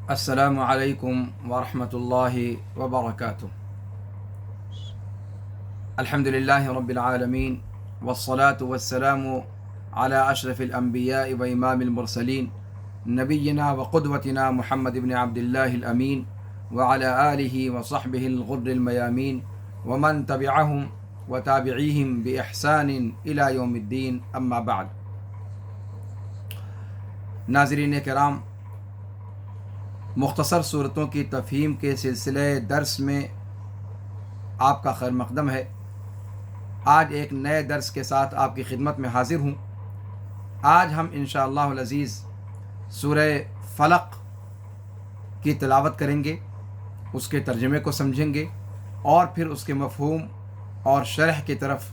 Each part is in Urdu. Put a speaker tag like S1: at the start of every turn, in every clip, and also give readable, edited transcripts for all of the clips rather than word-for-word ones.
S1: السلام علیکم ورحمۃ اللہ وبرکاتہ۔ الحمد للہ رب العالمین والصلاة والسلام علی اشرف الانبیاء و امام المرسلین نبینا وقدوتنا محمد بن عبد اللہ الامین وعلی آلہ وصحبہ الغر المیامین ومن تبعہم وتابعیہم بإحسان الی یوم الدین، اما بعد۔ ناظرین کرام، مختصر صورتوں کی تفہیم کے سلسلے درس میں آپ کا خیر مقدم ہے۔ آج ایک نئے درس کے ساتھ آپ کی خدمت میں حاضر ہوں۔ آج ہم انشاءاللہ العزیز سورہ فلق کی تلاوت کریں گے، اس کے ترجمے کو سمجھیں گے اور پھر اس کے مفہوم اور شرح کی طرف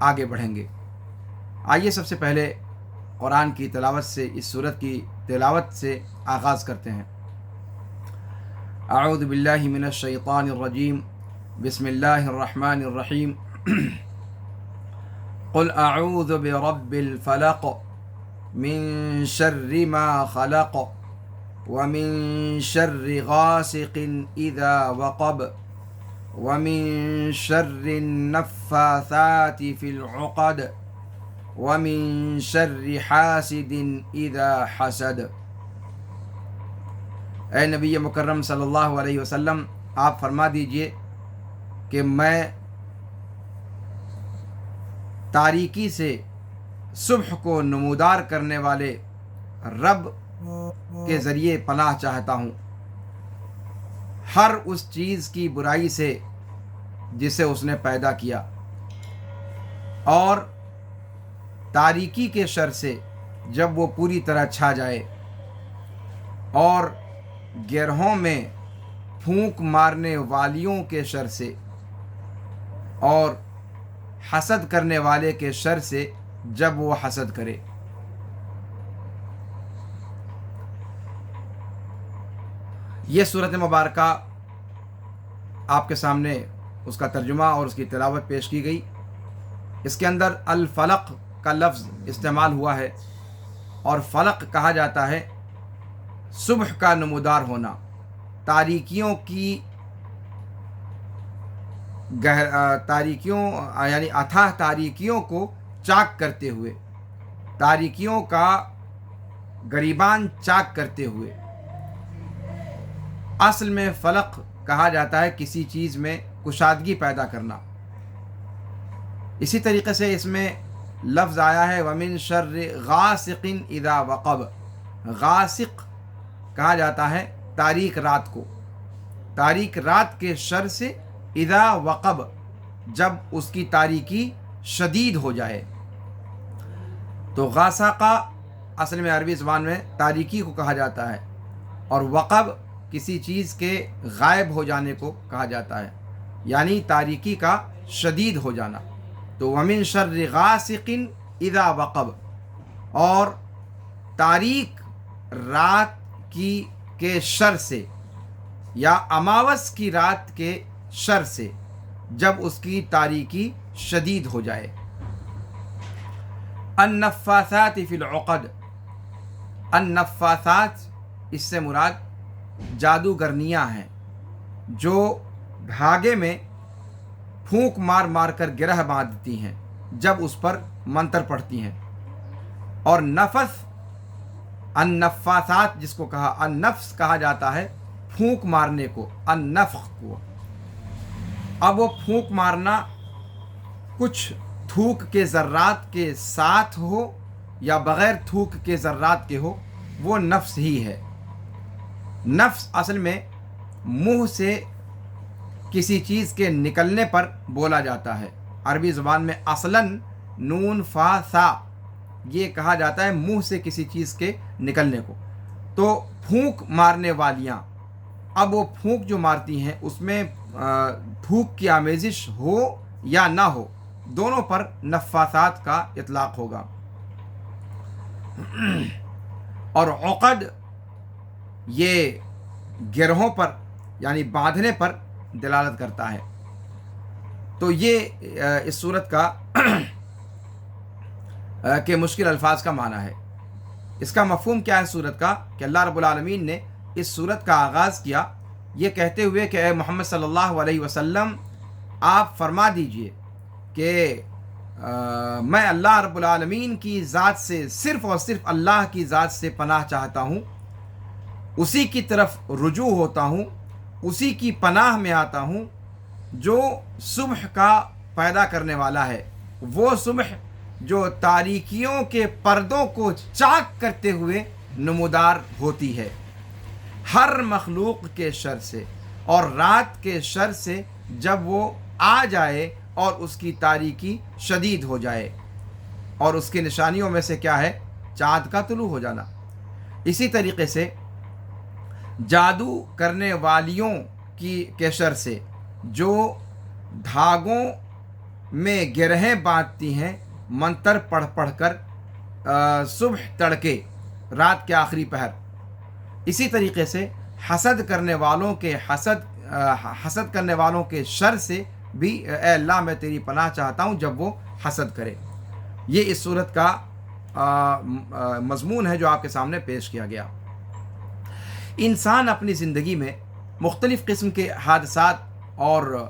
S1: آگے بڑھیں گے۔ آئیے سب سے پہلے قرآن کی تلاوت سے، اس سورت کی تلاوت سے آغاز کرتے ہیں۔ اعوذ باللہ من الشیطان الرجیم، بسم اللہ الرحمن الرحیم۔ قل اعوذ برب الفلق من شر ما خلق ومن شر غاسق اذا وقب ومن شر النفاثات في العقد ومن شر حاسد اذا حسد۔ اے نبی مکرم صلی اللہ علیہ وسلم، آپ فرما دیجئے کہ میں تاریکی سے صبح کو نمودار کرنے والے رب کے ذریعے پناہ چاہتا ہوں، ہر اس چیز کی برائی سے جسے اس نے پیدا کیا، اور تاریکی کے شر سے جب وہ پوری طرح چھا جائے، اور گرہوں میں پھونک مارنے والیوں کے شر سے، اور حسد کرنے والے کے شر سے جب وہ حسد کرے۔ یہ سورت مبارکہ آپ کے سامنے اس کا ترجمہ اور اس کی تلاوت پیش کی گئی۔ اس کے اندر الفلق کا لفظ استعمال ہوا ہے، اور فلق کہا جاتا ہے صبح کا نمودار ہونا، تاریکیوں یعنی اتھاہ تاریکیوں کو چاک کرتے ہوئے، تاریکیوں کا گریبان چاک کرتے ہوئے۔ اصل میں فلق کہا جاتا ہے کسی چیز میں کشادگی پیدا کرنا۔ اسی طریقے سے اس میں لفظ آیا ہے وَمِن شَرِّ غَاسِقٍ اِذَا وَقَبَ۔ غاسق کہا جاتا ہے تاریک رات کو، تاریک رات کے شر سے اذا وقب، جب اس کی تاریکی شدید ہو جائے۔ تو غاسقہ اصل میں عربی زبان میں تاریکی کو کہا جاتا ہے، اور وقب کسی چیز کے غائب ہو جانے کو کہا جاتا ہے، یعنی تاریکی کا شدید ہو جانا۔ تو وَمِن شَرِّ غَاسِقٍ اِذَا وَقَبَ، اور تاریک رات کے شر سے، یا اماوس کی رات کے شر سے جب اس کی تاریکی شدید ہو جائے۔ النفاثات فی العقد، النفاثات اس سے مراد جادوگرنیاں ہیں جو دھاگے میں پھونک مار مار کر گرہ باندھتی ہیں جب اس پر منتر پڑھتی ہیں۔ اور نفس، النفاثات جس کو کہا، النفس کہا جاتا ہے پھونک مارنے کو، النفخ کو۔ اب وہ پھونک مارنا کچھ تھوک کے ذرات کے ساتھ ہو یا بغیر تھوک کے ذرات کے ہو، وہ نفس ہی ہے۔ نفس اصل میں منہ سے کسی چیز کے نکلنے پر بولا جاتا ہے۔ عربی زبان میں اصلاً نون فا سا یہ کہا جاتا ہے منہ سے کسی چیز کے نکلنے کو۔ تو پھونک مارنے والیاں، اب وہ پھونک جو مارتی ہیں اس میں تھوک کی آمیزش ہو یا نہ ہو، دونوں پر نفاثات کا اطلاق ہوگا۔ اور عقد یہ گرہوں پر یعنی باندھنے پر دلالت کرتا ہے۔ تو یہ اس صورت کا کہ مشکل الفاظ کا معنی ہے۔ اس کا مفہوم کیا ہے صورت کا؟ کہ اللہ رب العالمین نے اس صورت کا آغاز کیا یہ کہتے ہوئے کہ اے محمد صلی اللہ علیہ وسلم آپ فرما دیجئے کہ میں اللہ رب العالمین کی ذات سے صرف اور صرف اللہ کی ذات سے پناہ چاہتا ہوں، اسی کی طرف رجوع ہوتا ہوں، اسی کی پناہ میں آتا ہوں جو صبح کا پیدا کرنے والا ہے، وہ صبح جو تاریکیوں کے پردوں کو چاک کرتے ہوئے نمودار ہوتی ہے ہر مخلوق کے شر سے، اور رات کے شر سے جب وہ آ جائے اور اس کی تاریکی شدید ہو جائے، اور اس کی نشانیوں میں سے کیا ہے؟ چاند کا طلوع ہو جانا۔ اسی طریقے سے جادو کرنے والیوں کے شر سے جو دھاگوں میں گرہیں باندھتی ہیں منتر پڑھ پڑھ کر صبح تڑکے رات کے آخری پہر۔ اسی طریقے سے حسد کرنے والوں کے حسد کرنے والوں کے شر سے بھی اے اللہ میں تیری پناہ چاہتا ہوں جب وہ حسد کرے۔ یہ اس صورت کا مضمون ہے جو آپ کے سامنے پیش کیا گیا۔ انسان اپنی زندگی میں مختلف قسم کے حادثات اور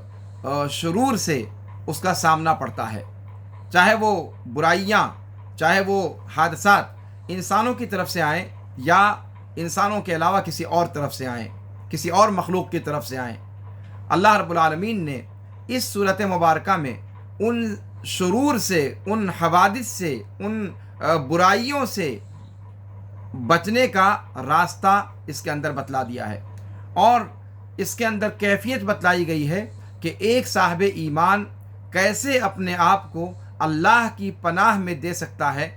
S1: شرور سے اس کا سامنا پڑتا ہے، چاہے وہ برائیاں، چاہے وہ حادثات انسانوں کی طرف سے آئیں یا انسانوں کے علاوہ کسی اور طرف سے آئیں، کسی اور مخلوق کی طرف سے آئیں۔ اللہ رب العالمین نے اس صورت مبارکہ میں ان شرور سے، ان حوادث سے، ان برائیوں سے بچنے کا راستہ اس کے اندر بتلا دیا ہے، اور اس کے اندر کیفیت بتلائی گئی ہے کہ ایک صاحب ایمان کیسے اپنے آپ کو اللہ کی پناہ میں دے سکتا ہے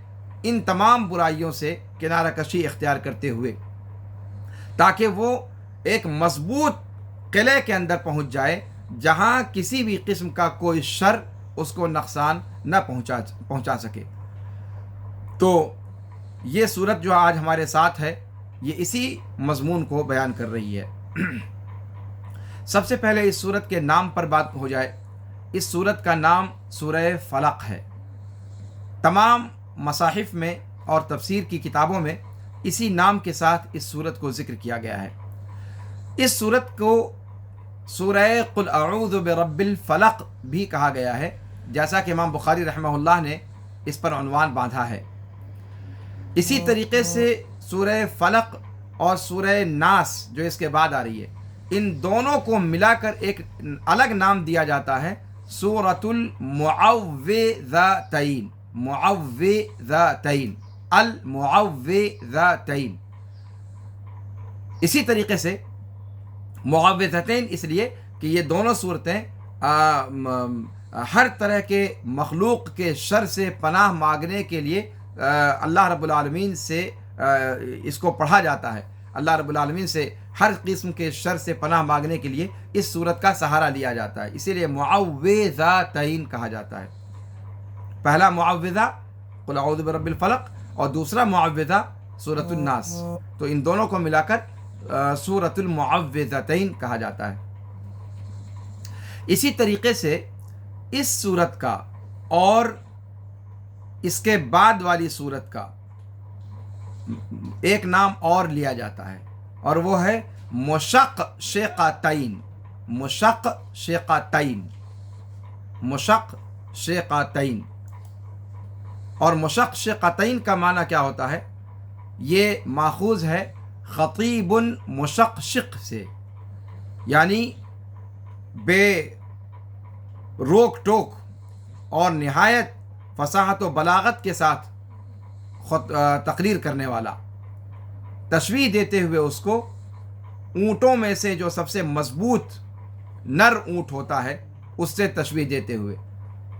S1: ان تمام برائیوں سے کنارہ کشی اختیار کرتے ہوئے، تاکہ وہ ایک مضبوط قلعے کے اندر پہنچ جائے جہاں کسی بھی قسم کا کوئی شر اس کو نقصان نہ پہنچا سکے۔ تو یہ صورت جو آج ہمارے ساتھ ہے یہ اسی مضمون کو بیان کر رہی ہے۔ سب سے پہلے اس صورت کے نام پر بات ہو جائے۔ اس صورت کا نام سورہ فلق ہے۔ تمام مصاحف میں اور تفسیر کی کتابوں میں اسی نام کے ساتھ اس صورت کو ذکر کیا گیا ہے۔ اس صورت کو سورہ قل اعوذ برب الفلق بھی کہا گیا ہے، جیسا کہ امام بخاری رحمہ اللہ نے اس پر عنوان باندھا ہے۔ اسی طریقے سے سورہ فلق اور سورہ ناس جو اس کے بعد آ رہی ہے، ان دونوں کو ملا کر ایک الگ نام دیا جاتا ہے، سورۃ المعوذتین، معوذتین، المعوذتین۔ اسی طریقے سے معوذتین اس لیے کہ یہ دونوں صورتیں ہر طرح کے مخلوق کے شر سے پناہ مانگنے کے لیے اللہ رب العالمین سے اس کو پڑھا جاتا ہے۔ اللہ رب العالمین سے ہر قسم کے شر سے پناہ مانگنے کے لیے اس صورت کا سہارا لیا جاتا ہے، اسی لیے معوذتین کہا جاتا ہے۔ پہلا معوذہ قل اعوذ برب الفلق اور دوسرا معوذہ سورۃ الناس، تو ان دونوں کو ملا کر سورۃ المعوذتین کہا جاتا ہے۔ اسی طریقے سے اس صورت کا اور اس کے بعد والی صورت کا ایک نام اور لیا جاتا ہے، اور وہ ہے مشقشقتین، مشقشقتین، مشقشقتین۔ اور مشقشقتین کا معنی کیا ہوتا ہے؟ یہ ماخوذ ہے خطیب مشقشق سے، یعنی بے روک ٹوک اور نہایت فصاحت و بلاغت کے ساتھ تقریر کرنے والا، تشبیہ دیتے ہوئے اس کو اونٹوں میں سے جو سب سے مضبوط نر اونٹ ہوتا ہے اس سے تشبیہ دیتے ہوئے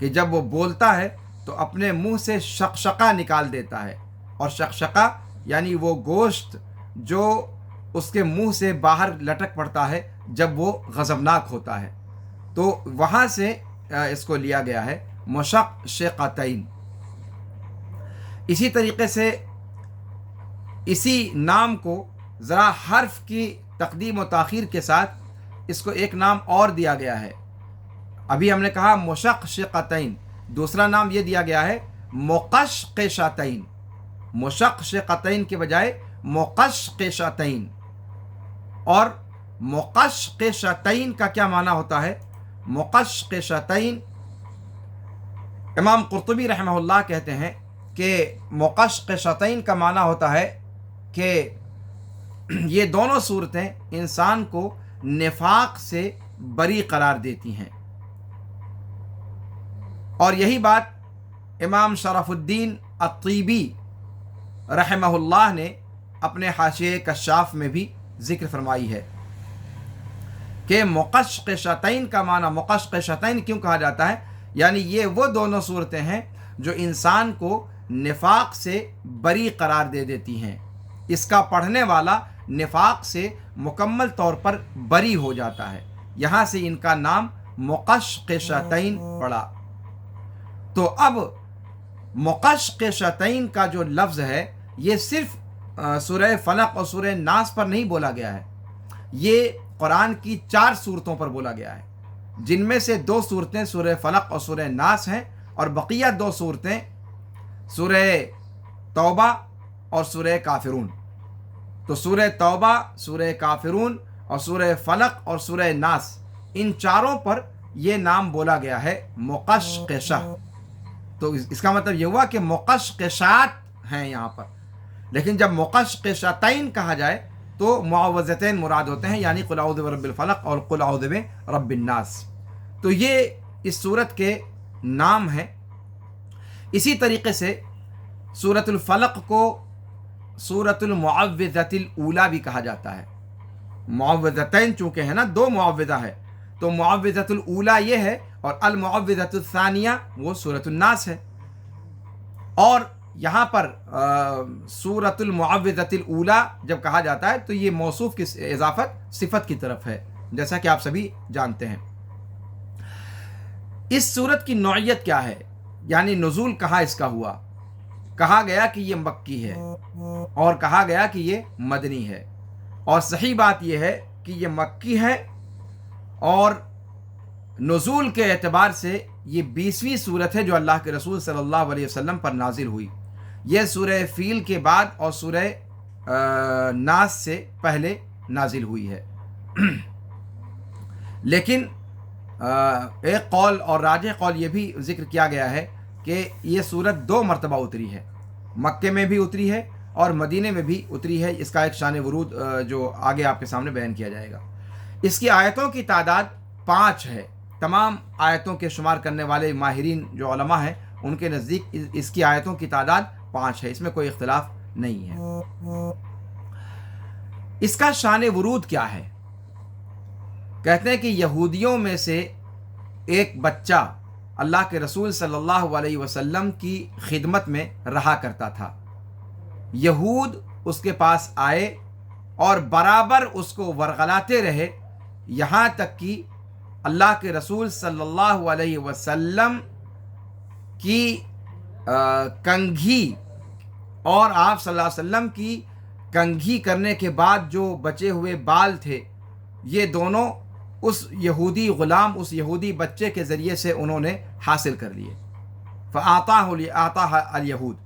S1: کہ جب وہ بولتا ہے تو اپنے منہ سے شقشقہ نکال دیتا ہے، اور شقشقہ یعنی وہ گوشت جو اس کے منہ سے باہر لٹک پڑتا ہے جب وہ غضبناک ہوتا ہے، تو وہاں سے اس کو لیا گیا ہے مشقشقتین۔ اسی طریقے سے اسی نام کو ذرا حرف کی تقدیم و تاخیر کے ساتھ اس کو ایک نام اور دیا گیا ہے۔ ابھی ہم نے کہا مشقشقتین، دوسرا نام یہ دیا گیا ہے مقشقشتین، مشقشقتین کے بجائے مقشقشتین۔ اور مقشقشتین کا کیا معنی ہوتا ہے؟ مقشقشتین، امام قرطبی رحمہ اللہ کہتے ہیں کہ مقشقشتین کا معنی ہوتا ہے کہ یہ دونوں صورتیں انسان کو نفاق سے بری قرار دیتی ہیں، اور یہی بات امام شرف الدین الطیبی رحمہ اللہ نے اپنے حاشیہ کشاف میں بھی ذکر فرمائی ہے کہ مقشقشتین کا معنی مقشقشتین کیوں کہا جاتا ہے، یعنی یہ وہ دونوں صورتیں ہیں جو انسان کو نفاق سے بری قرار دے دیتی ہیں، اس کا پڑھنے والا نفاق سے مکمل طور پر بری ہو جاتا ہے، یہاں سے ان کا نام مقشقشتین پڑا۔ تو اب مقشقشتین کا جو لفظ ہے یہ صرف سورہ فلق اور سورہ ناس پر نہیں بولا گیا ہے، یہ قرآن کی 4 صورتوں پر بولا گیا ہے، جن میں سے 2 صورتیں سورہ فلق اور سورہ ناس ہیں، اور بقیہ 2 صورتیں سورہ توبہ اور سورہ کافرون۔ تو سورہ توبہ، سورہ کافرون اور سورہ فلق اور سورہ ناس، ان چاروں پر یہ نام بولا گیا ہے مقشقشہ۔ تو اس کا مطلب یہ ہوا کہ مقشقشات ہیں یہاں پر، لیکن جب مقشقشتین کہا جائے تو معوذتین مراد ہوتے ہیں، یعنی قل اعوذ برب الفلق اور قل اعوذ برب الناس۔ تو یہ اس سورت کے نام ہیں۔ اسی طریقے سے سورۃ الفلق کو سورۃ المعوذۃ الاولی بھی کہا جاتا ہے۔ معوذتین چونکہ ہے نا، 2 معوذہ ہے، تو معوذۃ الاولی یہ ہے، اور المعوذۃ الثانیہ وہ سورۃ الناس ہے۔ اور یہاں پر سورۃ المعوذۃ الاولی جب کہا جاتا ہے تو یہ موصوف کی اضافت صفت کی طرف ہے، جیسا کہ آپ سبھی جانتے ہیں۔ اس سورت کی نوعیت کیا ہے، یعنی نزول کہاں اس کا ہوا؟ کہا گیا کہ یہ مکی ہے، اور کہا گیا کہ یہ مدنی ہے، اور صحیح بات یہ ہے کہ یہ مکی ہے، اور نزول کے اعتبار سے یہ 20ویں سورت ہے جو اللہ کے رسول صلی اللہ علیہ وسلم پر نازل ہوئی۔ یہ سورہ فیل کے بعد اور سورہ ناس سے پہلے نازل ہوئی ہے۔ لیکن ایک قول اور راجح قول یہ بھی ذکر کیا گیا ہے کہ یہ سورت 2 مرتبہ اتری ہے، مکے میں بھی اتری ہے اور مدینے میں بھی اتری ہے۔ اس کا ایک شان ورود جو آگے آپ کے سامنے بیان کیا جائے گا۔ اس کی آیتوں کی تعداد 5 ہے۔ تمام آیتوں کے شمار کرنے والے ماہرین جو علماء ہیں ان کے نزدیک اس کی آیتوں کی تعداد 5 ہے، اس میں کوئی اختلاف نہیں ہے۔ اس کا شان ورود کیا ہے؟ کہتے ہیں کہ یہودیوں میں سے ایک بچہ اللہ کے رسول صلی اللہ علیہ وسلم کی خدمت میں رہا کرتا تھا۔ یہود اس کے پاس آئے اور برابر اس کو ورغلاتے رہے، یہاں تک کہ اللہ کے رسول صلی اللہ علیہ وسلم کی کنگھی اور آپ صلی اللہ علیہ وسلم کی کنگھی کرنے کے بعد جو بچے ہوئے بال تھے، یہ دونوں اس یہودی غلام، اس یہودی بچے کے ذریعے سے انہوں نے حاصل کر لیے۔ فَآتَاهُ الْيَهُودُ،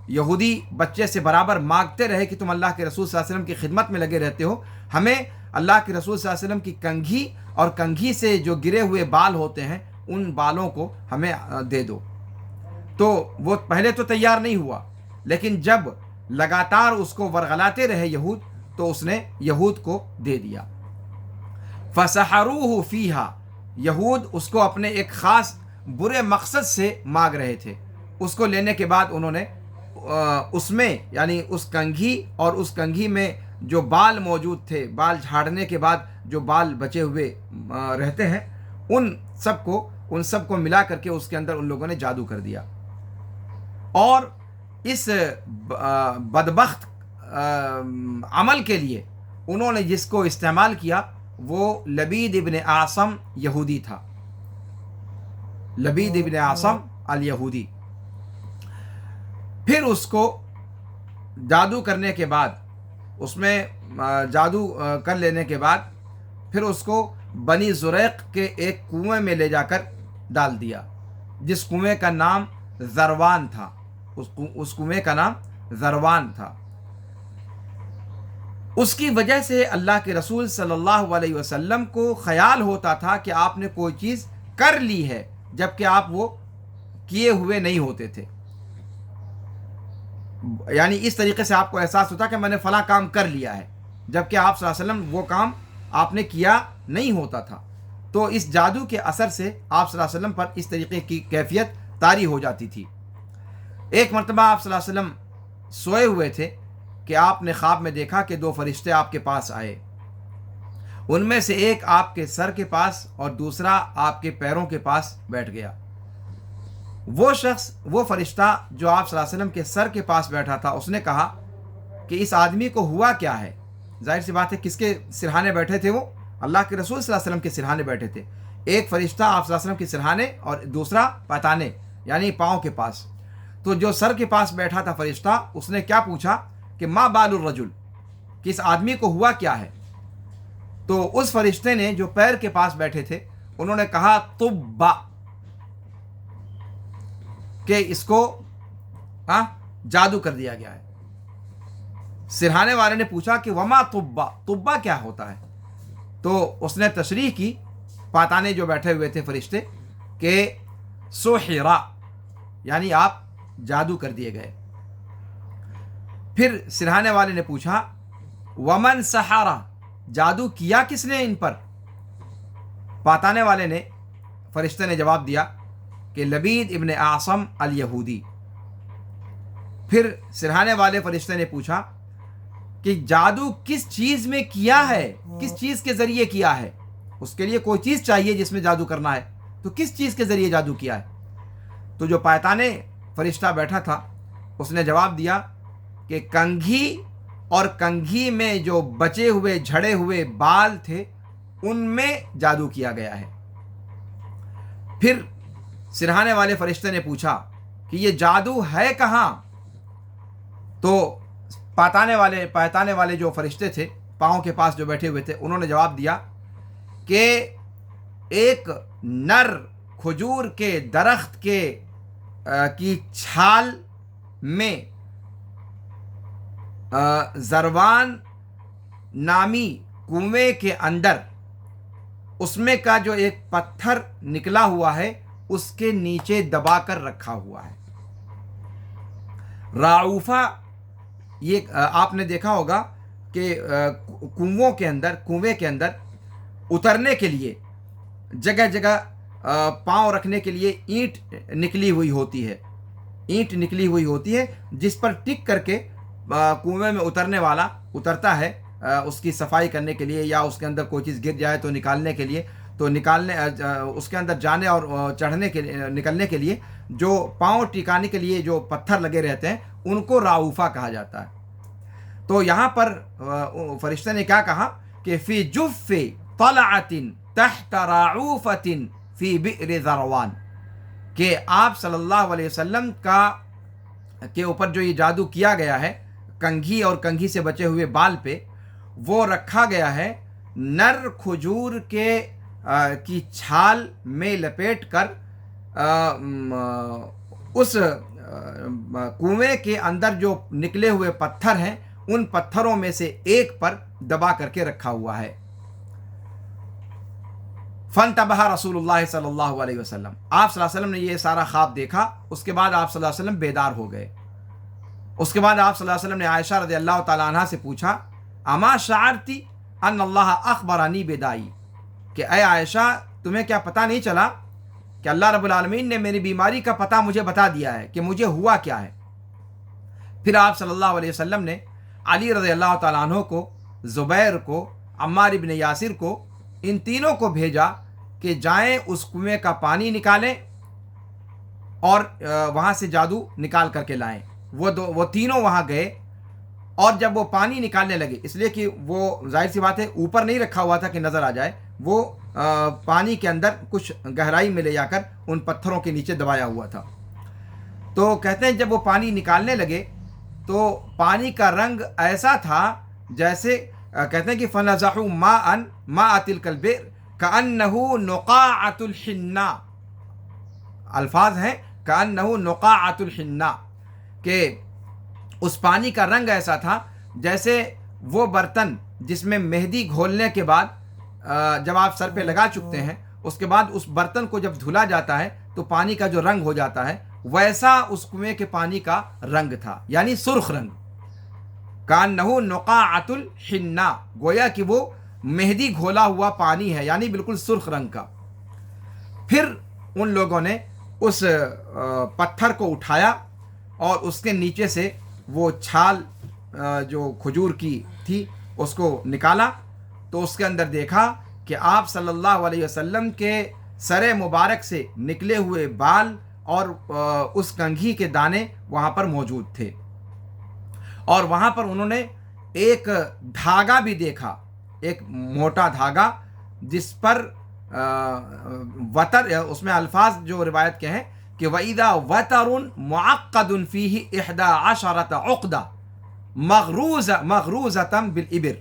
S1: یہودی بچے سے برابر مانگتے رہے کہ تم اللہ کے رسول صلی اللہ علیہ وسلم کی خدمت میں لگے رہتے ہو، ہمیں اللہ کے رسول صلی اللہ علیہ وسلم کی کنگھی اور کنگھی سے جو گرے ہوئے بال ہوتے ہیں ان بالوں کو ہمیں دے دو۔ تو وہ پہلے تو تیار نہیں ہوا، لیکن جب لگاتار اس کو ورغلاتے رہے یہود، تو اس نے یہود کو دے دیا۔ فَسَحَرُوهُ فِيهَا، یہود اس کو اپنے ایک خاص برے مقصد سے مانگ رہے تھے۔ اس کو لینے کے بعد انہوں نے اس میں، یعنی اس کنگھی اور اس کنگھی میں جو بال موجود تھے، بال جھاڑنے کے بعد جو بال بچے ہوئے رہتے ہیں، ان سب کو ملا کر کے اس کے اندر ان لوگوں نے جادو کر دیا۔ اور اس بدبخت عمل کے لیے انہوں نے جس کو استعمال کیا وہ لبید ابن اعصم یہودی تھا، لبید ابن اعصم الیہودی۔ پھر اس کو جادو کرنے کے بعد، اس میں جادو کر لینے کے بعد، پھر اس کو بنی زریق کے ایک کنویں میں لے جا کر ڈال دیا، جس کنویں کا نام ذروان تھا، اس کنویں کا نام ذروان تھا۔ اس کی وجہ سے اللہ کے رسول صلی اللہ علیہ وسلم کو خیال ہوتا تھا کہ آپ نے کوئی چیز کر لی ہے، جبکہ آپ وہ کیے ہوئے نہیں ہوتے تھے. یعنی اس طریقے سے آپ کو احساس ہوتا کہ میں نے فلاں کام کر لیا ہے، جبکہ آپ صلی اللہ علیہ وسلم وہ کام آپ نے کیا نہیں ہوتا تھا. تو اس جادو کے اثر سے آپ صلی اللہ علیہ وسلم پر اس طریقے کی کیفیت طاری ہو جاتی تھی. ایک مرتبہ آپ صلی اللہ علیہ وسلم سوئے ہوئے تھے کہ آپ نے خواب میں دیکھا کہ 2 فرشتے آپ کے پاس آئے. ان میں سے ایک آپ کے سر کے پاس اور دوسرا آپ کے پیروں کے پاس بیٹھ گیا. وہ شخص، وہ فرشتہ جو آپ صلی اللہ علیہ وسلم کے سر کے پاس بیٹھا تھا، اس نے کہا کہ اس آدمی کو ہوا کیا ہے؟ ظاہر سی بات ہے کس کے سرہانے بیٹھے تھے؟ وہ اللہ کے رسول صلی اللہ علیہ وسلم کے سرہانے بیٹھے تھے. ایک فرشتہ آپ صلی اللہ علیہ وسلم کے سرہانے اور دوسرا پتانے یعنی پاؤں کے پاس. تو جو سر کے پاس بیٹھا تھا فرشتہ، اس نے کیا پوچھا کہ ما بال الرجل، کہ اس آدمی کو ہوا کیا ہے؟ تو اس فرشتے نے جو پیر کے پاس بیٹھے تھے انہوں نے کہا طب، کہ اس کو جادو کر دیا گیا ہے. سرہانے والے نے پوچھا کہ وما طبا، طبا کیا ہوتا ہے؟ تو اس نے تشریح کی، پاتانے جو بیٹھے ہوئے تھے فرشتے، کہ سحرا یعنی آپ جادو کر دیے گئے. پھر سرہانے والے نے پوچھا ومن سحرا، جادو کیا کس نے ان پر؟ پاتانے والے نے، فرشتے نے جواب دیا کہ لبید ابن اعصم الیہودی. پھر سرہانے والے فرشتے نے پوچھا کہ جادو کس چیز میں کیا ہے، کس چیز کے ذریعے کیا ہے؟ اس کے لیے کوئی چیز چاہیے جس میں جادو کرنا ہے، تو کس چیز کے ذریعے جادو کیا ہے؟ تو جو پایتانے فرشتہ بیٹھا تھا اس نے جواب دیا کہ کنگھی اور کنگھی میں جو بچے ہوئے جھڑے ہوئے بال تھے ان میں جادو کیا گیا ہے. پھر سرہانے والے فرشتے نے پوچھا کہ یہ جادو ہے کہاں؟ تو پایتانے والے جو فرشتے تھے پاؤں کے پاس جو بیٹھے ہوئے تھے انہوں نے جواب دیا کہ ایک نر کھجور کے درخت کی چھال میں زروان نامی کنویں کے اندر اس میں کا جو ایک پتھر نکلا ہوا ہے اس کے نیچے دبا کر رکھا ہوا ہے. راعوفہ، یہ آپ نے دیکھا ہوگا کہ کنویں کے اندر اترنے کے لیے جگہ جگہ پاؤں رکھنے کے لیے اینٹ نکلی ہوئی ہوتی ہے جس پر ٹک کر کے کنویں میں اترنے والا اترتا ہے اس کی صفائی کرنے کے لیے، یا اس کے اندر کوئی چیز گر جائے تو نکالنے کے لیے، تو اس کے اندر جانے اور نکلنے کے لیے جو پاؤں ٹکانے کے لیے جو پتھر لگے رہتے ہیں ان کو راعوفہ کہا جاتا ہے. تو یہاں پر فرشتے نے کیا کہا کہ فی جف طلعت تحت راعوفۃ فی بئر ذروان، کہ آپ صلی اللہ علیہ وسلم کے اوپر جو یہ جادو کیا گیا ہے کنگھی اور کنگھی سے بچے ہوئے بال پہ، وہ رکھا گیا ہے نر کھجور کی چھال میں لپیٹ کر اس کنویں کے اندر جو نکلے ہوئے پتھر ہیں ان پتھروں میں سے ایک پر دبا کر کے رکھا ہوا ہے. فانتبہ رسول اللہ صلی اللہ علیہ وسلم، آپ صلی اللہ علیہ وسلم نے یہ سارا خواب دیکھا. اس کے بعد آپ صلی اللہ علیہ وسلم بیدار ہو گئے. اس کے بعد آپ صلی اللہ علیہ وسلم نے عائشہ رضی اللہ تعالیٰ عنہ سے پوچھا اما شعرتی ان اللہ اخبرانی بدائی، کہ اے عائشہ تمہیں کیا پتہ نہیں چلا کہ اللہ رب العالمین نے میری بیماری کا پتہ مجھے بتا دیا ہے کہ مجھے ہوا کیا ہے. پھر آپ صلی اللہ علیہ وسلم نے علی رضی اللہ تعالیٰ عنہ کو، زبیر کو، عمار ابن یاسر کو، ان تینوں کو بھیجا کہ جائیں اس کنویں کا پانی نکالیں اور وہاں سے جادو نکال کر کے لائیں. وہ تینوں وہاں گئے اور جب وہ پانی نکالنے لگے، اس لیے کہ وہ ظاہر سی بات ہے اوپر نہیں رکھا ہوا تھا کہ نظر آ جائے، وہ پانی کے اندر کچھ گہرائی میں لے جا کر ان پتھروں کے نیچے دبایا ہوا تھا. تو کہتے ہیں جب وہ پانی نکالنے لگے تو پانی کا رنگ ایسا تھا جیسے کہتے ہیں کہ فنزعوا ماء تلك البئر كأنه نقاعة الحناء، الفاظ ہیں كأنه نقاعة الحناء، کہ اس پانی کا رنگ ایسا تھا جیسے وہ برتن جس میں مہندی گھولنے کے بعد جب آپ سر پہ لگا چکتے ہیں، اس کے بعد اس برتن کو جب دھلا جاتا ہے تو پانی کا جو رنگ ہو جاتا ہے، ویسا اس کنویں کے پانی کا رنگ تھا، یعنی سرخ رنگ. کانہ نقاعۃ الحناء، گویا کہ وہ مہندی گھولا ہوا پانی ہے، یعنی بالکل سرخ رنگ کا. پھر ان لوگوں نے اس پتھر کو اٹھایا اور اس کے نیچے سے وہ چھال جو کھجور کی تھی اس کو نکالا، تو اس کے اندر دیکھا کہ آپ صلی اللہ علیہ وسلم کے سر مبارک سے نکلے ہوئے بال اور اس کنگھی کے دانے وہاں پر موجود تھے. اور وہاں پر انہوں نے ایک دھاگا بھی دیکھا، ایک موٹا دھاگا جس پر وتر، اس میں الفاظ جو روایت کے ہیں کہ وَإِذَا وَتَرٌ مُعَقَّدٌ فِيهِ 11 عُقْدَةً مغروزة بالإبر،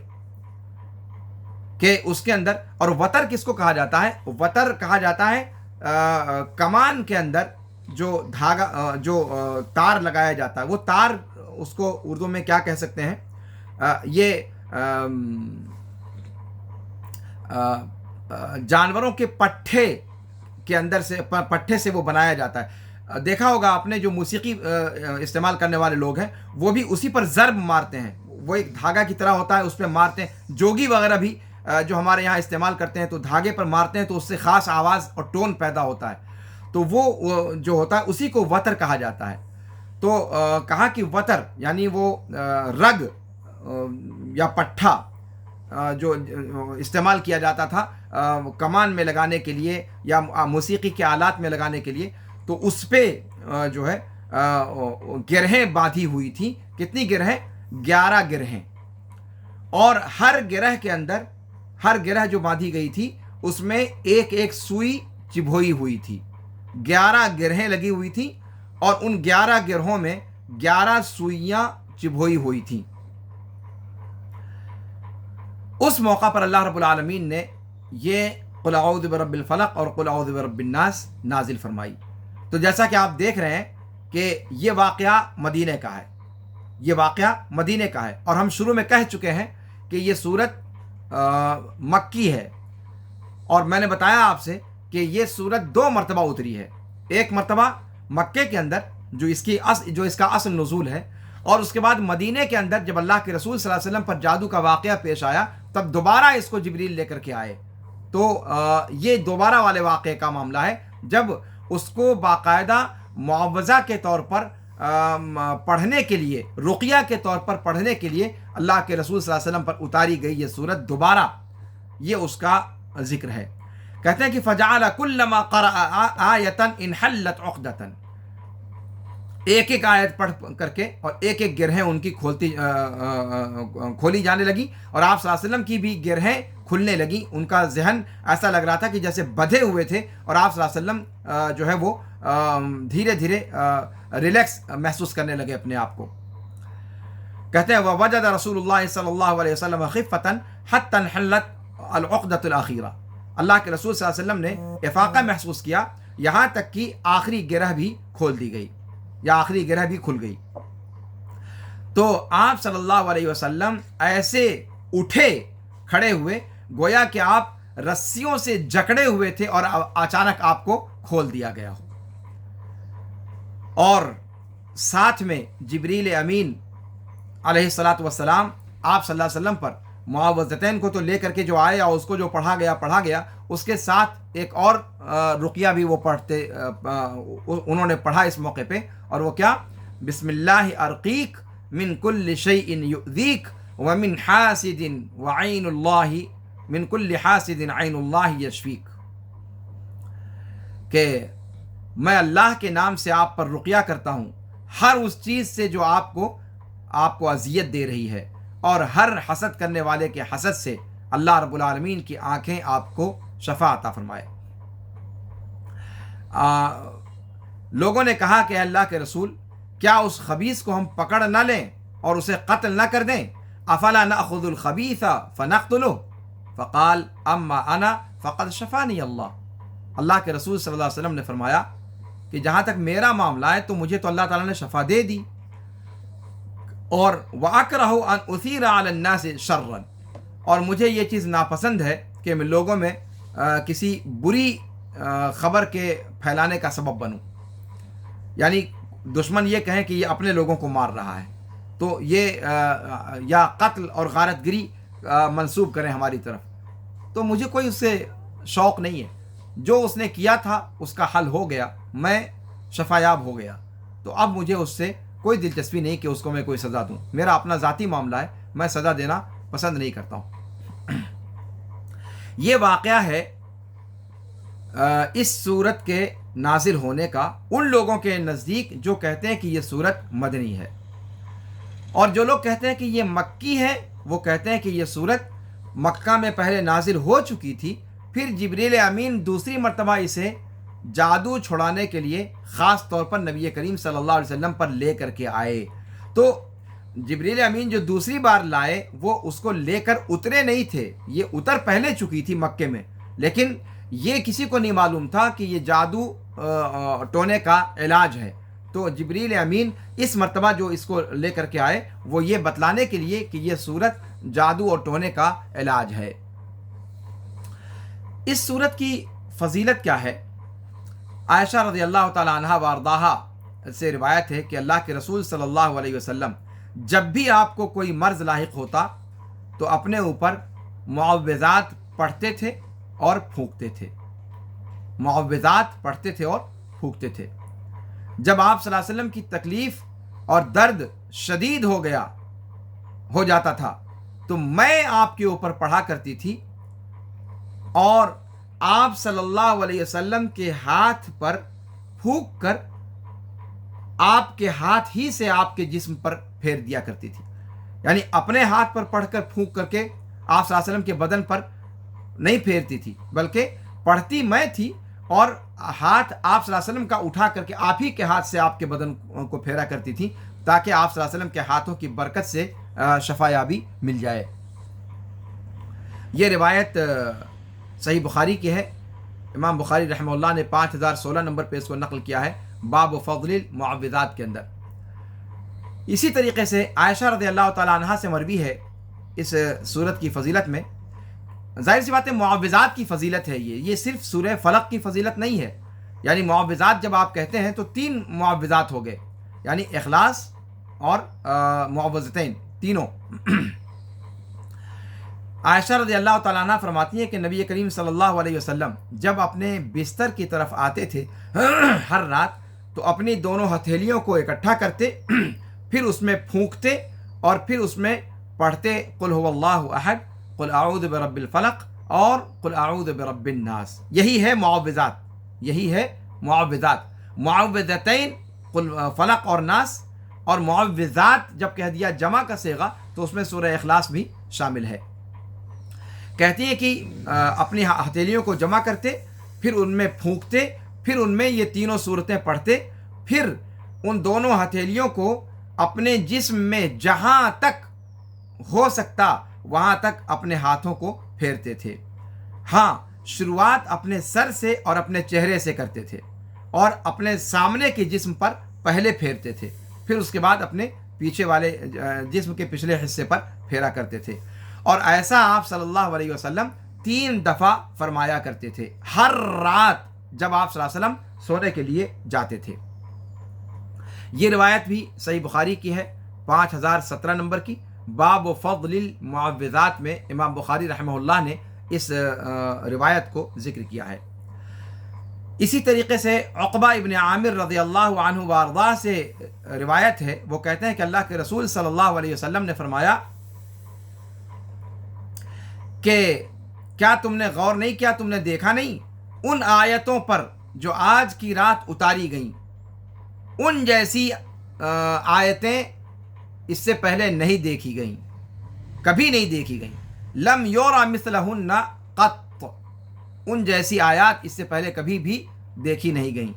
S1: کہ اس کے اندر. اور وتر کس کو کہا جاتا ہے؟ وتر کہا جاتا ہے کمان کے اندر جو دھاگا جو تار لگایا جاتا ہے، وہ تار اس کو اردو میں کیا کہہ سکتے ہیں، یہ جانوروں کے پٹھے کے اندر سے، پٹھے سے وہ بنایا جاتا ہے. دیکھا ہوگا آپ نے جو موسیقی استعمال کرنے والے لوگ ہیں وہ بھی اسی پر ضرب مارتے ہیں، وہ ایک دھاگا کی طرح ہوتا ہے، اس پہ مارتے ہیں. جوگی وغیرہ بھی جو ہمارے یہاں استعمال کرتے ہیں تو دھاگے پر مارتے ہیں تو اس سے خاص آواز اور ٹون پیدا ہوتا ہے، تو وہ جو ہوتا ہے اسی کو وتر کہا جاتا ہے. تو کہا کہ وتر یعنی وہ رگ یا پٹھا جو استعمال کیا جاتا تھا کمان میں لگانے کے لیے یا موسیقی کے آلات میں لگانے کے لیے، تو اس پہ جو ہے گرہیں باندھی ہوئی تھیں. کتنی گرہیں؟ 11 گرہیں. اور ہر گرہ کے اندر، ہر گرہ جو باندھی گئی تھی اس میں ایک ایک سوئی چبھوئی ہوئی تھی. 11 گرہیں لگی ہوئی تھیں اور ان 11 گرہوں میں 11 سوئیاں چبھوئی ہوئی تھیں. اس موقع پر اللہ رب العالمین نے یہ قل اعوذ برب الفلق اور قل اعوذ برب الناس نازل فرمائی. تو جیسا کہ آپ دیکھ رہے ہیں کہ یہ واقعہ مدینہ کا ہے، یہ واقعہ مدینہ کا ہے. اور ہم شروع میں کہہ چکے ہیں کہ یہ سورت مکی ہے، اور میں نے بتایا آپ سے کہ یہ سورت 2 مرتبہ اتری ہے. ایک مرتبہ مکے کے اندر جو اس کا اصل نزول ہے، اور اس کے بعد مدینہ کے اندر جب اللہ کے رسول صلی اللہ علیہ وسلم پر جادو کا واقعہ پیش آیا تب دوبارہ اس کو جبریل لے کر کے آئے. تو یہ دوبارہ والے واقعے کا معاملہ ہے جب اس کو باقاعدہ معوضہ کے طور پر پڑھنے کے لیے، رقیہ کے طور پر پڑھنے کے لیے اللہ کے رسول صلی اللہ علیہ وسلم پر اتاری گئی یہ سورت دوبارہ، یہ اس کا ذکر ہے. کہتے ہیں کہ فجعل كلما قرأ آیۃ انحلت عقدۃ، ایک ایک آیت پڑھ کر کے اور ایک ایک گرہیں ان کی کھولی جانے لگی، اور آپ صلی اللہ علیہ وسلم کی بھی گرہیں کھلنے لگی. ان کا ذہن ایسا لگ رہا تھا کہ جیسے بدھے ہوئے تھے، اور آپ صلی اللہ علیہ وسلم جو ہے وہ دھیرے دھیرے ریلیکس محسوس کرنے لگے اپنے آپ کو. کہتے ہیں ووجد رسول اللہ صلی اللہ علیہ وسلم خفتۃ حتی انحلت العقدۃ الاخیرہ، اللہ کے رسول صلی اللہ علیہ وسلم نے افاقہ محسوس کیا یہاں تک کہ آخری گرہ بھی کھول دی گئی یا آخری گرہ بھی کھل گئی. تو آپ صلی اللہ علیہ وسلم ایسے اٹھے کھڑے ہوئے گویا کہ آپ رسیوں سے جکڑے ہوئے تھے اور اچانک آپ کو کھول دیا گیا ہو. اور ساتھ میں جبریل امین علیہ الصلاۃ والسلام آپ صلی اللہ علیہ وسلم پر معوذتین کو تو لے کر کے جو آئے اور اس کو جو پڑھا گیا اس کے ساتھ ایک اور رقیہ بھی وہ پڑھتے، انہوں نے پڑھا اس موقع پہ، اور وہ کیا؟ بسم اللہ ارقیک من کل شیء یؤذیک ومن حاسد وعین اللہ من کل حاسد عین اللہ یشفیک، کہ میں اللہ کے نام سے آپ پر رقیہ کرتا ہوں ہر اس چیز سے جو آپ کو اذیت دے رہی ہے، اور ہر حسد کرنے والے کے حسد سے اللہ رب العالمین کی آنکھیں آپ کو شفا عطا فرمائے. لوگوں نے کہا کہ اللہ کے رسول کیا اس خبیث کو ہم پکڑ نہ لیں اور اسے قتل نہ کر دیں؟ افلا ناخذ الخبیث فنقتله فقال اما انا فقد شفانی اللہ. اللہ کے رسول صلی اللہ علیہ وسلم نے فرمایا کہ جہاں تک میرا معاملہ ہے تو مجھے تو اللہ تعالیٰ نے شفا دے دی، اور وَأَكْرَهُ أَنْ أُثِيرَ عَلَى النَّاسِ شَرًّا، اور مجھے یہ چیز ناپسند ہے کہ میں لوگوں میں کسی بری خبر کے پھیلانے کا سبب بنوں، یعنی دشمن یہ کہیں کہ یہ اپنے لوگوں کو مار رہا ہے تو یہ یا قتل اور غارت گری منسوب کریں ہماری طرف، تو مجھے کوئی اس سے شوق نہیں ہے۔ جو اس نے کیا تھا اس کا حل ہو گیا، میں شفا یاب ہو گیا، تو اب مجھے اس سے کوئی دلچسپی نہیں کہ اس کو میں کوئی سزا دوں، میرا اپنا ذاتی معاملہ ہے، میں سزا دینا پسند نہیں کرتا ہوں۔ یہ واقعہ ہے اس صورت کے نازل ہونے کا ان لوگوں کے نزدیک جو کہتے ہیں کہ یہ صورت مدنی ہے، اور جو لوگ کہتے ہیں کہ یہ مکی ہے وہ کہتے ہیں کہ یہ صورت مکہ میں پہلے نازل ہو چکی تھی، پھر جبریل امین دوسری مرتبہ اسے جادو چھڑانے کے لیے خاص طور پر نبی کریم صلی اللہ علیہ وسلم پر لے کر کے آئے۔ تو جبریل امین جو دوسری بار لائے وہ اس کو لے کر اترے نہیں تھے، یہ اتر پہلے چکی تھی مکے میں، لیکن یہ کسی کو نہیں معلوم تھا کہ یہ جادو ٹونے کا علاج ہے، تو جبریل امین اس مرتبہ جو اس کو لے کر کے آئے وہ یہ بتلانے کے لیے کہ یہ صورت جادو اور ٹونے کا علاج ہے۔ اس صورت کی فضیلت کیا ہے؟ عائشہ رضی اللہ تعالی عنہا وارضاہا سے روایت ہے کہ اللہ کے رسول صلی اللہ علیہ وسلم جب بھی آپ کو کوئی مرض لاحق ہوتا تو اپنے اوپر معوذات پڑھتے تھے اور پھونکتے تھے، معوذات پڑھتے تھے اور پھونکتے تھے۔ جب آپ صلی اللہ علیہ وسلم کی تکلیف اور درد شدید ہو جاتا تھا تو میں آپ کے اوپر پڑھا کرتی تھی اور آپ صلی اللہ علیہ وسلم کے ہاتھ پر پھونک کر آپ کے ہاتھ ہی سے آپ کے جسم پر پھیر دیا کرتی تھی، یعنی اپنے ہاتھ پر پڑھ کر پھونک کر کے آپ صلی اللہ علیہ وسلم کے بدن پر نہیں پھیرتی تھی، بلکہ پڑھتی میں تھی اور ہاتھ آپ صلی اللہ علیہ وسلم کا اٹھا کر کے آپ ہی کے ہاتھ سے آپ کے بدن کو پھیرا کرتی تھی تاکہ آپ صلی اللہ علیہ وسلم کے ہاتھوں کی برکت سے شفا یابی مل جائے۔ یہ روایت صحیح بخاری کی ہے، امام بخاری رحمہ اللہ نے 5016 نمبر پہ اس کو نقل کیا ہے باب فضل المعوذات کے اندر۔ اسی طریقے سے عائشہ رضی اللہ تعالیٰ عنہا سے مروی ہے اس صورت کی فضیلت میں، ظاہر سی بات ہے معوذات کی فضیلت ہے، یہ صرف سورہ فلق کی فضیلت نہیں ہے، یعنی معوذات جب آپ کہتے ہیں تو 3 معوذات ہو گئے، یعنی اخلاص اور معوذتین تینوں۔ عائشہ رضی اللہ تعالیٰ عنہ فرماتی ہیں کہ نبی کریم صلی اللہ علیہ وسلم جب اپنے بستر کی طرف آتے تھے ہر رات تو اپنی دونوں ہتھیلیوں کو اکٹھا کرتے، پھر اس میں پھونکتے اور پھر اس میں پڑھتے قل هو اللہ احد، قل اعوذ برب الفلق اور قل اعوذ برب الناس۔ یہی ہے معوذات، یہی ہے معوذات، معوذتین قل فلق اور ناس، اور معوذات جب کہہ دیا جمع کا صیغہ تو اس میں سورہ اخلاص بھی شامل ہے۔ کہتی ہیں کہ اپنی ہتھیلیوں کو جمع کرتے، پھر ان میں پھونکتے، پھر ان میں یہ تینوں صورتیں پڑھتے، پھر ان دونوں ہتھیلیوں کو اپنے جسم میں جہاں تک ہو سکتا وہاں تک اپنے ہاتھوں کو پھیرتے تھے۔ ہاں، شروعات اپنے سر سے اور اپنے چہرے سے کرتے تھے اور اپنے سامنے کے جسم پر پہلے پھیرتے تھے، پھر اس کے بعد اپنے پیچھے والے جسم کے پچھلے حصے پر پھیرا کرتے تھے، اور ایسا آپ صلی اللہ علیہ وسلم 3 دفعہ فرمایا کرتے تھے ہر رات جب آپ صلی اللہ علیہ وسلم سونے کے لیے جاتے تھے۔ یہ روایت بھی صحیح بخاری کی ہے 5017 نمبر کی، باب فضل المعوذات میں امام بخاری رحمہ اللہ نے اس روایت کو ذکر کیا ہے۔ اسی طریقے سے عقبہ ابن عامر رضی اللہ عنہ وارضاہ سے روایت ہے، وہ کہتے ہیں کہ اللہ کے رسول صلی اللہ علیہ وسلم نے فرمایا کہ کیا تم نے غور نہیں کیا، تم نے دیکھا نہیں ان آیتوں پر جو آج کی رات اتاری گئیں، ان جیسی آیتیں اس سے پہلے نہیں دیکھی گئیں، کبھی نہیں دیکھی گئیں، لم یورا مثلہن قط، ان جیسی آیات اس سے پہلے کبھی بھی دیکھی نہیں گئیں۔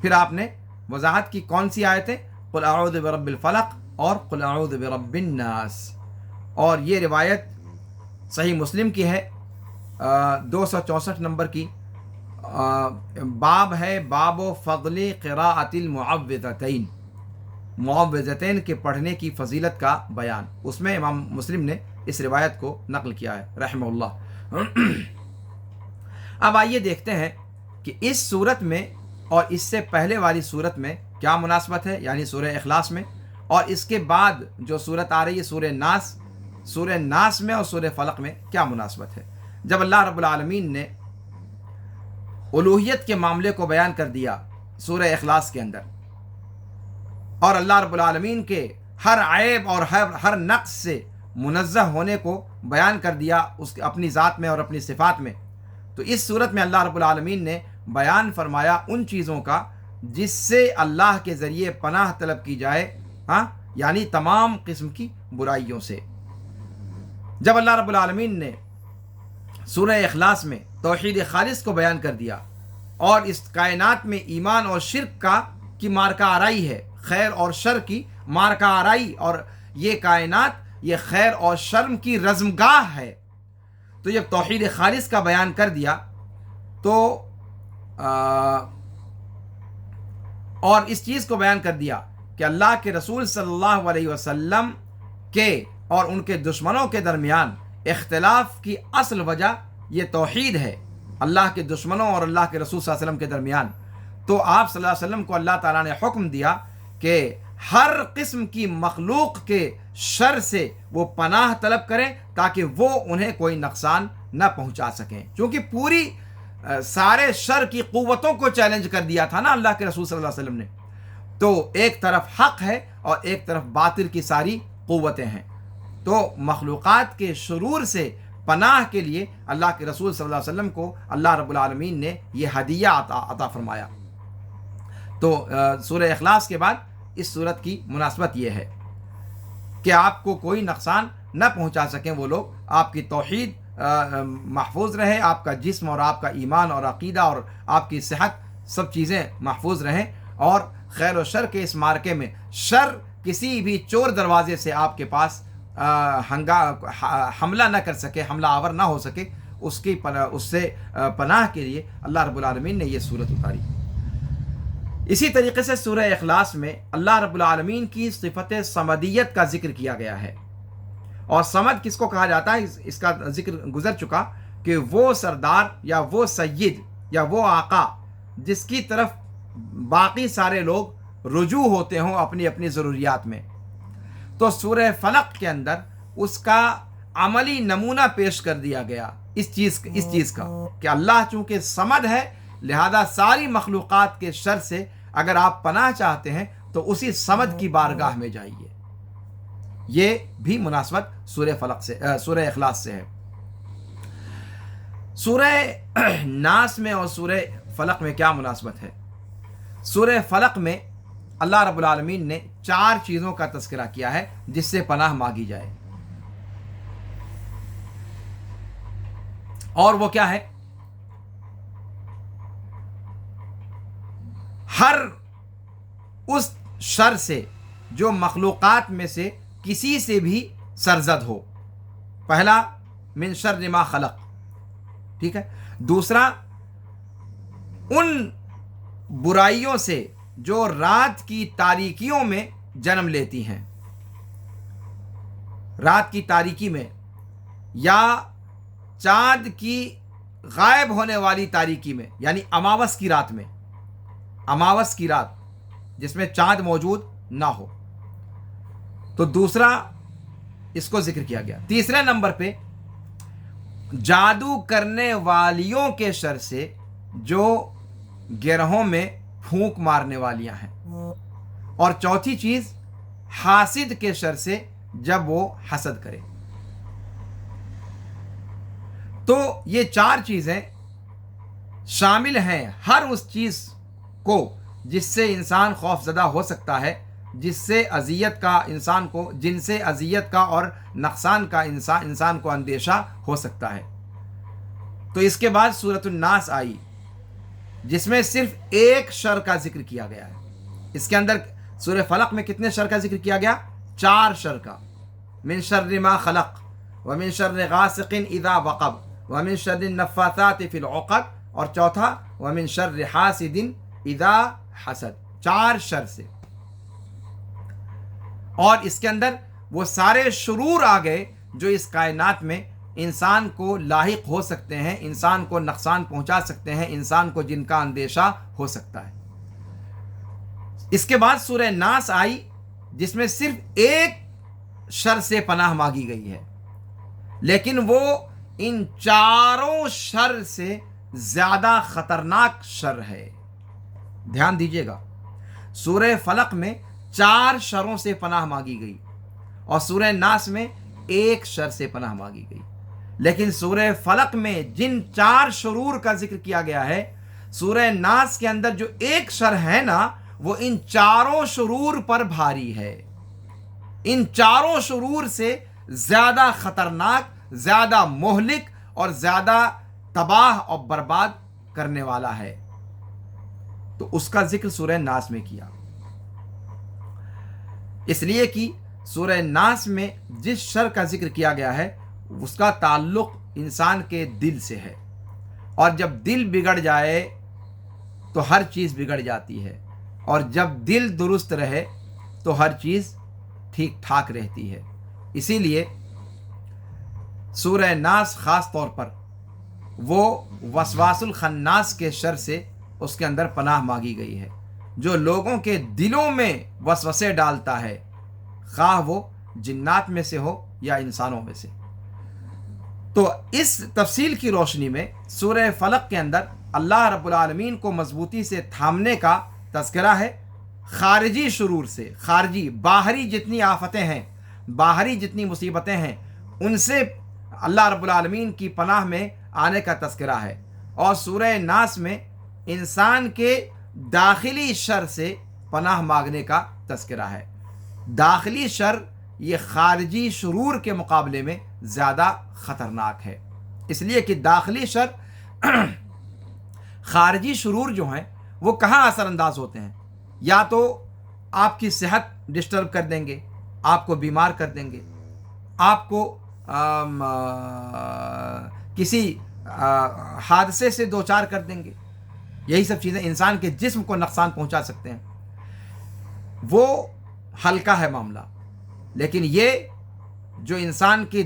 S1: پھر آپ نے وضاحت کی کون سی آیتیں، قل اعوذ برب الفلق اور قل اعوذ برب الناس، اور یہ روایت صحیح مسلم کی ہے 264 نمبر کی، باب ہے باب فضل قراءۃ المعوذتین، معوذتین کے پڑھنے کی فضیلت کا بیان، اس میں امام مسلم نے اس روایت کو نقل کیا ہے رحمہ اللہ۔ اب آئیے دیکھتے ہیں کہ اس صورت میں اور اس سے پہلے والی صورت میں کیا مناسبت ہے، یعنی سورہ اخلاص میں، اور اس کے بعد جو صورت آ رہی ہے سورہ ناس میں اور سورہ فلق میں کیا مناسبت ہے۔ جب اللہ رب العالمین نے الوہیت کے معاملے کو بیان کر دیا سورہ اخلاص کے اندر، اور اللہ رب العالمین کے ہر عیب اور ہر نقص سے منزہ ہونے کو بیان کر دیا اس اپنی ذات میں اور اپنی صفات میں، تو اس صورت میں اللہ رب العالمین نے بیان فرمایا ان چیزوں کا جس سے اللہ کے ذریعے پناہ طلب کی جائے، یعنی تمام قسم کی برائیوں سے۔ جب اللہ رب العالمین نے سورہ اخلاص میں توحید خالص کو بیان کر دیا اور اس کائنات میں ایمان اور شرک کی مارکہ آرائی ہے، خیر اور شر کی مارکہ آرائی، اور یہ کائنات یہ خیر اور شر کی رزمگاہ ہے، تو جب توحید خالص کا بیان کر دیا تو اور اس چیز کو بیان کر دیا کہ اللہ کے رسول صلی اللہ علیہ وسلم کے اور ان کے دشمنوں کے درمیان اختلاف کی اصل وجہ یہ توحید ہے، اللہ کے دشمنوں اور اللہ کے رسول صلی اللہ علیہ وسلم کے درمیان، تو آپ صلی اللہ علیہ وسلم کو اللہ تعالیٰ نے حکم دیا کہ ہر قسم کی مخلوق کے شر سے وہ پناہ طلب کریں تاکہ وہ انہیں کوئی نقصان نہ پہنچا سکیں، کیونکہ پوری سارے شر کی قوتوں کو چیلنج کر دیا تھا نا اللہ کے رسول صلی اللہ علیہ وسلم نے، تو ایک طرف حق ہے اور ایک طرف باطل کی ساری قوتیں ہیں، تو مخلوقات کے شرور سے پناہ کے لیے اللہ کے رسول صلی اللہ علیہ وسلم کو اللہ رب العالمین نے یہ ہدیہ عطا فرمایا۔ تو سورہ اخلاص کے بعد اس صورت کی مناسبت یہ ہے کہ آپ کو کوئی نقصان نہ پہنچا سکیں وہ لوگ، آپ کی توحید محفوظ رہے، آپ کا جسم اور آپ کا ایمان اور عقیدہ اور آپ کی صحت سب چیزیں محفوظ رہیں، اور خیر و شر کے اس مارکے میں شر کسی بھی چور دروازے سے آپ کے پاس حملہ نہ کر سکے، حملہ آور نہ ہو سکے، اس سے پناہ کے لیے اللہ رب العالمین نے یہ صورت اتاری۔ اسی طریقے سے سورہ اخلاص میں اللہ رب العالمین کی صفت صمدیت کا ذکر کیا گیا ہے، اور صمد کس کو کہا جاتا ہے اس کا ذکر گزر چکا کہ وہ سردار یا وہ سید یا وہ آقا جس کی طرف باقی سارے لوگ رجوع ہوتے ہوں اپنی اپنی ضروریات میں، تو سورہ فلق کے اندر اس کا عملی نمونہ پیش کر دیا گیا اس چیز کا کہ اللہ چونکہ صمد ہے، لہذا ساری مخلوقات کے شر سے اگر آپ پناہ چاہتے ہیں تو اسی صمد کی بارگاہ میں جائیے۔ یہ بھی مناسبت سورہ اخلاص سے ہے۔ سورہ ناس میں اور سورہ فلق میں کیا مناسبت ہے؟ سورہ فلق میں اللہ رب العالمین نے 4 چیزوں کا تذکرہ کیا ہے جس سے پناہ مانگی جائے، اور وہ کیا ہے؟ ہر اس شر سے جو مخلوقات میں سے کسی سے بھی سرزد ہو، پہلا من شر ما خلق، ٹھیک ہے، دوسرا ان برائیوں سے جو رات کی تاریکیوں میں جنم لیتی ہیں، رات کی تاریکی میں یا چاند کی غائب ہونے والی تاریکی میں، یعنی اماوس کی رات میں، اماوس کی رات جس میں چاند موجود نہ ہو، تو دوسرا اس کو ذکر کیا گیا۔ تیسرے نمبر پہ جادو کرنے والیوں کے شر سے جو گرہوں میں پھونک مارنے والیاں ہیں، اور چوتھی چیز حاسد کے شر سے جب وہ حسد کرے۔ تو یہ 4 چیزیں شامل ہیں ہر اس چیز کو جس سے انسان خوف زدہ ہو سکتا ہے، جس سے اذیت کا انسان کو، جن سے اذیت کا اور نقصان کا انسان کو اندیشہ ہو سکتا ہے۔ تو اس کے بعد سورۃ الناس آئی جس میں صرف ایک شر کا ذکر کیا گیا ہے۔ اس کے اندر سورہ فلق میں کتنے شر کا ذکر کیا گیا؟ 4 شر کا، من شر ما خلق ومن شر غاسق اذا وقب ومن شر النفاثات فی العقد، اور چوتھا ومن شر حاسد اذا حسد، 4 شر سے۔ اور اس کے اندر وہ سارے شرور آ گئے جو اس کائنات میں انسان کو لاحق ہو سکتے ہیں، انسان کو نقصان پہنچا سکتے ہیں، انسان کو جن کا اندیشہ ہو سکتا ہے۔ اس کے بعد سورہ ناس آئی جس میں صرف ایک شر سے پناہ مانگی گئی ہے، لیکن وہ ان چاروں شر سے زیادہ خطرناک شر ہے۔ دھیان دیجیے گا، سورہ فلق میں 4 شروں سے پناہ مانگی گئی اور سورہ ناس میں ایک شر سے پناہ مانگی گئی، لیکن سورہ فلق میں جن 4 شرور کا ذکر کیا گیا ہے، سورہ ناس کے اندر جو ایک شر ہے نا، وہ ان چاروں شرور پر بھاری ہے، ان چاروں شرور سے زیادہ خطرناک، زیادہ مہلک اور زیادہ تباہ اور برباد کرنے والا ہے۔ تو اس کا ذکر سورہ ناس میں کیا، اس لیے کہ سورہ ناس میں جس شر کا ذکر کیا گیا ہے اس کا تعلق انسان کے دل سے ہے، اور جب دل بگڑ جائے تو ہر چیز بگڑ جاتی ہے، اور جب دل درست رہے تو ہر چیز ٹھیک ٹھاک رہتی ہے۔ اسی لیے سورہ ناس خاص طور پر وہ وسواس الخناس کے شر سے اس کے اندر پناہ مانگی گئی ہے، جو لوگوں کے دلوں میں وسوسے ڈالتا ہے، خواہ وہ جنات میں سے ہو یا انسانوں میں سے۔ تو اس تفصیل کی روشنی میں سورہ فلق کے اندر اللہ رب العالمین کو مضبوطی سے تھامنے کا تذکرہ ہے، خارجی شرور سے، خارجی باہری جتنی آفتیں ہیں، باہری جتنی مصیبتیں ہیں، ان سے اللہ رب العالمین کی پناہ میں آنے کا تذکرہ ہے، اور سورہ ناس میں انسان کے داخلی شر سے پناہ مانگنے کا تذکرہ ہے۔ داخلی شر یہ خارجی شرور کے مقابلے میں زیادہ خطرناک ہے، اس لیے کہ داخلی شر خارجی شرور جو ہیں وہ کہاں اثر انداز ہوتے ہیں؟ یا تو آپ کی صحت ڈسٹرب کر دیں گے، آپ کو بیمار کر دیں گے، آپ کو کسی حادثے سے دوچار کر دیں گے، یہی سب چیزیں انسان کے جسم کو نقصان پہنچا سکتے ہیں۔ وہ ہلکا ہے معاملہ، لیکن یہ جو انسان کی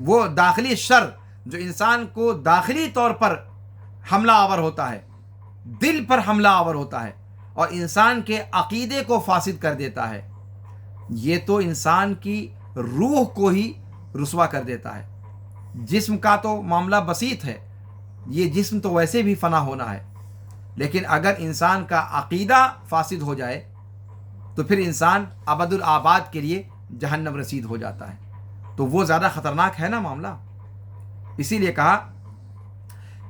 S1: وہ داخلی شر جو انسان کو داخلی طور پر حملہ آور ہوتا ہے، دل پر حملہ آور ہوتا ہے اور انسان کے عقیدے کو فاسد کر دیتا ہے، یہ تو انسان کی روح کو ہی رسوا کر دیتا ہے۔ جسم کا تو معاملہ بسیط ہے، یہ جسم تو ویسے بھی فنا ہونا ہے، لیکن اگر انسان کا عقیدہ فاسد ہو جائے تو پھر انسان ابد الآباد کے لیے جہنم رسید ہو جاتا ہے، تو وہ زیادہ خطرناک ہے نا معاملہ۔ اسی لیے کہا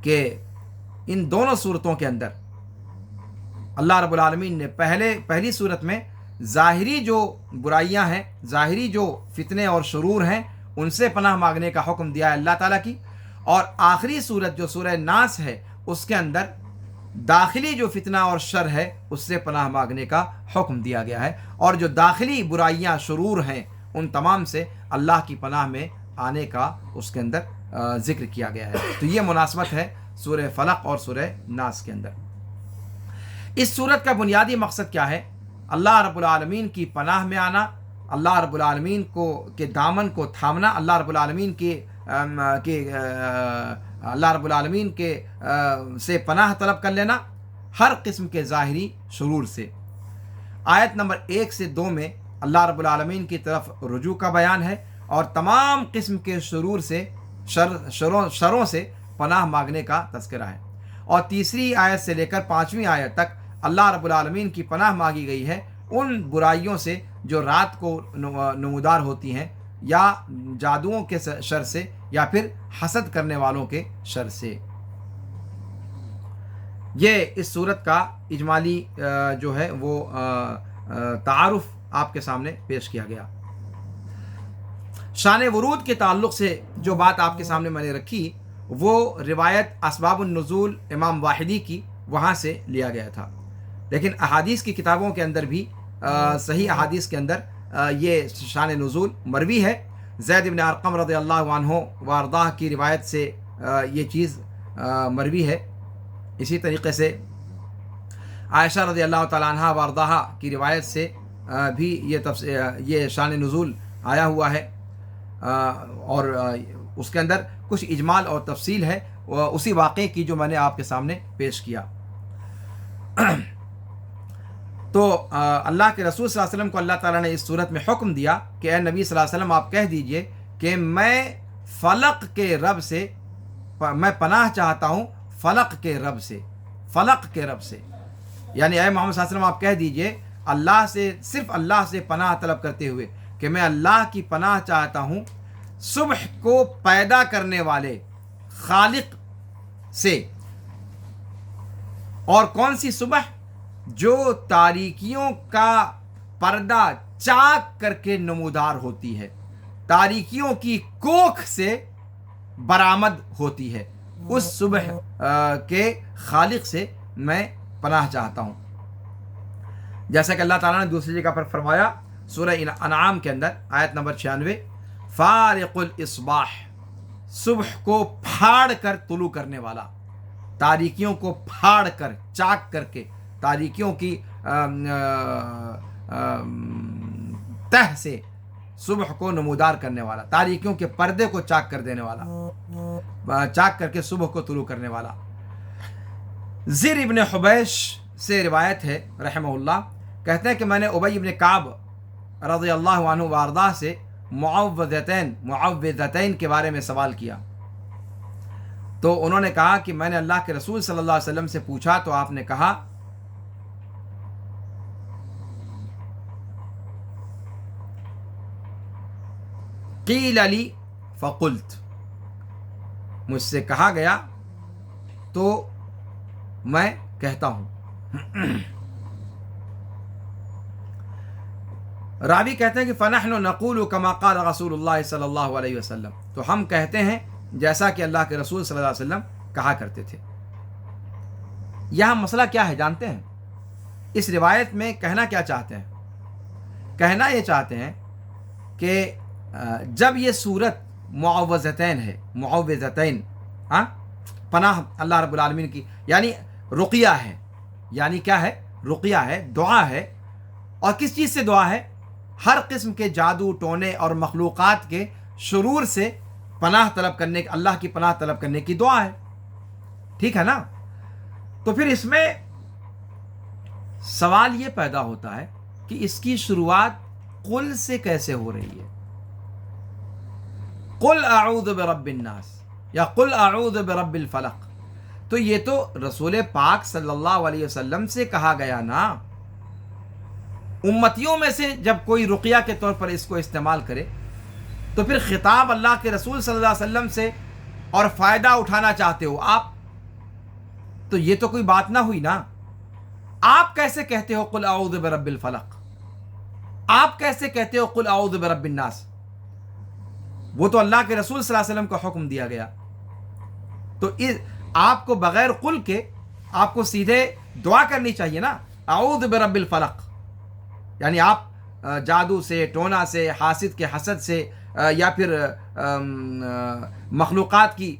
S1: کہ ان دونوں صورتوں کے اندر اللہ رب العالمین نے پہلی صورت میں ظاہری جو برائیاں ہیں، ظاہری جو فتنے اور شرور ہیں، ان سے پناہ مانگنے کا حکم دیا ہے اللہ تعالیٰ کی، اور آخری صورت جو سورہ ناس ہے اس کے اندر داخلی جو فتنہ اور شر ہے اس سے پناہ مانگنے کا حکم دیا گیا ہے، اور جو داخلی برائیاں شرور ہیں ان تمام سے اللہ کی پناہ میں آنے کا اس کے اندر ذکر کیا گیا ہے۔ تو یہ مناسبت ہے سورہ فلق اور سورہ ناس کے اندر۔ اس سورت کا بنیادی مقصد کیا ہے؟ اللہ رب العالمین کی پناہ میں آنا، اللہ رب العالمین کے دامن کو تھامنا، اللہ رب العالمین کے سے پناہ طلب کر لینا ہر قسم کے ظاہری شرور سے۔ آیت نمبر 1 سے 2 میں اللہ رب العالمین کی طرف رجوع کا بیان ہے اور تمام قسم کے شرور سے، شروں سے پناہ مانگنے کا تذکرہ ہے، اور تیسری آیت سے لے کر 5ویں آیت تک اللہ رب العالمین کی پناہ مانگی گئی ہے ان برائیوں سے جو رات کو نمودار ہوتی ہیں، یا جادوؤں کے شر سے، یا پھر حسد کرنے والوں کے شر سے۔ یہ اس صورت کا اجمالی جو ہے وہ تعارف آپ کے سامنے پیش کیا گیا۔ شان ورود کے تعلق سے جو بات آپ کے سامنے میں نے رکھی وہ روایت اسباب النزول امام واحدی کی، وہاں سے لیا گیا تھا، لیکن احادیث کی کتابوں کے اندر بھی صحیح احادیث کے اندر یہ شان نزول مروی ہے۔ زید بن ارقم رضی اللہ عنہ وارضاہ کی روایت سے یہ چیز مروی ہے۔ اسی طریقے سے عائشہ رضی اللہ تعالیٰ عنہ وارضاہ کی روایت سے بھی یہ شان نزول آیا ہوا ہے، اور اس کے اندر کچھ اجمال اور تفصیل ہے اسی واقعے کی جو میں نے آپ کے سامنے پیش کیا۔ تو اللہ کے رسول صلی اللہ علیہ وسلم کو اللہ تعالیٰ نے اس صورت میں حکم دیا کہ اے نبی صلی اللہ علیہ وسلم آپ کہہ دیجئے کہ میں فلق کے رب سے، میں پناہ چاہتا ہوں فلق کے رب سے، فلق کے رب سے، یعنی اے محمد صلی اللہ علیہ وسلم آپ کہہ دیجئے اللہ سے، صرف اللہ سے پناہ طلب کرتے ہوئے کہ میں اللہ کی پناہ چاہتا ہوں صبح کو پیدا کرنے والے خالق سے۔ اور کون سی صبح؟ جو تاریکیوں کا پردہ چاک کر کے نمودار ہوتی ہے، تاریکیوں کی کوکھ سے برآمد ہوتی ہے، اس صبح کے خالق سے میں پناہ چاہتا ہوں۔ جیسا کہ اللہ تعالیٰ نے دوسری جگہ پر فرمایا سورہ انعام کے اندر آیت نمبر 96، فارق الاصباح، صبح کو پھاڑ کر طلوع کرنے والا، تاریکیوں کو پھاڑ کر چاک کر کے، تاریکیوں کی تہ سے صبح کو نمودار کرنے والا، تاریکیوں کے پردے کو چاک کر دینے والا، چاک کر کے صبح کو طلوع کرنے والا۔ زر ابن حبیش سے روایت ہے رحمہ اللہ، کہتے ہیں کہ میں نے ابی ابن کعب رضی اللہ عنہ وارضاہ سے معوذتین کے بارے میں سوال کیا، تو انہوں نے کہا کہ میں نے اللہ کے رسول صلی اللہ علیہ وسلم سے پوچھا تو آپ نے کہا قیل لی فقلت، مجھ سے کہا گیا تو میں کہتا ہوں۔ راوی کہتے ہیں کہ فنحن نقول کما قال رسول اللہ صلی اللہ علیہ وسلم، تو ہم کہتے ہیں جیسا کہ اللہ کے رسول صلی اللہ علیہ وسلم کہا کرتے تھے۔ یہاں مسئلہ کیا ہے جانتے ہیں؟ اس روایت میں کہنا کیا چاہتے ہیں؟ کہنا یہ چاہتے ہیں کہ جب یہ صورت معوذتین ہے، معوذتین، پناہ اللہ رب العالمین کی، یعنی رقیہ ہے، یعنی کیا ہے؟ رقیہ ہے، دعا ہے، اور کس چیز سے دعا ہے؟ ہر قسم کے جادو ٹونے اور مخلوقات کے شرور سے پناہ طلب کرنے، اللہ کی پناہ طلب کرنے کی دعا ہے، ٹھیک ہے نا؟ تو پھر اس میں سوال یہ پیدا ہوتا ہے کہ اس کی شروعات قل سے کیسے ہو رہی ہے؟ قل اعوذ برب الناس یا قل اعوذ برب الفلق، تو یہ تو رسول پاک صلی اللہ علیہ وسلم سے کہا گیا نا۔ امتیوں میں سے جب کوئی رقیہ کے طور پر اس کو استعمال کرے تو پھر خطاب اللہ کے رسول صلی اللہ علیہ وسلم سے اور فائدہ اٹھانا چاہتے ہو آپ، تو یہ تو کوئی بات نہ ہوئی نا۔ آپ کیسے کہتے ہو قل اعوذ برب الفلق؟ آپ کیسے کہتے ہو قل اعوذ برب الناس؟ وہ تو اللہ کے رسول صلی اللہ علیہ وسلم کو حکم دیا گیا، تو آپ کو بغیر قل کے آپ کو سیدھے دعا کرنی چاہیے نا، اعوذ برب الفلق، یعنی آپ جادو سے، ٹونا سے، حاسد کے حسد سے، یا پھر مخلوقات کی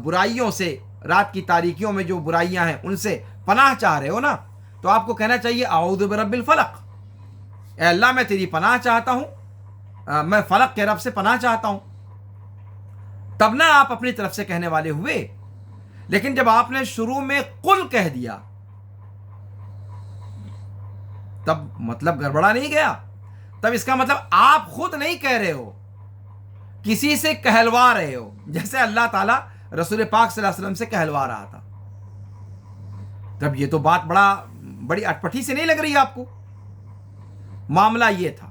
S1: برائیوں سے، رات کی تاریکیوں میں جو برائیاں ہیں ان سے پناہ چاہ رہے ہو نا، تو آپ کو کہنا چاہیے اعوذ برب الفلق، اے اللہ میں تیری پناہ چاہتا ہوں، میں فلق کے رب سے پناہ چاہتا ہوں، تب نہ آپ اپنی طرف سے کہنے والے ہوئے۔ لیکن جب آپ نے شروع میں قل کہہ دیا تب مطلب گڑبڑا نہیں گیا؟ تب اس کا مطلب آپ خود نہیں کہہ رہے ہو، کسی سے کہلوا رہے ہو، جیسے اللہ تعالیٰ رسول پاک صلی اللہ علیہ وسلم سے کہلوا رہا تھا۔ تب یہ تو بات بڑی اٹپٹی سے نہیں لگ رہی آپ کو؟ معاملہ یہ تھا،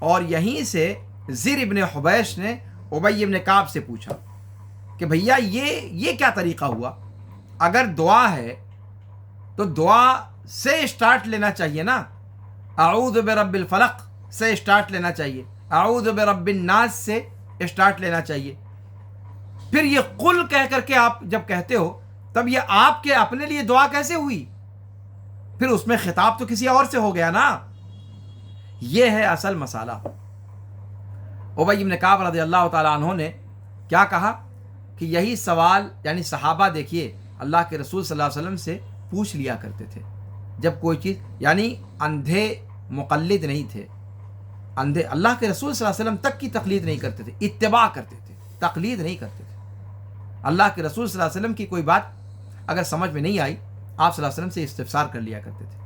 S1: اور یہیں سے زر ابن حبیش نے ابی ابن کعب سے پوچھا کہ بھیا یہ کیا طریقہ ہوا؟ اگر دعا ہے تو دعا سے اسٹارٹ لینا چاہیے نا، اعوذ برب الفلق سے اسٹارٹ لینا چاہیے، اعوذ برب الناس سے اسٹارٹ لینا چاہیے۔ پھر یہ قل کہہ کر کے آپ جب کہتے ہو تب یہ آپ کے اپنے لیے دعا کیسے ہوئی؟ پھر اس میں خطاب تو کسی اور سے ہو گیا نا۔ یہ ہے اصل مسئلہ۔ ابی بن کعب رضی اللہ تعالیٰ عنہ نے کیا کہا کہ یہی سوال، یعنی صحابہ دیکھیے اللہ کے رسول صلی اللہ علیہ وسلم سے پوچھ لیا کرتے تھے جب کوئی چیز، یعنی اندھے مقلد نہیں تھے، اندھے اللہ کے رسول صلی اللہ علیہ وسلم تک کی تقلید نہیں کرتے تھے، اتباع کرتے تھے، تقلید نہیں کرتے تھے۔ اللہ کے رسول صلی اللہ علیہ وسلم کی کوئی بات اگر سمجھ میں نہیں آئی، آپ صلی اللہ علیہ وسلم سے استفسار کر لیا کرتے تھے۔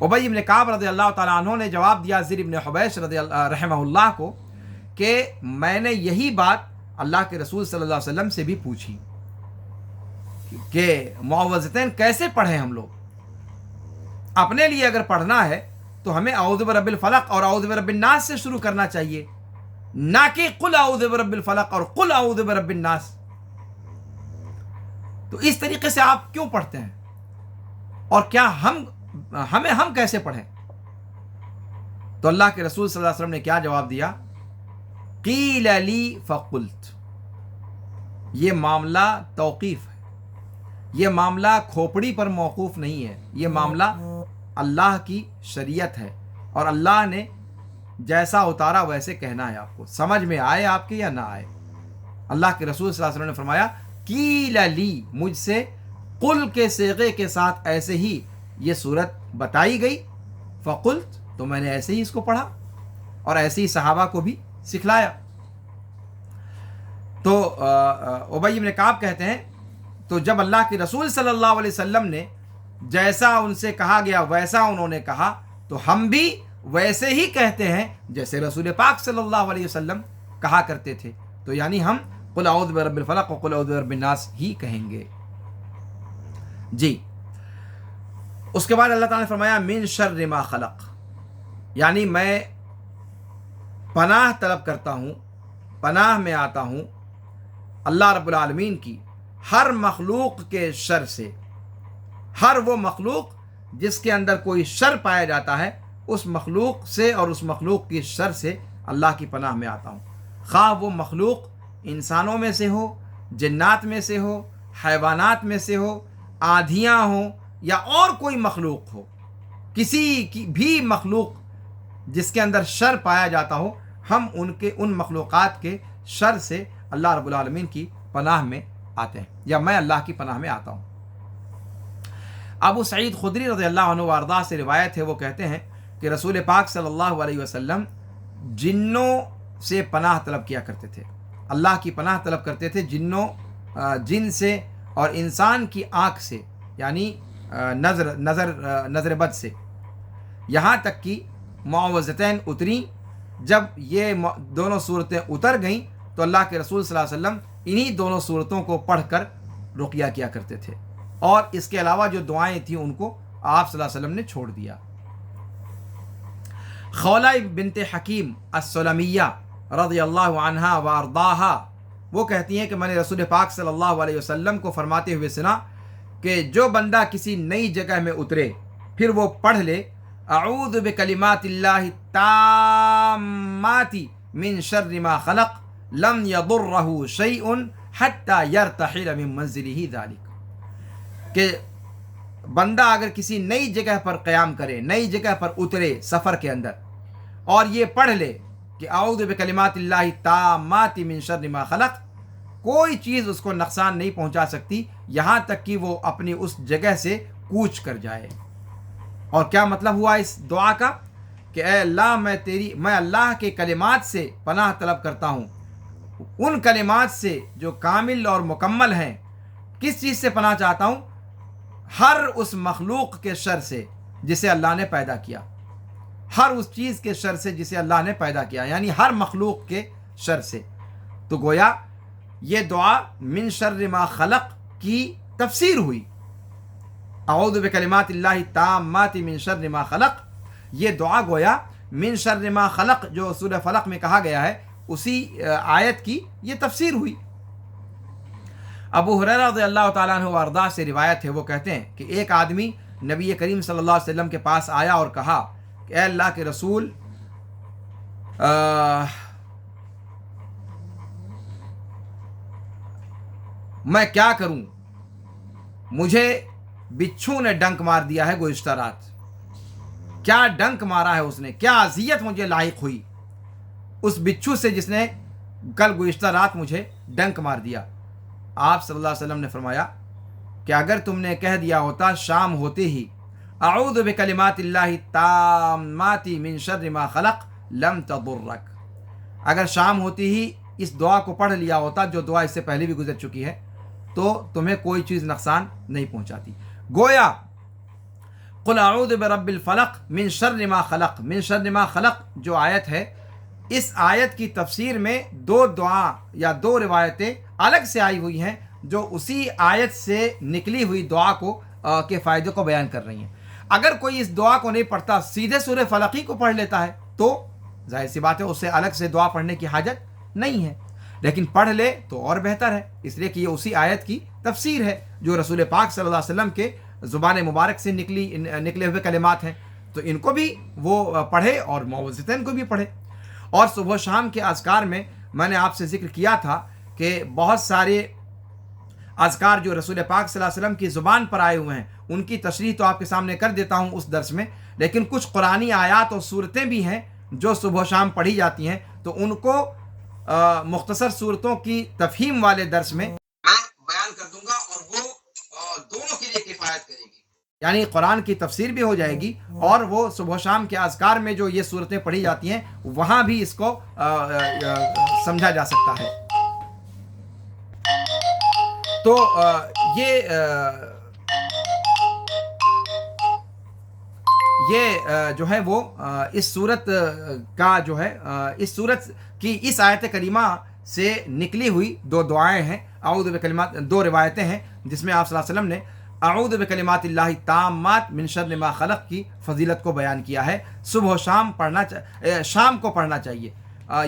S1: ابی بن کعب رضی اللہ تعالیٰ عنہ نے جواب دیا زر بن حبیش رحمہ اللہ کو کہ میں نے یہی بات اللہ کے رسول صلی اللہ علیہ وسلم سے بھی پوچھی کہ معوذتین کیسے پڑھیں ہم لوگ؟ اپنے لیے اگر پڑھنا ہے تو ہمیں اعوذ برب الفلق اور اعوذ برب الناس سے شروع کرنا چاہیے، نہ کہ قل اعوذ برب الفلق اور قل اعوذ برب الناس۔ تو اس طریقے سے آپ کیوں پڑھتے ہیں؟ اور کیا ہم کیسے پڑھیں؟ تو اللہ کے رسول صلی اللہ علیہ وسلم نے کیا جواب دیا؟ قیل لی فقلت۔ یہ معاملہ توقیف ہے، یہ معاملہ کھوپڑی پر موقوف نہیں ہے، یہ معاملہ اللہ کی شریعت ہے، اور اللہ نے جیسا اتارا ویسے کہنا ہے آپ کو، سمجھ میں آئے آپ کے یا نہ آئے۔ اللہ کے رسول صلی اللہ علیہ وسلم نے فرمایا قیل لی، مجھ سے قل کے صیغے کے ساتھ ایسے ہی یہ صورت بتائی گئی، فقلت، تو میں نے ایسے ہی اس کو پڑھا اور ایسے ہی صحابہ کو بھی سکھلایا۔ تو ابی بن کعب کہتے ہیں تو جب اللہ کے رسول صلی اللہ علیہ وسلم نے جیسا ان سے کہا گیا ویسا انہوں نے کہا، تو ہم بھی ویسے ہی کہتے ہیں جیسے رسول پاک صلی اللہ علیہ وسلم کہا کرتے تھے، تو یعنی ہم قل اعوذ برب الفلق و قل اعوذ برب الناس ہی کہیں گے۔ جی، اس کے بعد اللہ تعالیٰ نے فرمایا من شر ما خلق، یعنی میں پناہ طلب کرتا ہوں، پناہ میں آتا ہوں اللہ رب العالمین کی ہر مخلوق کے شر سے۔ ہر وہ مخلوق جس کے اندر کوئی شر پایا جاتا ہے، اس مخلوق سے اور اس مخلوق کی شر سے اللہ کی پناہ میں آتا ہوں، خواہ وہ مخلوق انسانوں میں سے ہو، جنات میں سے ہو، حیوانات میں سے ہو، آندھیاں ہوں یا اور کوئی مخلوق ہو، کسی کی بھی مخلوق جس کے اندر شر پایا جاتا ہو، ہم ان مخلوقات کے شر سے اللہ رب العالمین کی پناہ میں آتے ہیں، یا میں اللہ کی پناہ میں آتا ہوں۔ ابو سعید خدری رضی اللہ عنہ وارضاہ سے روایت ہے، وہ کہتے ہیں کہ رسول پاک صلی اللہ علیہ وسلم جنوں سے پناہ طلب کیا کرتے تھے، اللہ کی پناہ طلب کرتے تھے جن سے اور انسان کی آنکھ سے، یعنی نظر بد سے، یہاں تک کہ معوذتین اتریں۔ جب یہ دونوں صورتیں اتر گئیں تو اللہ کے رسول صلی اللہ علیہ وسلم انہی دونوں صورتوں کو پڑھ کر رقیہ کیا کرتے تھے، اور اس کے علاوہ جو دعائیں تھیں ان کو آپ صلی اللہ علیہ وسلم نے چھوڑ دیا۔ خولہ بنت حکیم السلمیہ رضی اللہ عنہا وارضاہا وہ کہتی ہیں کہ میں نے رسول پاک صلی اللہ علیہ وسلم کو فرماتے ہوئے سنا کہ جو بندہ کسی نئی جگہ میں اترے پھر وہ پڑھ لے اعوذ بکلمات اللہ التامات من شر ما خلق لم یضرہ شیء حتی یرتحل من منزلہ ذلک، کہ بندہ اگر کسی نئی جگہ پر قیام کرے، نئی جگہ پر اترے سفر کے اندر، اور یہ پڑھ لے کہ اعوذ بکلمات اللہ التامات من شر ما خلق، کوئی چیز اس کو نقصان نہیں پہنچا سکتی یہاں تک کہ وہ اپنی اس جگہ سے کوچ کر جائے۔ اور کیا مطلب ہوا اس دعا کا کہ اے اللہ میں اللہ کے کلمات سے پناہ طلب کرتا ہوں، ان کلمات سے جو کامل اور مکمل ہیں۔ کس چیز سے پناہ چاہتا ہوں؟ ہر اس مخلوق کے شر سے جسے اللہ نے پیدا کیا، ہر اس چیز کے شر سے جسے اللہ نے پیدا کیا، یعنی ہر مخلوق کے شر سے۔ تو گویا یہ دعا من شر ما خلق کی تفسیر ہوئی، اعوذ بکلمات اللہ التامات من شر ما خلق، یہ دعا گویا من شر ما خلق جو سورہ فلق میں کہا گیا ہے اسی آیت کی یہ تفسیر ہوئی۔ ابو ہریرہ رضی اللہ تعالیٰ عنہ وارضاہ سے روایت ہے، وہ کہتے ہیں کہ ایک آدمی نبی کریم صلی اللہ علیہ وسلم کے پاس آیا اور کہا کہ اے اللہ کے رسول، میں کیا کروں، مجھے بچھو نے ڈنک مار دیا ہے گزشتہ رات۔ کیا ڈنک مارا ہے اس نے، کیا اذیت مجھے لاحق ہوئی اس بچھو سے جس نے کل گزشتہ رات مجھے ڈنک مار دیا۔ آپ صلی اللہ علیہ وسلم نے فرمایا کہ اگر تم نے کہہ دیا ہوتا شام ہوتے ہی اعوذ بکلمات اللہ التامات من شر ما خلق لم تضرک. اگر شام ہوتی ہی اس دعا کو پڑھ لیا ہوتا، جو دعا اس سے پہلے بھی گزر چکی ہے، تو تمہیں کوئی چیز نقصان نہیں پہنچاتی. گویا قل اعوذ برب الفلق من شر ما خلق، من شر ما خلق جو آیت ہے، اس آیت کی تفسیر میں دو دعا یا دو روایتیں الگ سے آئی ہوئی ہیں جو اسی آیت سے نکلی ہوئی دعا کو کے فائدے کو بیان کر رہی ہیں. اگر کوئی اس دعا کو نہیں پڑھتا، سیدھے سورہ فلق ہی کو پڑھ لیتا ہے، تو ظاہر سی بات ہے اسے الگ سے دعا پڑھنے کی حاجت نہیں ہے. لیکن پڑھ لے تو اور بہتر ہے، اس لیے کہ یہ اسی آیت کی تفسیر ہے جو رسول پاک صلی اللہ علیہ وسلم کے زبان مبارک سے نکلے ہوئے کلمات ہیں. تو ان کو بھی وہ پڑھے اور معوذتین کو بھی پڑھے. اور صبح و شام کے اذکار میں نے آپ سے ذکر کیا تھا کہ بہت سارے اذکار جو رسول پاک صلی اللہ علیہ وسلم کی زبان پر آئے ہوئے ہیں، ان کی تشریح تو آپ کے سامنے کر دیتا ہوں اس درس میں. لیکن کچھ قرآنی آیات اور صورتیں بھی ہیں جو صبح و شام پڑھی جاتی ہیں، تو ان کو مختصر صورتوں کی تفہیم والے درس میں بیان کر دوں گا، اور وہ دونوں کے لیے کفایت کرے گی. یعنی قرآن کی تفسیر بھی ہو جائے گی، اور وہ صبح و شام کے اذکار میں جو یہ صورتیں پڑھی جاتی ہیں وہاں بھی اس کو سمجھا جا سکتا ہے. تو یہ جو ہے وہ اس صورت کا جو ہے اس صورت کی اس آیت کریمہ سے نکلی ہوئی دو دعائیں ہیں. اعوذ بکلمات، دو روایتیں ہیں جس میں آپ صلی اللہ علیہ وسلم نے اعوذ بکلمات اللہ التامات من شر ما خلق کی فضیلت کو بیان کیا ہے. صبح و شام شام کو پڑھنا چاہیے.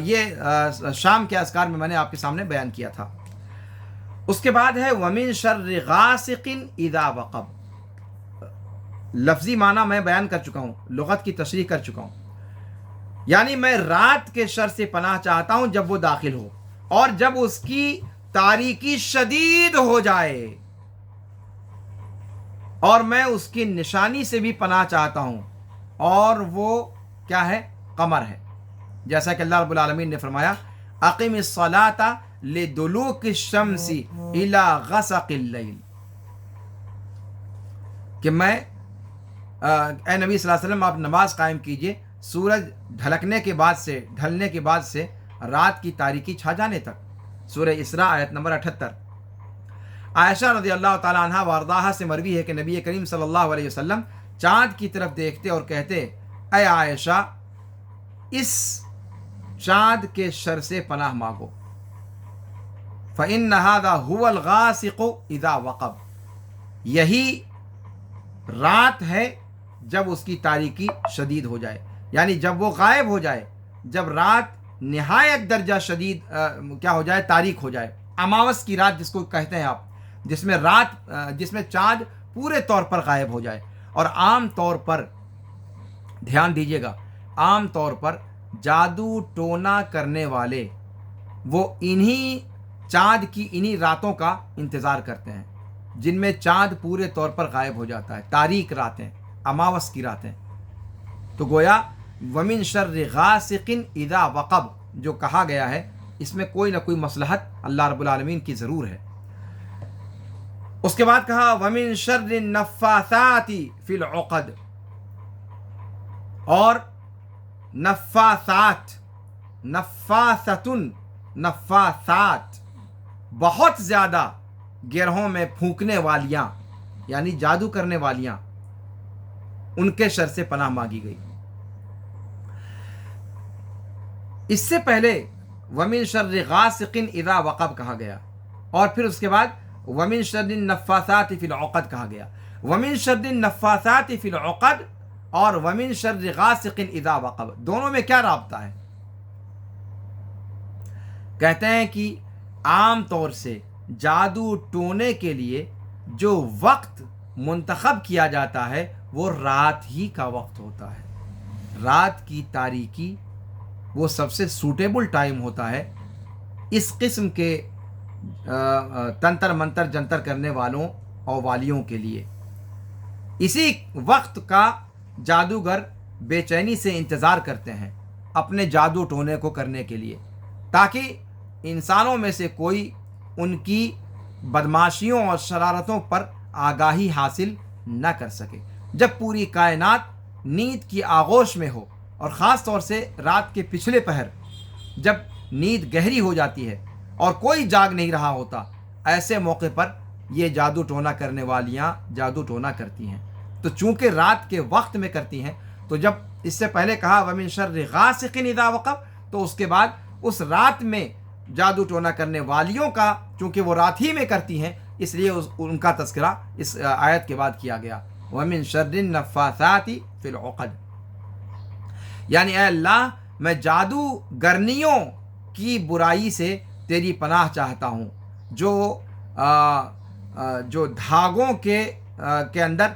S1: یہ شام کے اذکار میں نے آپ کے سامنے بیان کیا تھا. اس کے بعد ہے ومن شر غاسق اذا وقب. لفظی معنی میں بیان کر چکا ہوں، لغت کی تشریح کر چکا ہوں. یعنی میں رات کے شر سے پناہ چاہتا ہوں جب وہ داخل ہو، اور جب اس کی تاریکی شدید ہو جائے، اور میں اس کی نشانی سے بھی پناہ چاہتا ہوں، اور وہ کیا ہے؟ قمر ہے. جیسا کہ اللہ رب العالمین نے فرمایا اقم الصلاۃ لدلوک الشمس الی غسق اللیل، کہ میں اے نبی صلی اللہ علیہ وسلم آپ نماز قائم کیجئے سورج ڈھلنے کے بعد سے رات کی تاریکی چھا جانے تک. سورہ اسراء آیت نمبر 78. عائشہ رضی اللہ تعالی عنہا وارضاہا سے مروی ہے کہ نبی کریم صلی اللہ علیہ وسلم چاند کی طرف دیکھتے اور کہتے اے عائشہ اس چاند کے شر سے پناہ مانگو، فإن هذا هو الغاسق اذا وقب. یہی رات ہے جب اس کی تاریکی شدید ہو جائے، یعنی جب وہ غائب ہو جائے، جب رات نہایت درجہ شدید کیا ہو جائے؟ تاریک ہو جائے. اماوس کی رات جس کو کہتے ہیں آپ، جس میں چاند پورے طور پر غائب ہو جائے. اور عام طور پر دھیان دیجیے گا، عام طور پر جادو ٹونا کرنے والے وہ چاند کی انہی راتوں کا انتظار کرتے ہیں جن میں چاند پورے طور پر غائب ہو جاتا ہے، تاریک راتیں، اماوس کی راتیں. تو گویا ومن شر غاسق اذا وقب جو کہا گیا ہے، اس میں کوئی نہ کوئی مصلحت اللہ رب العالمین کی ضرور ہے. اس کے بعد کہا ومن شر النفاثات فی العقد. اور نفاثات، نفاثات بہت زیادہ گرہوں میں پھونکنے والیاں، یعنی جادو کرنے والیاں، ان کے شر سے پناہ مانگی گئی. اس سے پہلے ومن شر غاسق اذا وقب کہا گیا، اور پھر اس کے بعد ومن شر النفاثات فی العقد کہا گیا. ومن شر النفاثات فی العقد اور ومن شر غاسق اذا وقب، دونوں میں کیا رابطہ ہے؟ کہتے ہیں کہ عام طور سے جادو ٹونے کے لیے جو وقت منتخب کیا جاتا ہے وہ رات ہی کا وقت ہوتا ہے. رات کی تاریکی وہ سب سے سوٹیبل ٹائم ہوتا ہے اس قسم کے تنتر منتر جنتر کرنے والوں اور والیوں کے لیے. اسی وقت کا جادوگر بے چینی سے انتظار کرتے ہیں اپنے جادو ٹونے کو کرنے کے لیے، تاکہ انسانوں میں سے کوئی ان کی بدماشیوں اور شرارتوں پر آگاہی حاصل نہ کر سکے. جب پوری کائنات نیند کی آغوش میں ہو، اور خاص طور سے رات کے پچھلے پہر جب نیند گہری ہو جاتی ہے اور کوئی جاگ نہیں رہا ہوتا، ایسے موقع پر یہ جادو ٹونا کرنے والیاں جادو ٹونا کرتی ہیں۔ تو چونکہ رات کے وقت میں کرتی ہیں، تو جب اس سے پہلے کہا وَمِن شَرِّ غَاسِقٍ اِذَا وَقَبَ، تو اس کے بعد اس رات میں جادو ٹونا کرنے والیوں کا، چونکہ وہ رات ہی میں کرتی ہیں، اس لیے ان کا تذکرہ اس آیت کے بعد کیا گیا، وَمِن شَرِّ النَّفَّاثَاتِ فِي الْعُقَدِ، یعنی اے اللہ میں جادو گرنیوں کی برائی سے تیری پناہ چاہتا ہوں، جو دھاگوں کے اندر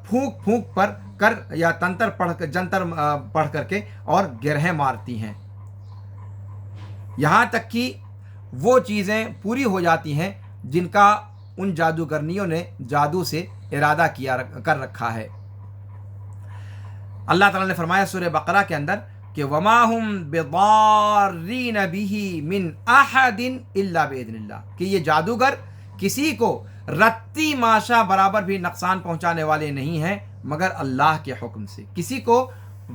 S1: پھونک پھونک پر کر یا جنتر پڑھ کر کے اور گرہیں مارتی ہیں، یہاں تک کہ وہ چیزیں پوری ہو جاتی ہیں جن کا ان جادوگرنیوں نے جادو سے ارادہ کر رکھا ہے۔ اللہ تعالیٰ نے فرمایا سورہ بقرہ کے اندر کہ وَمَا هُمْ بِضَارِّينَ بِهِ مِنْ أَحَدٍ إِلَّا بِإِذْنِ اللَّهِ، کہ یہ جادوگر کسی کو رتی ماشا برابر بھی نقصان پہنچانے والے نہیں ہیں مگر اللہ کے حکم سے، کسی کو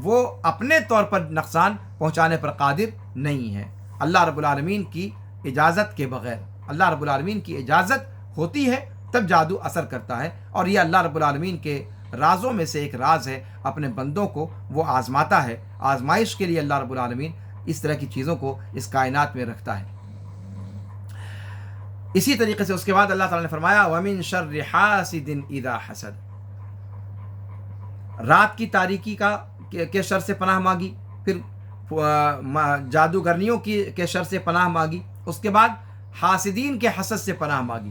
S1: وہ اپنے طور پر نقصان پہنچانے پر قادر نہیں ہے، اللہ رب العالمین کی اجازت کے بغیر۔ اللہ رب العالمین کی اجازت ہوتی ہے تب جادو اثر کرتا ہے، اور یہ اللہ رب العالمین کے رازوں میں سے ایک راز ہے، اپنے بندوں کو وہ آزماتا ہے، آزمائش کے لیے اللہ رب العالمین اس طرح کی چیزوں کو اس کائنات میں رکھتا ہے۔ اسی طریقے سے اس کے بعد اللہ تعالیٰ نے فرمایا وَمِن شَرِّ حَاسِدٍ إِذَا حَسَدَ، رات کی تاریکی کے شر سے پناہ مانگی، پھر جادوگرنیوں کے شر سے پناہ مانگی، اس کے بعد حاسدین کے حسد سے پناہ مانگی۔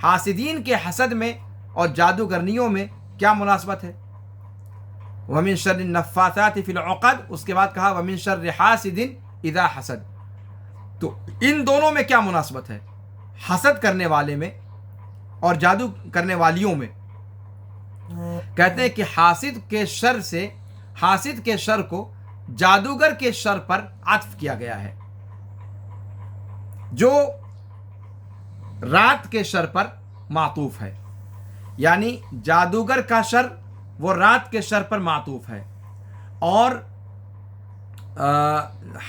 S1: حاسدین کے حسد میں اور جادوگرنیوں میں کیا مناسبت ہے؟ وَمِن شَرِّ النَّفَّاثَاتِ فِي الْعُقَدِ، اس کے بعد کہا وَمِن شَرِّ حَاسِدٍ إِذَا حَسَدَ، تو ان دونوں میں کیا مناسبت ہے؟ حسد کرنے والے میں اور جادو کرنے والیوں میں۔ کہتے ہیں کہ حاسد کے شر کو جادوگر کے شر پر عطف کیا گیا ہے، جو رات کے شر پر معطوف ہے، یعنی جادوگر کا شر وہ رات کے شر پر معطوف ہے، اور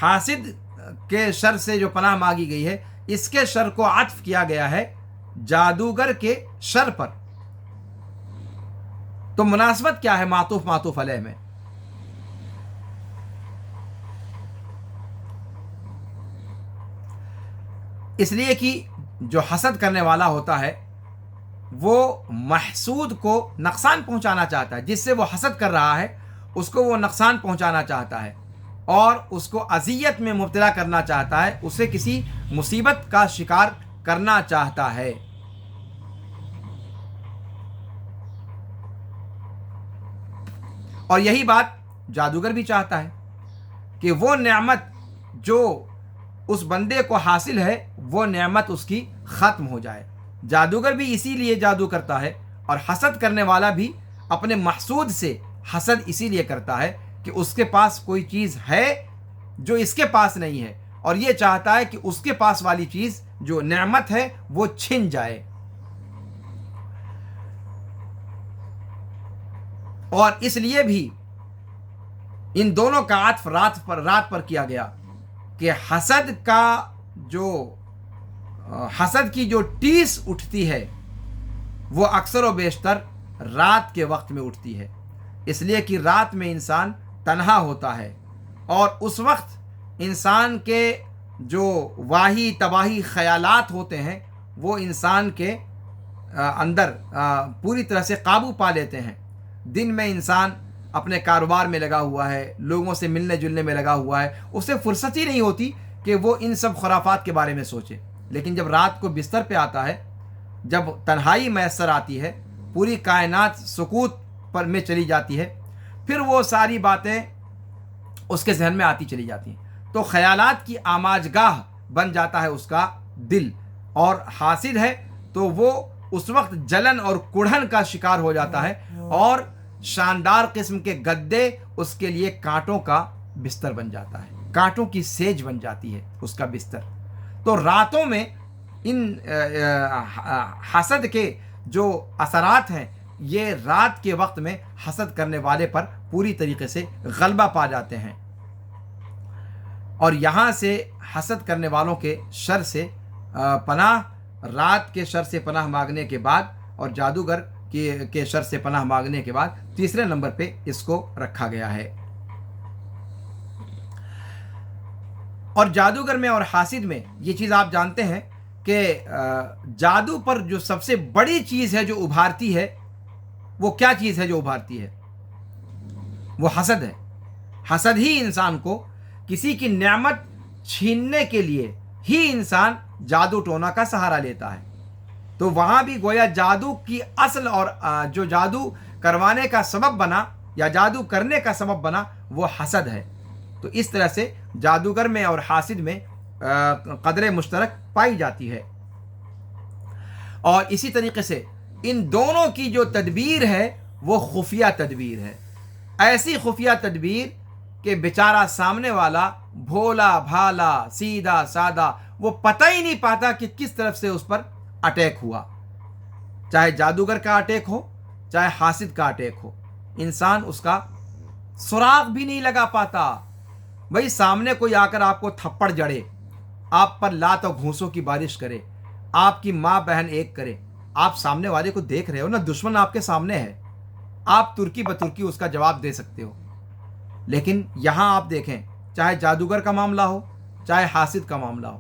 S1: حاسد کے شر سے جو پناہ مانگی گئی ہے اس کے شر کو عطف کیا گیا ہے جادوگر کے شر پر۔ تو مناسبت کیا ہے معطوف علیہ میں؟ اس لیے کہ جو حسد کرنے والا ہوتا ہے وہ محسود کو نقصان پہنچانا چاہتا ہے، جس سے وہ حسد کر رہا ہے اس کو وہ نقصان پہنچانا چاہتا ہے اور اس کو اذیت میں مبتلا کرنا چاہتا ہے، اسے کسی مصیبت کا شکار کرنا چاہتا ہے۔ اور یہی بات جادوگر بھی چاہتا ہے کہ وہ نعمت جو اس بندے کو حاصل ہے وہ نعمت اس کی ختم ہو جائے۔ جادوگر بھی اسی لیے جادو کرتا ہے، اور حسد کرنے والا بھی اپنے محسود سے حسد اسی لیے کرتا ہے کہ اس کے پاس کوئی چیز ہے جو اس کے پاس نہیں ہے، اور یہ چاہتا ہے کہ اس کے پاس والی چیز جو نعمت ہے وہ چھن جائے۔ اور اس لیے بھی ان دونوں کا عطف رات پر کیا گیا کہ حسد کی جو ٹیس اٹھتی ہے وہ اکثر و بیشتر رات کے وقت میں اٹھتی ہے، اس لیے کہ رات میں انسان تنہا ہوتا ہے، اور اس وقت انسان کے جو واہی تباہی خیالات ہوتے ہیں وہ انسان کے اندر پوری طرح سے قابو پا لیتے ہیں۔ دن میں انسان اپنے کاروبار میں لگا ہوا ہے، لوگوں سے ملنے جلنے میں لگا ہوا ہے، اسے فرصت ہی نہیں ہوتی کہ وہ ان سب خرافات کے بارے میں سوچے، لیکن جب رات کو بستر پہ آتا ہے، جب تنہائی میسر آتی ہے، پوری کائنات سکوت پر میں چلی جاتی ہے، پھر وہ ساری باتیں اس کے ذہن میں آتی چلی جاتی ہیں، تو خیالات کی آماج گاہ بن جاتا ہے اس کا دل، اور حاسد ہے تو وہ اس وقت جلن اور کڑھن کا شکار ہو جاتا ہے، اور شاندار قسم کے گدے اس کے لیے کانٹوں کا بستر بن جاتا ہے، کانٹوں کی سیج بن جاتی ہے اس کا بستر۔ تو راتوں میں ان حسد کے جو اثرات ہیں یہ رات کے وقت میں حسد کرنے والے پر پوری طریقے سے غلبہ پا جاتے ہیں، اور یہاں سے حسد کرنے والوں کے شر سے رات کے شر سے پناہ مانگنے کے بعد اور جادوگر کے شر سے پناہ مانگنے کے بعد تیسرے نمبر پہ اس کو رکھا گیا ہے۔ اور جادوگر میں اور حاسد میں یہ چیز آپ جانتے ہیں کہ جادو پر جو سب سے بڑی چیز ہے جو ابھارتی ہے، وہ کیا چیز ہے جو ابھارتی ہے؟ وہ حسد ہے۔ حسد ہی انسان کو کسی کی نعمت چھیننے کے لیے ہی انسان جادو ٹونا کا سہارا لیتا ہے۔ تو وہاں بھی گویا جادو کی اصل اور جو جادو کروانے کا سبب بنا یا جادو کرنے کا سبب بنا وہ حسد ہے۔ تو اس طرح سے جادوگر میں اور حاسد میں قدر مشترک پائی جاتی ہے۔ اور اسی طریقے سے ان دونوں کی جو تدبیر ہے وہ خفیہ تدبیر ہے، ایسی خفیہ تدبیر کہ بیچارہ سامنے والا بھولا بھالا سیدھا سادہ وہ پتہ ہی نہیں پاتا کہ کس طرف سے اس پر اٹیک ہوا، چاہے جادوگر کا اٹیک ہو چاہے حاسد کا اٹیک ہو، انسان اس کا سراغ بھی نہیں لگا پاتا۔ بھائی سامنے کوئی آ کر آپ کو تھپڑ جڑے، آپ پر لات اور گھونسوں کی بارش کرے، آپ کی ماں بہن ایک کرے، آپ سامنے والے کو دیکھ رہے ہو نا، دشمن آپ کے سامنے ہے، آپ ترکی بترکی اس کا جواب دے سکتے ہو۔ لیکن یہاں آپ دیکھیں، چاہے جادوگر کا معاملہ ہو چاہے حاسد کا معاملہ ہو،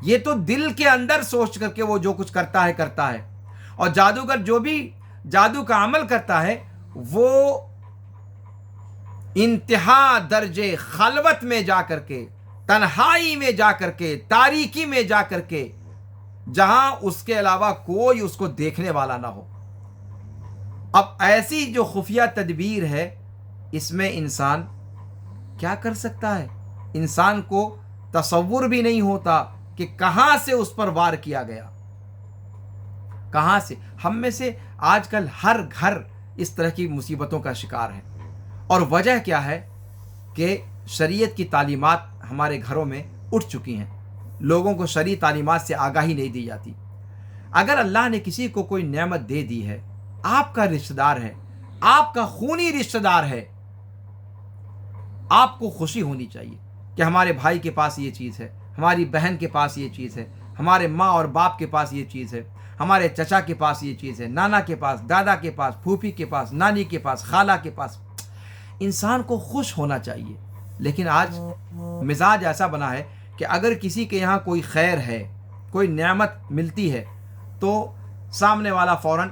S1: یہ تو دل کے اندر سوچ کر کے وہ جو کچھ کرتا ہے، اور جادوگر جو بھی جادو کا عمل کرتا ہے وہ انتہا درجے خلوت میں جا کر کے، تنہائی میں جا کر کے، تاریکی میں جا کر کے، جہاں اس کے علاوہ کوئی اس کو دیکھنے والا نہ ہو۔ اب ایسی جو خفیہ تدبیر ہے اس میں انسان کیا کر سکتا ہے؟ انسان کو تصور بھی نہیں ہوتا کہ کہاں سے اس پر وار کیا گیا، کہاں سے۔ ہم میں سے آج کل ہر گھر اس طرح کی مصیبتوں کا شکار ہے، اور وجہ کیا ہے کہ شریعت کی تعلیمات ہمارے گھروں میں اٹھ چکی ہیں، لوگوں کو شرعی تعلیمات سے آگاہی نہیں دی جاتی۔ اگر اللہ نے کسی کو کوئی نعمت دے دی ہے، آپ کا رشتہ دار ہے، آپ کا خونی رشتہ دار ہے، آپ کو خوشی ہونی چاہیے کہ ہمارے بھائی کے پاس یہ چیز ہے، ہماری بہن کے پاس یہ چیز ہے، ہمارے ماں اور باپ کے پاس یہ چیز ہے، ہمارے چچا کے پاس یہ چیز ہے، نانا کے پاس، دادا کے پاس، پھوپھی کے پاس، نانی کے پاس، خالہ کے پاس۔ انسان کو خوش ہونا چاہیے، لیکن آج مزاج ایسا بنا ہے کہ اگر کسی کے یہاں کوئی خیر ہے، کوئی نعمت ملتی ہے تو سامنے والا فوراً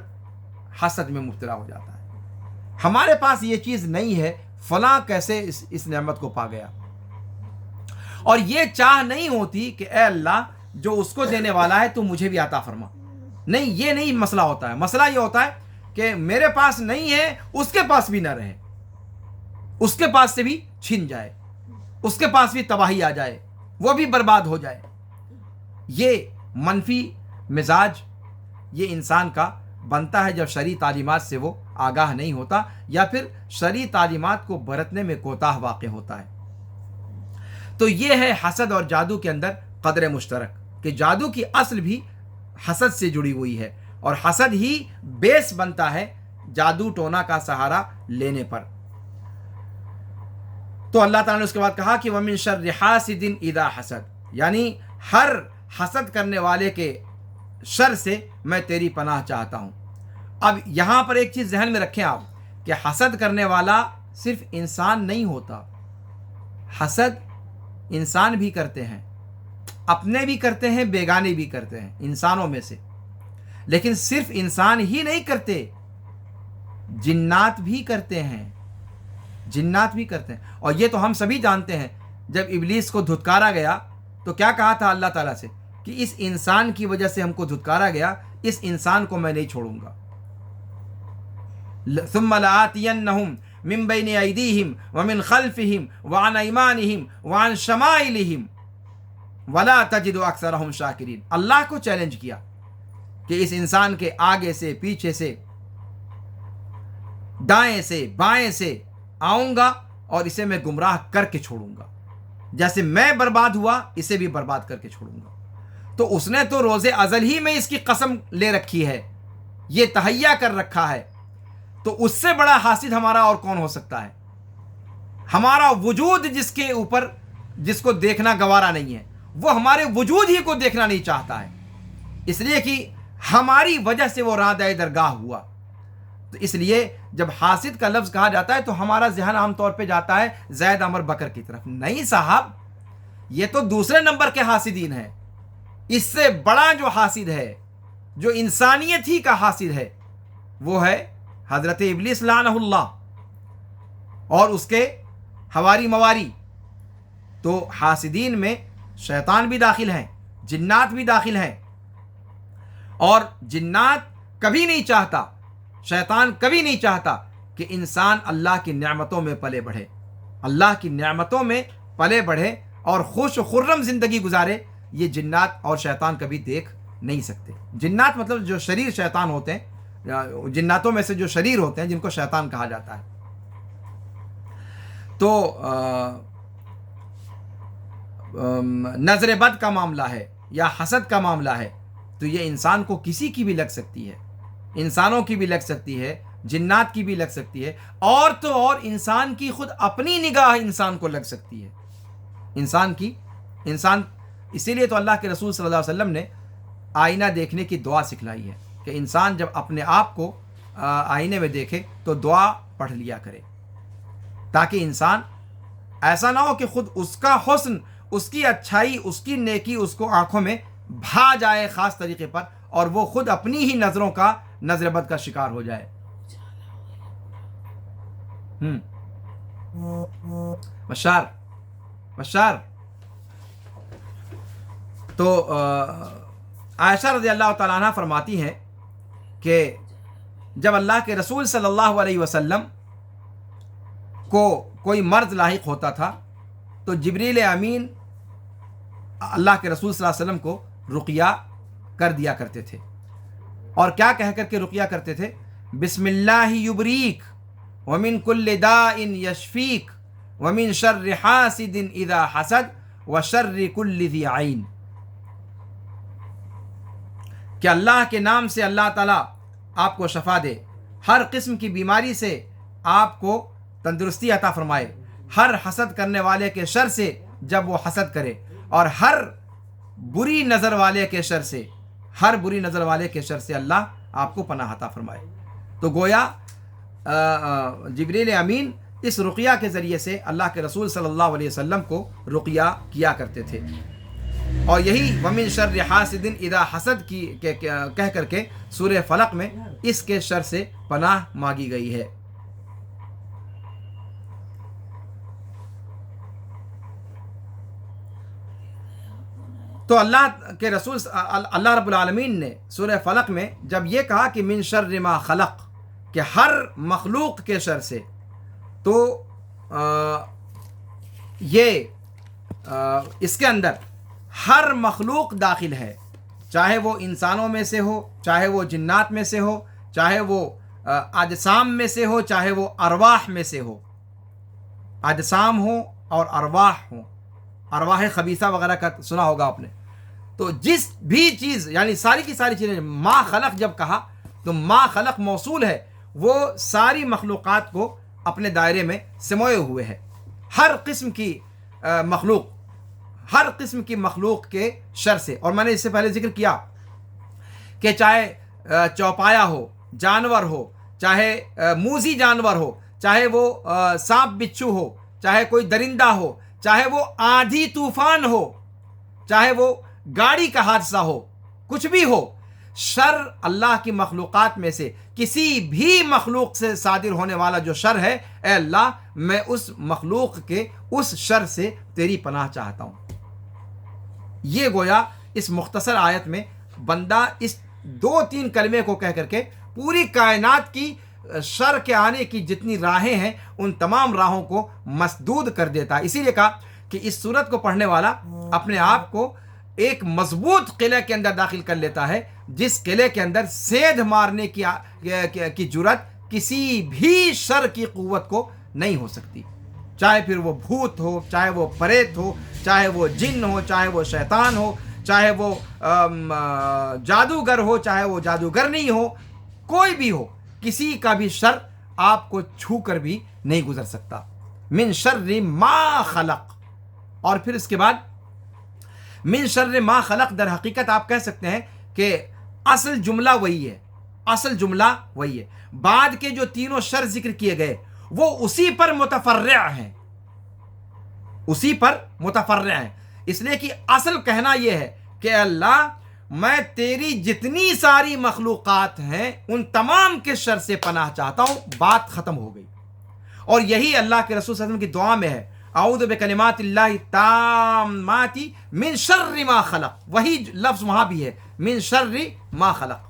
S1: حسد میں مبتلا ہو جاتا ہے۔ ہمارے پاس یہ چیز نہیں ہے، فلاں کیسے اس نعمت کو پا گیا، اور یہ چاہ نہیں ہوتی کہ اے اللہ جو اس کو دینے والا ہے تو مجھے بھی عطا فرما۔ نہیں، یہ نہیں مسئلہ ہوتا ہے۔ مسئلہ یہ ہوتا ہے کہ میرے پاس نہیں ہے، اس کے پاس بھی نہ رہے، اس کے پاس سے بھی چھن جائے، اس کے پاس بھی تباہی آ جائے، وہ بھی برباد ہو جائے۔ یہ منفی مزاج یہ انسان کا بنتا ہے جب شرعی تعلیمات سے وہ آگاہ نہیں ہوتا، یا پھر شرعی تعلیمات کو برتنے میں کوتاہ واقع ہوتا ہے۔ تو یہ ہے حسد اور جادو کے اندر قدر مشترک، کہ جادو کی اصل بھی حسد سے جڑی ہوئی ہے، اور حسد ہی بیس بنتا ہے جادو ٹونا کا سہارا لینے پر۔ تو اللہ تعالیٰ نے اس کے بعد کہا کہ وَمِن شَرِّ حَاسِدٍ اِذَا حَسَد، یعنی ہر حسد کرنے والے کے شر سے میں تیری پناہ چاہتا ہوں۔ اب یہاں پر ایک چیز ذہن میں رکھیں آپ، کہ حسد کرنے والا صرف انسان نہیں ہوتا، حسد انسان بھی کرتے ہیں، اپنے بھی کرتے ہیں، بیگانے بھی کرتے ہیں انسانوں میں سے، لیکن صرف انسان ہی نہیں کرتے، جنات بھی کرتے ہیں، جنات بھی کرتے ہیں۔ اور یہ تو ہم سبھی جانتے ہیں، جب ابلیس کو دھتکارا گیا تو کیا کہا تھا اللہ تعالیٰ سے کہ اس انسان کی وجہ سے ہم کو دھتکارا گیا، اس انسان کو میں نہیں چھوڑوں گا۔ ثم لآتینہم من بین ایدیہم ومن خلفہم وعن ایمانہم وعن شمائلہم ولا تجد اکثرہم شاکرین۔ اللہ کو چیلنج کیا کہ اس انسان کے آگے سے، پیچھے سے، دائیں سے، بائیں سے آؤں گا اور اسے میں گمراہ کر کے چھوڑوں گا، جیسے میں برباد ہوا اسے بھی برباد کر کے چھوڑوں گا۔ تو اس نے تو روز ازل ہی میں اس کی قسم لے رکھی ہے، یہ تہیا کر رکھا ہے تو اس سے بڑا حاسد ہمارا اور کون ہو سکتا ہے؟ ہمارا وجود جس کے اوپر جس کو دیکھنا گوارا نہیں ہے، وہ ہمارے وجود ہی کو دیکھنا نہیں چاہتا ہے، اس لیے کہ ہماری وجہ سے وہ رادۂ درگاہ ہوا۔ تو اس لیے جب حاسد کا لفظ کہا جاتا ہے تو ہمارا ذہن عام طور پہ جاتا ہے زید عمر بکر کی طرف۔ نہیں صاحب، یہ تو دوسرے نمبر کے حاسدین ہیں۔ اس سے بڑا جو حاسد ہے، جو انسانیت ہی کا حاسد ہے، وہ ہے حضرت ابلیس لعنہ اللہ اور اس کے حواری مواری۔ تو حاسدین میں شیطان بھی داخل ہیں، جنات بھی داخل ہیں، اور جنات کبھی نہیں چاہتا، شیطان کبھی نہیں چاہتا کہ انسان اللہ کی نعمتوں میں پلے بڑھے، اللہ کی نعمتوں میں پلے بڑھے اور خوش و خرم زندگی گزارے۔ یہ جنات اور شیطان کبھی دیکھ نہیں سکتے۔ جنات مطلب جو شریر شیطان ہوتے ہیں، جناتوں میں سے جو شریر ہوتے ہیں جن کو شیطان کہا جاتا ہے۔ تو نظر بد کا معاملہ ہے یا حسد کا معاملہ ہے تو یہ انسان کو کسی کی بھی لگ سکتی ہے، انسانوں کی بھی لگ سکتی ہے، جنات کی بھی لگ سکتی ہے، اور تو اور انسان کی خود اپنی نگاہ انسان کو لگ سکتی ہے۔ انسان اسی لیے تو اللہ کے رسول صلی اللہ علیہ وسلم نے آئینہ دیکھنے کی دعا سکھلائی ہے کہ انسان جب اپنے آپ کو آئینے میں دیکھے تو دعا پڑھ لیا کرے، تاکہ انسان ایسا نہ ہو کہ خود اس کا حسن، اس کی اچھائی، اس کی نیکی اس کو آنکھوں میں بھا جائے خاص طریقے پر، اور وہ خود اپنی ہی نظروں کا نظر بد کا شکار ہو جائے۔ بشار تو عائشہ رضی اللہ تعالیٰ عنہ فرماتی ہیں کہ جب اللہ کے رسول صلی اللہ علیہ وسلم کو کوئی مرض لاحق ہوتا تھا تو جبریل امین اللہ کے رسول صلی اللہ علیہ وسلم کو رقیہ کر دیا کرتے تھے، اور کیا کہہ کر کے رقیہ کرتے تھے؟ بسم اللہ یبریک ومن کل داء یشفیک ومن شر حاسد اذا حسد وشر کل ذی عین، کہ اللہ کے نام سے اللہ تعالیٰ آپ کو شفا دے، ہر قسم کی بیماری سے آپ کو تندرستی عطا فرمائے، ہر حسد کرنے والے کے شر سے جب وہ حسد کرے، اور ہر بری نظر والے کے شر سے، ہر بری نظر والے کے شر سے اللہ آپ کو پناہ عطا فرمائے۔ تو گویا جبریل امین اس رقیہ کے ذریعے سے اللہ کے رسول صلی اللہ علیہ وسلم کو رقیہ کیا کرتے تھے، اور یہی ومن شر حاسد اذا حسد کی کہہ کر کے سورہ فلق میں اس کے شر سے پناہ مانگی گئی ہے۔ تو اللہ کے رسول اللہ رب العالمین نے سورہ فلق میں جب یہ کہا کہ من شر ما خلق، کہ ہر مخلوق کے شر سے، تو یہ اس کے اندر ہر مخلوق داخل ہے، چاہے وہ انسانوں میں سے ہو، چاہے وہ جنات میں سے ہو، چاہے وہ اجسام میں سے ہو، چاہے وہ ارواح میں سے ہو، اجسام ہو اور ارواح ہو، ارواح خبیثہ وغیرہ کا سنا ہوگا آپ نے۔ تو جس بھی چیز، یعنی ساری کی ساری چیزیں، ما خلق جب کہا تو ما خلق موصول ہے، وہ ساری مخلوقات کو اپنے دائرے میں سموئے ہوئے ہے۔ ہر قسم کی مخلوق، ہر قسم کی مخلوق کے شر سے، اور میں نے اس سے پہلے ذکر کیا کہ چاہے چوپایا ہو، جانور ہو، چاہے موذی جانور ہو، چاہے وہ سانپ بچھو ہو، چاہے کوئی درندہ ہو، چاہے وہ آندھی طوفان ہو، چاہے وہ گاڑی کا حادثہ ہو، کچھ بھی ہو، شر اللہ کی مخلوقات میں سے کسی بھی مخلوق سے صادر ہونے والا جو شر ہے، اے اللہ میں اس مخلوق کے اس شر سے تیری پناہ چاہتا ہوں۔ یہ گویا اس مختصر آیت میں بندہ اس 2-3 کلمے کو کہہ کر کے پوری کائنات کی شر کے آنے کی جتنی راہیں ہیں ان تمام راہوں کو مسدود کر دیتا ہے۔ اسی لیے کہا کہ اس سورت کو پڑھنے والا اپنے آپ کو ایک مضبوط قلعے کے اندر داخل کر لیتا ہے، جس قلعے کے اندر سیدھ مارنے کی جرات کسی بھی شر کی قوت کو نہیں ہو سکتی، چاہے پھر وہ بھوت ہو، چاہے وہ پریت ہو، چاہے وہ جن ہو، چاہے وہ شیطان ہو، چاہے وہ جادوگر ہو، چاہے وہ جادوگر نہیں ہو، کوئی بھی ہو، کسی کا بھی شر آپ کو چھو کر بھی نہیں گزر سکتا. من شر ما خلق. اور پھر اس کے بعد من شر ما خلق در حقیقت آپ کہہ سکتے ہیں کہ اصل جملہ وہی ہے، اصل جملہ وہی ہے. بعد کے جو تینوں شر ذکر کیے گئے وہ اسی پر متفرع ہیں، اسی پر متفرع ہیں. اس لیے کہ اصل کہنا یہ ہے کہ اللہ میں تیری جتنی ساری مخلوقات ہیں ان تمام کے شر سے پناہ چاہتا ہوں. بات ختم ہو گئی. اور یہی اللہ کے رسول صلی اللہ علیہ وسلم کی دعا میں ہے، اعوذ بکلمات اللہ التامات من شر ما خلق. وہی لفظ وہاں بھی ہے، من شر ما خلق.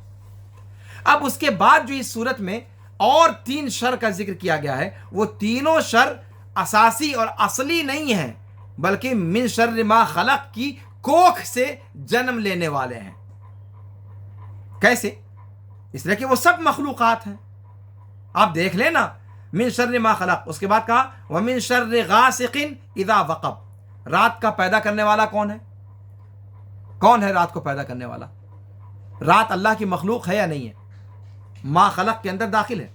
S1: اب اس کے بعد جو اس صورت میں اور 3 شر کا ذکر کیا گیا ہے، وہ تینوں شر اساسی اور اصلی نہیں ہیں، بلکہ من شر ما خلق کی کوکھ سے جنم لینے والے ہیں. کیسے؟ اس لیے کہ وہ سب مخلوقات ہیں. آپ دیکھ لیں نا، من شر ما خلق. اس کے بعد کہا ومن شر غاسق اذا وقب. رات کا پیدا کرنے والا کون ہے؟ کون ہے رات کو پیدا کرنے والا؟ رات اللہ کی مخلوق ہے یا نہیں ہے؟ ما خلق کے اندر داخل ہے.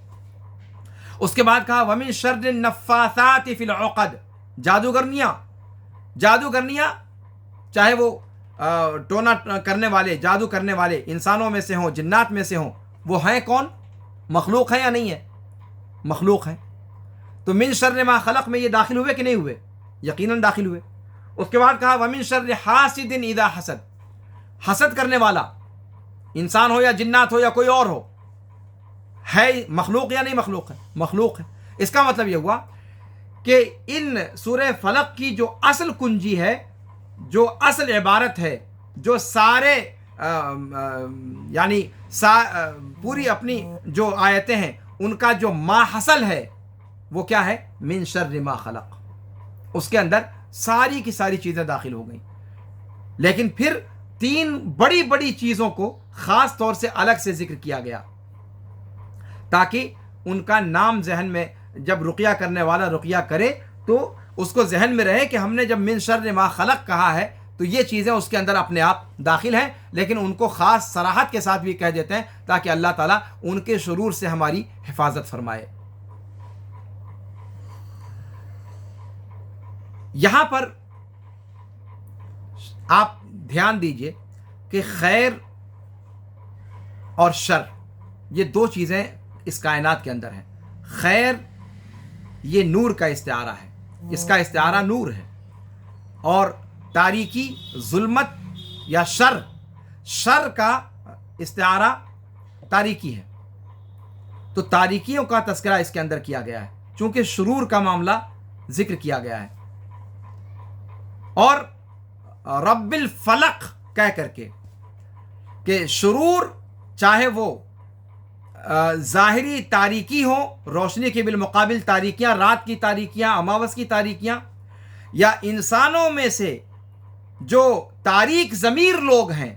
S1: اس کے بعد کہا ومن شر النفاثات فی العقد. جادوگرنیاں چاہے وہ ٹونا کرنے والے، جادو کرنے والے انسانوں میں سے ہوں، جنات میں سے ہوں، وہ ہیں کون؟ مخلوق ہیں یا نہیں ہے؟ مخلوق ہیں. تو من شر ما خلق میں یہ داخل ہوئے کہ نہیں ہوئے؟ یقیناً داخل ہوئے. اس کے بعد کہا ومن شر حاسد اذا حسد. حسد کرنے والا انسان ہو یا جنات ہو یا کوئی اور ہو، ہے مخلوق یا نہیں مخلوق ہے؟ مخلوق ہے. اس کا مطلب یہ ہوا کہ ان سورہ فلق کی جو اصل کنجی ہے، جو اصل عبارت ہے، جو سارے پوری اپنی جو آیتیں ہیں ان کا جو ما حصل ہے وہ کیا ہے؟ من شر ما خلق. اس کے اندر ساری کی ساری چیزیں داخل ہو گئیں. لیکن پھر 3 بڑی بڑی چیزوں کو خاص طور سے الگ سے ذکر کیا گیا تاکہ ان کا نام ذہن میں جب رقیہ کرنے والا رقیہ کرے تو اس کو ذہن میں رہے کہ ہم نے جب من شر ما خلق کہا ہے تو یہ چیزیں اس کے اندر اپنے آپ داخل ہیں، لیکن ان کو خاص صراحت کے ساتھ بھی کہہ دیتے ہیں تاکہ اللہ تعالیٰ ان کے شرور سے ہماری حفاظت فرمائے. یہاں پر آپ دھیان دیجئے کہ خیر اور شر یہ 2 چیزیں اس کائنات کے اندر ہیں. خیر یہ نور کا استعارہ ہے، اس کا استعارہ نور ہے، اور تاریکی ظلمت یا شر کا استعارہ تاریکی ہے. تو تاریکیوں کا تذکرہ اس کے اندر کیا گیا ہے چونکہ شرور کا معاملہ ذکر کیا گیا ہے. اور رب الفلق کہہ کر کے کہ شرور چاہے وہ ظاہری تاریکی ہو، روشنی کے بالمقابل تاریکیاں، رات کی تاریکیاں، اماوس کی تاریکیاں، یا انسانوں میں سے جو تاریک ضمیر لوگ ہیں.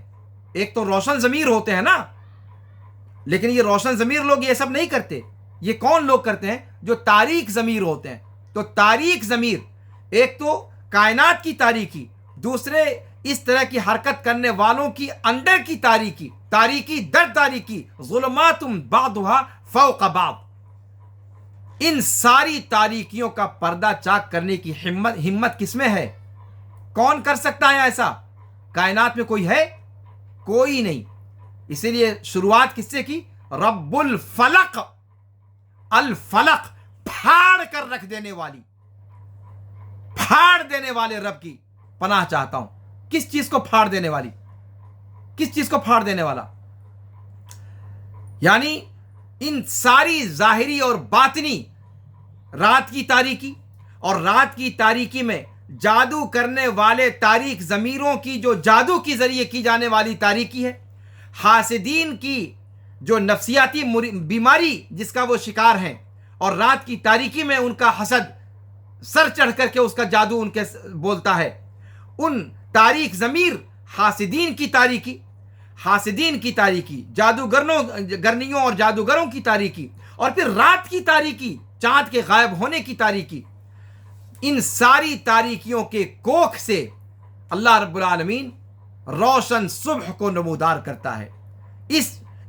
S1: ایک تو روشن ضمیر ہوتے ہیں نا، لیکن یہ روشن ضمیر لوگ یہ سب نہیں کرتے. یہ کون لوگ کرتے ہیں؟ جو تاریک ضمیر ہوتے ہیں. تو تاریک ضمیر ایک تو کائنات کی تاریکی، دوسرے اس طرح کی حرکت کرنے والوں کی اندر کی تاریکی در تاریکی، ظلمات بعضها فوق بعض. ان ساری تاریکیوں کا پردہ چاک کرنے کی ہمت کس میں ہے؟ کون کر سکتا ہے ایسا؟ کائنات میں کوئی ہے؟ کوئی نہیں. اسی لیے شروعات کس سے کی؟ رب الفلق. الفلق پھاڑ کر رکھ دینے والی، پھاڑ دینے والے رب کی پناہ چاہتا ہوں. کس چیز کو پھاڑ دینے والی؟ کس چیز کو پھاڑ دینے والا؟ یعنی ان ساری ظاہری اور باطنی رات کی تاریکی، اور رات کی تاریکی میں جادو کرنے والے تاریک ضمیروں کی جو جادو کے ذریعے کی جانے والی تاریکی ہے، حاسدین کی جو نفسیاتی بیماری جس کا وہ شکار ہیں، اور رات کی تاریکی میں ان کا حسد سر چڑھ کر کے اس کا جادو ان کے بولتا ہے. ان تاریک ضمیر حاسدین کی تاریکی، جادوگرنیوں اور جادوگروں کی تاریکی، اور پھر رات کی تاریکی، چاند کے غائب ہونے کی تاریکی. ان ساری تاریکیوں کے کوکھ سے اللہ رب العالمین روشن صبح کو نمودار کرتا ہے.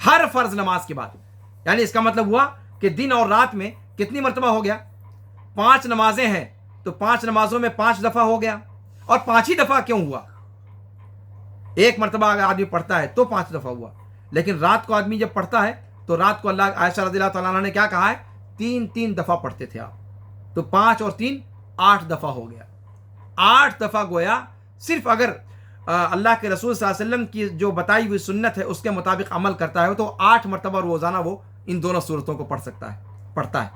S1: ہر فرض نماز کے بعد. یعنی اس کا مطلب ہوا کہ دن اور رات میں کتنی مرتبہ ہو گیا؟ 5 نمازیں ہیں تو 5 نمازوں میں 5 دفعہ ہو گیا. اور 5 ہی دفعہ کیوں ہوا؟ ایک مرتبہ اگر آدمی پڑھتا ہے تو 5 دفعہ ہوا، لیکن رات کو آدمی جب پڑھتا ہے تو رات کو اللہ عائشہ رضی اللہ تعالیٰ عنہ نے کیا کہا ہے؟ 3 دفعہ پڑھتے تھے آپ. تو 5 اور 3 8 دفعہ ہو گیا. 8 دفعہ گویا صرف اگر اللہ کے رسول صلی اللہ علیہ وسلم کی جو بتائی ہوئی سنت ہے اس کے مطابق عمل کرتا ہے تو 8 مرتبہ روزانہ وہ ان دونوں صورتوں کو پڑھتا ہے.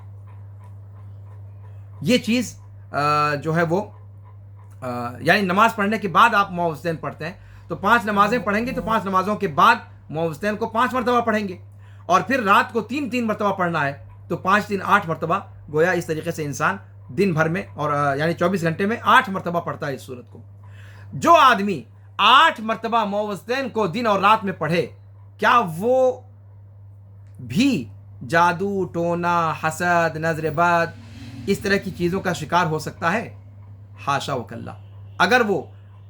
S1: یہ چیز جو ہے وہ یعنی نماز پڑھنے کے بعد آپ معوذتین پڑھتے ہیں تو 5 نمازیں پڑھیں گے تو 5 نمازوں کے بعد معوذتین کو 5 مرتبہ پڑھیں گے، اور پھر رات کو 3 مرتبہ پڑھنا ہے تو 5 3 8 مرتبہ. گویا اس طریقے سے انسان دن بھر میں اور یعنی 24 گھنٹے میں 8 مرتبہ پڑھتا ہے اس صورت کو. جو آدمی 8 مرتبہ معوذتین کو دن اور رات میں پڑھے، کیا وہ بھی جادو، ٹونا، حسد، نظر بد اس طرح کی چیزوں کا شکار ہو سکتا ہے؟ حاشا وکلا. اگر وہ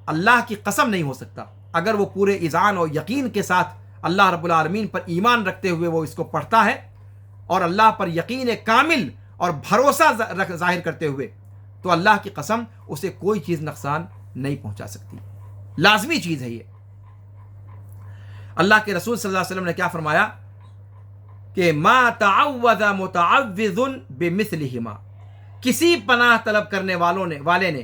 S1: اللہ کی قسم نہیں ہو سکتا، اگر وہ پورے اذعان اور یقین کے ساتھ اللہ رب العالمین پر ایمان رکھتے ہوئے وہ اس کو پڑھتا ہے اور اللہ پر یقین کامل اور بھروسہ ظاہر کرتے ہوئے، تو اللہ کی قسم اسے کوئی چیز نقصان نہیں پہنچا سکتی. لازمی چیز ہے یہ. اللہ کے رسول صلی اللہ علیہ وسلم نے کیا فرمایا کہ ما تعوذ متعوذ بمثلہما، کسی پناہ طلب کرنے والے نے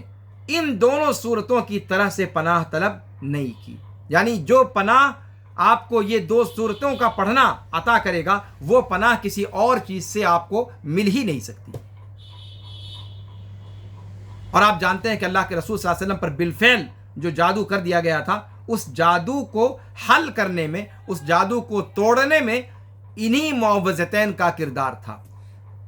S1: ان دونوں صورتوں کی طرح سے پناہ طلب نہیں کی. یعنی جو پناہ آپ کو یہ 2 صورتوں کا پڑھنا عطا کرے گا وہ پناہ کسی اور چیز سے آپ کو مل ہی نہیں سکتی. اور آپ جانتے ہیں کہ اللہ کے رسول صلی اللہ علیہ وسلم پر بالفعل جو جادو کر دیا گیا تھا، اس جادو کو حل کرنے میں، اس جادو کو توڑنے میں انہی معوذتین کا کردار تھا.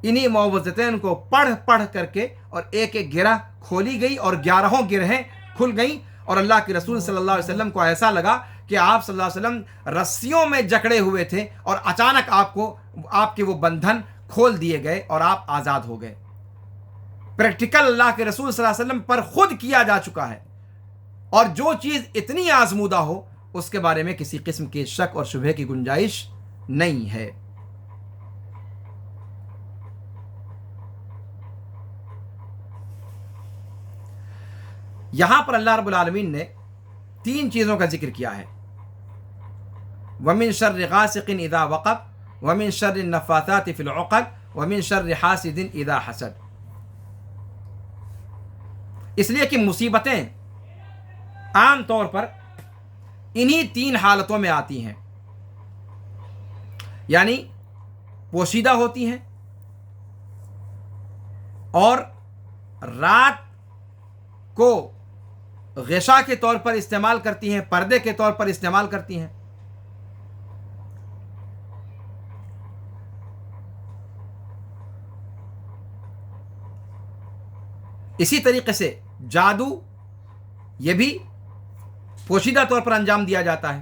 S1: انہی معوذتین کو پڑھ کر کے اور ایک گرہ کھولی گئی اور 11 گرہیں کھل گئیں، اور اللہ کے رسول صلی اللہ علیہ وسلم کو ایسا لگا کہ آپ صلی اللہ علیہ وسلم رسیوں میں جکڑے ہوئے تھے اور اچانک آپ کے وہ بندھن کھول دیے گئے اور آپ آزاد ہو گئے. پریکٹیکل اللہ کے رسول صلی اللہ علیہ وسلم پر خود کیا جا چکا ہے، اور جو چیز اتنی آزمودہ ہو اس کے بارے میں کسی قسم کے شک اور شبہے کی گنجائش نہیں ہے. یہاں پر اللہ رب العالمین نے 3 چیزوں کا ذکر کیا ہے. وَمِن شَرِّ غَاسِقٍ إِذَا وَقَبَ وَمِن شَرِّ النَّفَّاثَاتِ فِي الْعُقَدِ وَمِن شَرِّ حَاسِدٍ إِذَا حَسَدَ. اس لیے کہ مصیبتیں عام طور پر انہی 3 حالتوں میں آتی ہیں، یعنی پوشیدہ ہوتی ہیں اور رات کو غشا کے طور پر استعمال کرتی ہیں، پردے کے طور پر استعمال کرتی ہیں. اسی طریقے سے جادو یہ بھی پوشیدہ طور پر انجام دیا جاتا ہے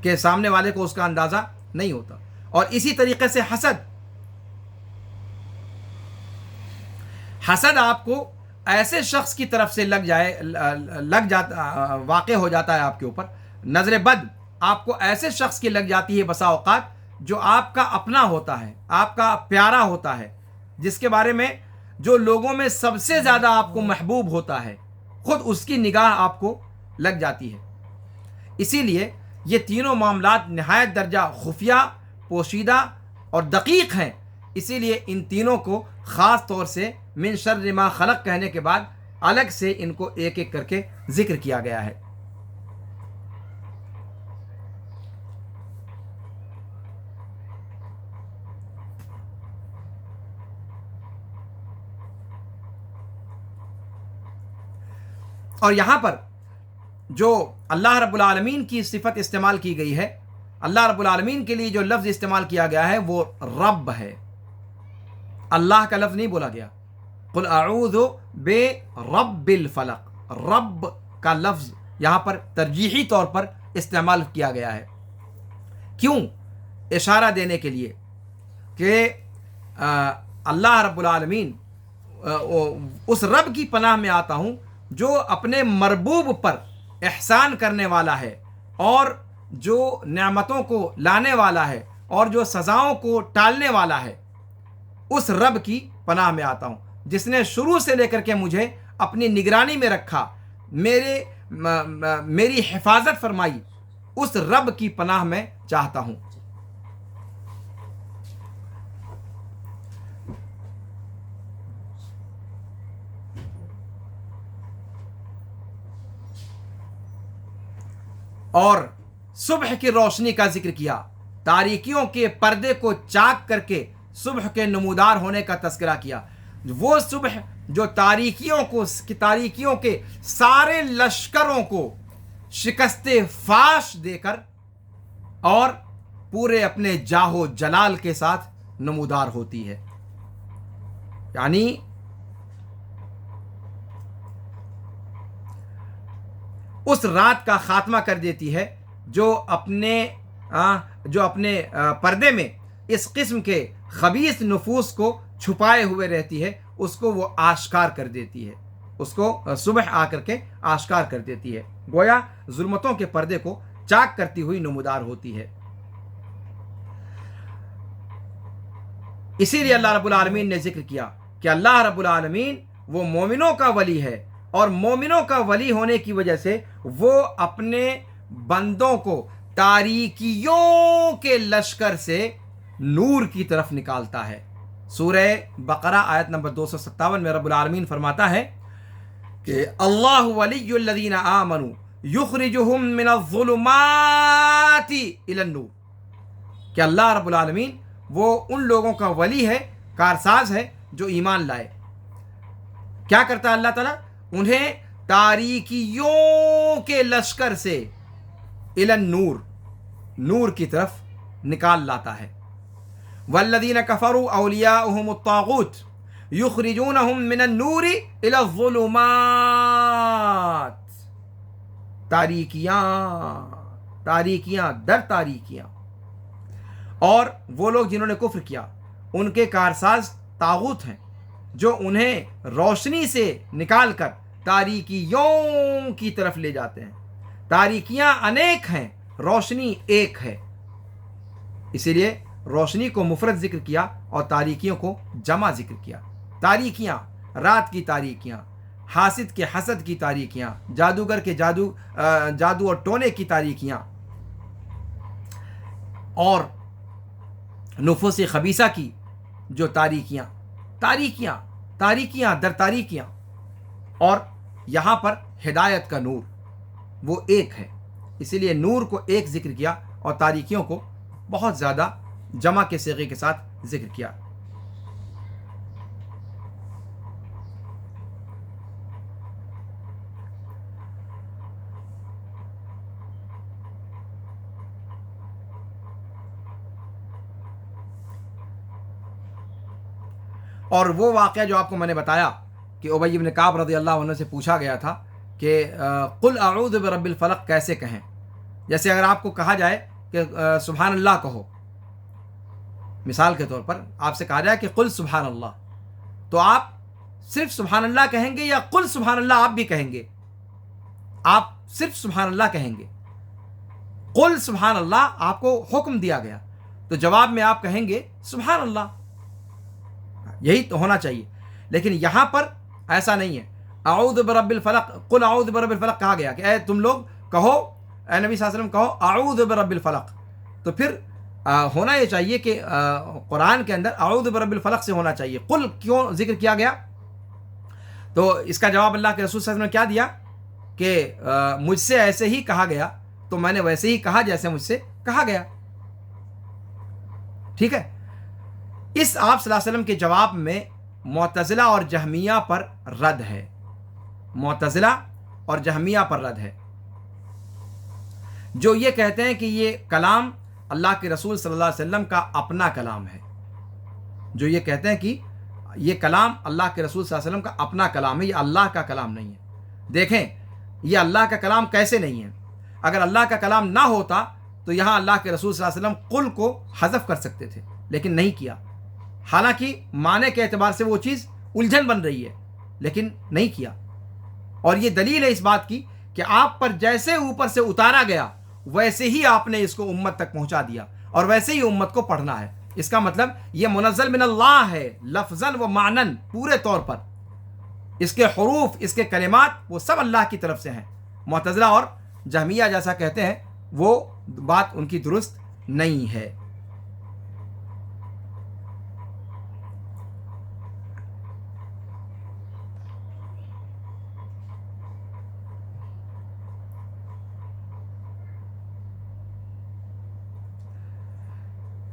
S1: کہ سامنے والے کو اس کا اندازہ نہیں ہوتا. اور اسی طریقے سے حسد آپ کو ایسے شخص کی طرف سے واقع ہو جاتا ہے آپ کے اوپر. نظر بد آپ کو ایسے شخص کی لگ جاتی ہے بسا اوقات جو آپ کا اپنا ہوتا ہے، آپ کا پیارا ہوتا ہے، جس کے بارے میں جو لوگوں میں سب سے زیادہ آپ کو محبوب ہوتا ہے، خود اس کی نگاہ آپ کو لگ جاتی ہے. اسی لیے یہ تینوں معاملات نہایت درجہ خفیہ، پوشیدہ اور دقیق ہیں. اسی لیے ان تینوں کو خاص طور سے من شر ما خلق کہنے کے بعد الگ سے ان کو ایک ایک کر کے ذکر کیا گیا ہے. اور یہاں پر جو اللہ رب العالمین کی صفت استعمال کی گئی ہے، اللہ رب العالمین کے لیے جو لفظ استعمال کیا گیا ہے وہ رب ہے، اللہ کا لفظ نہیں بولا گیا. قل اعوذ برب الفلق، رب کا لفظ یہاں پر ترجیحی طور پر استعمال کیا گیا ہے. کیوں؟ اشارہ دینے کے لیے کہ اللہ رب العالمین اس رب کی پناہ میں آتا ہوں جو اپنے مربوب پر احسان کرنے والا ہے اور جو نعمتوں کو لانے والا ہے اور جو سزاؤں کو ٹالنے والا ہے، اس رب کی پناہ میں آتا ہوں جس نے شروع سے لے کر کے مجھے اپنی نگرانی میں رکھا، میری حفاظت فرمائی، اس رب کی پناہ میں چاہتا ہوں۔ اور صبح کی روشنی کا ذکر کیا، تاریکیوں کے پردے کو چاک کر کے صبح کے نمودار ہونے کا تذکرہ کیا۔ وہ صبح جو تاریکیوں کے سارے لشکروں کو شکست فاش دے کر اور پورے اپنے جاہ و جلال کے ساتھ نمودار ہوتی ہے، یعنی اس رات کا خاتمہ کر دیتی ہے جو اپنے پردے میں اس قسم کے خبیث نفوس کو چھپائے ہوئے رہتی ہے، اس کو وہ آشکار کر دیتی ہے، اس کو صبح آ کر کے آشکار کر دیتی ہے، گویا ظلمتوں کے پردے کو چاک کرتی ہوئی نمودار ہوتی ہے۔ اسی لیے اللہ رب العالمین نے ذکر کیا کہ اللہ رب العالمین وہ مومنوں کا ولی ہے، اور مومنوں کا ولی ہونے کی وجہ سے وہ اپنے بندوں کو تاریکیوں کے لشکر سے نور کی طرف نکالتا ہے۔ سورہ بقرہ آیت نمبر 257 میں رب العالمین فرماتا ہے کہ اللہ ولی الذین آمنوا یخرجہم من الظلمات الی النور، کہ اللہ رب العالمین وہ ان لوگوں کا ولی ہے، کارساز ہے جو ایمان لائے۔ کیا کرتا ہے اللہ تعالیٰ؟ انہیں تاریکیوں کے لشکر سے الی النور، نور کی طرف نکال لاتا ہے۔ والذین کفروا اولیاؤہم الطاغوت یخرجونہم من النور الی الظلمات، تاریکیاں در تاریکیاں۔ اور وہ لوگ جنہوں نے کفر کیا ان کے کارساز طاغوت ہیں جو انہیں روشنی سے نکال کر تاریکیوں کی طرف لے جاتے ہیں۔ تاریکیاں انیک ہیں، روشنی ایک ہے، اسی لیے روشنی کو مفرد ذکر کیا اور تاریکیوں کو جمع ذکر کیا۔ تاریکیاں، رات کی تاریکیاں، حاسد کے حسد کی تاریکیاں، جادوگر کے جادو اور ٹونے کی تاریکیاں، اور نفوس خبیثہ کی جو تاریکیاں در تاریکیاں، اور یہاں پر ہدایت کا نور وہ ایک ہے، اسی لیے نور کو ایک ذکر کیا اور تاریکیوں کو بہت زیادہ جمع کے صیغے کے ساتھ ذکر کیا۔ اور وہ واقعہ جو آپ کو میں نے بتایا کہ ابی بن کعب رضی اللہ عنہ سے پوچھا گیا تھا کہ قل اعوذ برب الفلق کیسے کہیں، جیسے اگر آپ کو کہا جائے کہ سبحان اللہ کہو، مثال کے طور پر آپ سے کہا جائے کہ قل سبحان اللہ، تو آپ صرف سبحان اللہ کہیں گے یا قل سبحان اللہ آپ بھی کہیں گے؟ آپ صرف سبحان اللہ کہیں گے۔ قل سبحان اللہ آپ کو حکم دیا گیا، تو جواب میں آپ کہیں گے سبحان اللہ، یہی تو ہونا چاہیے۔ لیکن یہاں پر ایسا نہیں ہے، اعوذ برب الفلق، قل اعوذ برب الفلق کہا گیا کہ اے تم لوگ کہو، اے نبی صلی اللہ علیہ وسلم کہو اعوذ برب الفلق، تو پھر ہونا یہ چاہیے کہ قرآن کے اندر اعوذ برب الفلق سے ہونا چاہیے۔ قل کیوں ذکر کیا گیا؟ تو اس کا جواب اللہ کے رسول صلی اللہ علیہ وسلم نے کیا دیا کہ مجھ سے ایسے ہی کہا گیا تو میں نے ویسے ہی کہا جیسے مجھ سے کہا گیا، ٹھیک ہے۔ اس آپ صلی اللہ علیہ وسلم کے جواب میں معتزلہ اور جہمیہ پر رد ہے، معتزلہ اور جہمیہ پر رد ہے، جو یہ کہتے ہیں کہ یہ کلام اللہ کے رسول صلی اللہ علیہ وسلم کا اپنا کلام ہے، جو یہ کہتے ہیں کہ یہ کلام اللہ کے رسول صلی اللہ علیہ وسلم کا اپنا کلام ہے، یہ اللہ کا کلام نہیں ہے۔ دیکھیں یہ اللہ کا کلام کیسے نہیں ہے؟ اگر اللہ کا کلام نہ ہوتا تو یہاں اللہ کے رسول صلی اللہ علیہ وسلم قل کو حذف کر سکتے تھے، لیکن نہیں کیا، حالانکہ معنی کے اعتبار سے وہ چیز الجھن بن رہی ہے، لیکن نہیں کیا۔ اور یہ دلیل ہے اس بات کی کہ آپ پر جیسے اوپر سے اتارا گیا ویسے ہی آپ نے اس کو امت تک پہنچا دیا اور ویسے ہی امت کو پڑھنا ہے۔ اس کا مطلب یہ منزل من اللہ ہے، لفظاً و معنن پورے طور پر۔ اس کے حروف، اس کے کلمات وہ سب اللہ کی طرف سے ہیں۔ معتزلہ اور جہمیہ جیسا کہتے ہیں وہ بات ان کی درست نہیں ہے۔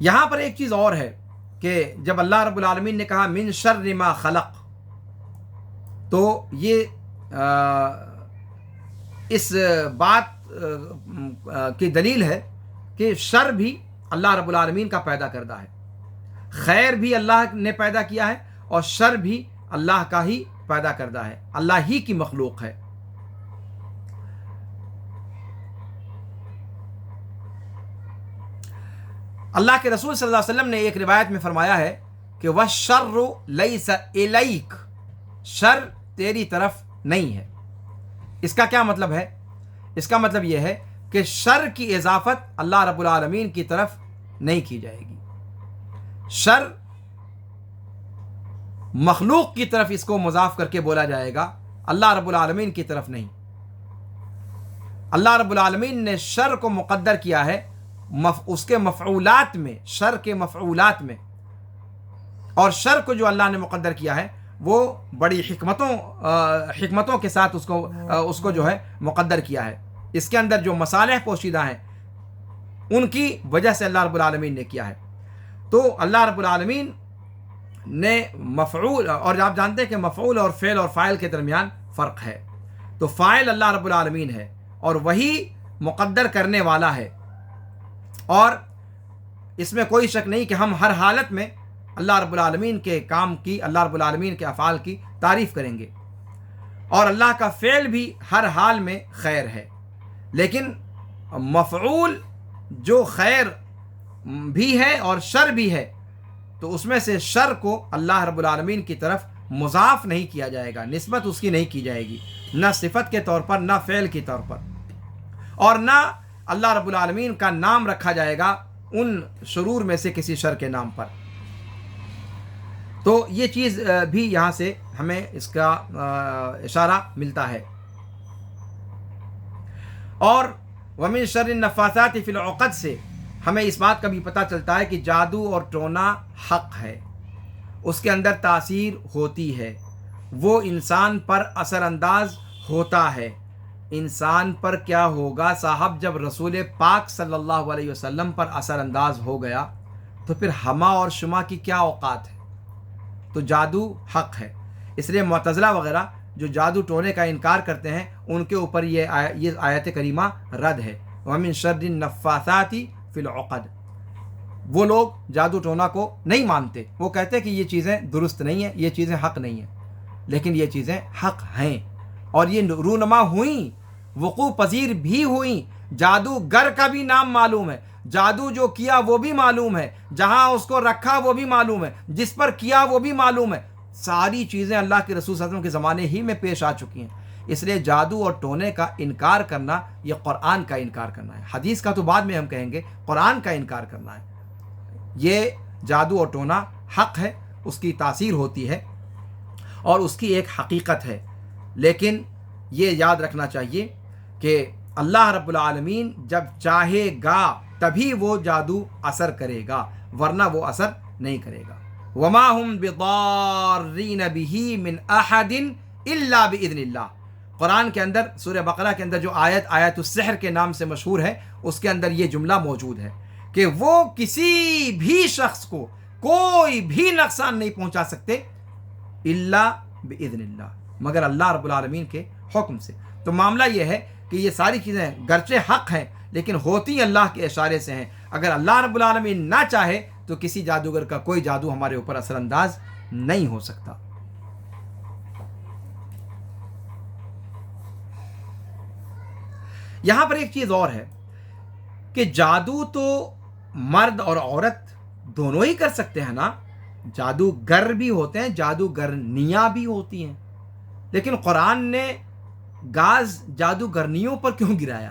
S1: یہاں پر ایک چیز اور ہے کہ جب اللہ رب العالمین نے کہا من شر ما خلق، تو یہ اس بات کی دلیل ہے کہ شر بھی اللہ رب العالمین کا پیدا کردہ ہے، خیر بھی اللہ نے پیدا کیا ہے اور شر بھی اللہ کا ہی پیدا کردہ ہے، اللہ ہی کی مخلوق ہے۔ اللہ کے رسول صلی اللہ علیہ وسلم نے ایک روایت میں فرمایا ہے کہ وَالشَّرُّ لَيْسَ إِلَيْكَ، شر تیری طرف نہیں ہے۔ اس کا کیا مطلب ہے؟ اس کا مطلب یہ ہے کہ شر کی اضافت اللہ رب العالمین کی طرف نہیں کی جائے گی۔ شر مخلوق کی طرف اس کو مضاف کر کے بولا جائے گا، اللہ رب العالمین کی طرف نہیں۔ اللہ رب العالمین نے شر کو مقدر کیا ہے اس کے مفعولات میں، شر کے مفعولات میں، اور شر کو جو اللہ نے مقدر کیا ہے وہ بڑی حکمتوں کے ساتھ اس کو جو ہے مقدر کیا ہے۔ اس کے اندر جو مصالح پوشیدہ ہیں ان کی وجہ سے اللہ رب العالمین نے کیا ہے۔ تو اللہ رب العالمین نے مفعول، اور آپ جانتے ہیں کہ مفعول اور فعل اور فاعل کے درمیان فرق ہے، تو فاعل اللہ رب العالمین ہے اور وہی مقدر کرنے والا ہے، اور اس میں کوئی شک نہیں کہ ہم ہر حالت میں اللہ رب العالمین کے کام کی، اللہ رب العالمین کے افعال کی تعریف کریں گے، اور اللہ کا فعل بھی ہر حال میں خیر ہے۔ لیکن مفعول جو خیر بھی ہے اور شر بھی ہے، تو اس میں سے شر کو اللہ رب العالمین کی طرف مضاف نہیں کیا جائے گا، نسبت اس کی نہیں کی جائے گی، نہ صفت کے طور پر، نہ فعل کے طور پر، اور نہ اللہ رب العالمین کا نام رکھا جائے گا ان شرور میں سے کسی شر کے نام پر۔ تو یہ چیز بھی یہاں سے ہمیں اس کا اشارہ ملتا ہے۔ اور وَمِن شَرِّ النَّفَّاثَاتِ فِي الْعُقَدِ سے ہمیں اس بات کا بھی پتہ چلتا ہے کہ جادو اور ٹونا حق ہے، اس کے اندر تاثیر ہوتی ہے، وہ انسان پر اثر انداز ہوتا ہے۔ انسان پر کیا ہوگا صاحب جب رسول پاک صلی اللہ علیہ وسلم پر اثر انداز ہو گیا، تو پھر ہما اور شما کی کیا اوقات ہے؟ تو جادو حق ہے۔ اس لیے معتزلہ وغیرہ جو جادو ٹونے کا انکار کرتے ہیں ان کے اوپر یہ آیت کریمہ رد ہے، وَمِن شَرِّ النَّفَّاثَاتِ فِي الْعُقَدِ۔ وہ لوگ جادو ٹونا کو نہیں مانتے، وہ کہتے ہیں کہ یہ چیزیں درست نہیں ہیں، یہ چیزیں حق نہیں ہیں، لیکن یہ چیزیں حق ہیں اور یہ رونما ہوئیں، وقوع پذیر بھی ہوئیں۔ جادوگر کا بھی نام معلوم ہے، جادو جو کیا وہ بھی معلوم ہے، جہاں اس کو رکھا وہ بھی معلوم ہے، جس پر کیا وہ بھی معلوم ہے۔ ساری چیزیں اللہ کے رسول صلی اللہ علیہ وسلم کے زمانے ہی میں پیش آ چکی ہیں۔ اس لیے جادو اور ٹونے کا انکار کرنا یہ قرآن کا انکار کرنا ہے، حدیث کا تو بعد میں ہم کہیں گے، قرآن کا انکار کرنا ہے۔ یہ جادو اور ٹونا حق ہے، اس کی تاثیر ہوتی ہے اور اس کی ایک حقیقت ہے، لیکن یہ یاد رکھنا چاہیے کہ اللہ رب العالمین جب چاہے گا تبھی وہ جادو اثر کرے گا، ورنہ وہ اثر نہیں کرے گا۔ وَمَا هُمْ بِضَارِّينَ بِهِ مِنْ أَحَدٍ إِلَّا بِإِذْنِ اللَّهِ۔ قرآن کے اندر سورہ بقرہ کے اندر جو آیت السحر کے نام سے مشہور ہے، اس کے اندر یہ جملہ موجود ہے کہ وہ کسی بھی شخص کو کوئی بھی نقصان نہیں پہنچا سکتے الا بإذن اللہ، مگر اللہ رب العالمین کے حکم سے۔ تو معاملہ یہ ہے کہ یہ ساری چیزیں گرچہ حق ہیں لیکن ہوتی اللہ کے اشارے سے ہیں۔ اگر اللہ رب العالمین نہ چاہے تو کسی جادوگر کا کوئی جادو ہمارے اوپر اثر انداز نہیں ہو سکتا۔ یہاں پر ایک چیز اور ہے کہ جادو تو مرد اور عورت دونوں ہی کر سکتے ہیں نا، جادوگر بھی ہوتے ہیں، جادوگرنیاں بھی ہوتی ہیں، لیکن قرآن نے گاز جادوگرنیوں پر کیوں گرایا؟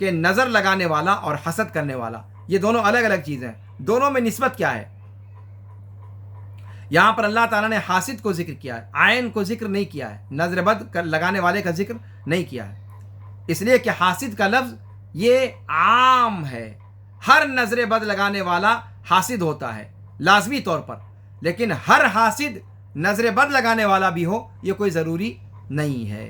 S1: کہ نظر لگانے والا اور حسد کرنے والا یہ دونوں الگ الگ چیزیں ہیں، دونوں میں نسبت کیا ہے؟ یہاں پر اللہ تعالیٰ نے حاسد کو ذکر کیا ہے، عین کو ذکر نہیں کیا ہے، نظر بد لگانے والے کا ذکر نہیں کیا ہے، اس لیے کہ حاسد کا لفظ یہ عام ہے، ہر نظر بد لگانے والا حاسد ہوتا ہے لازمی طور پر، لیکن ہر حاسد نظر بد لگانے والا بھی ہو یہ کوئی ضروری نہیں ہے۔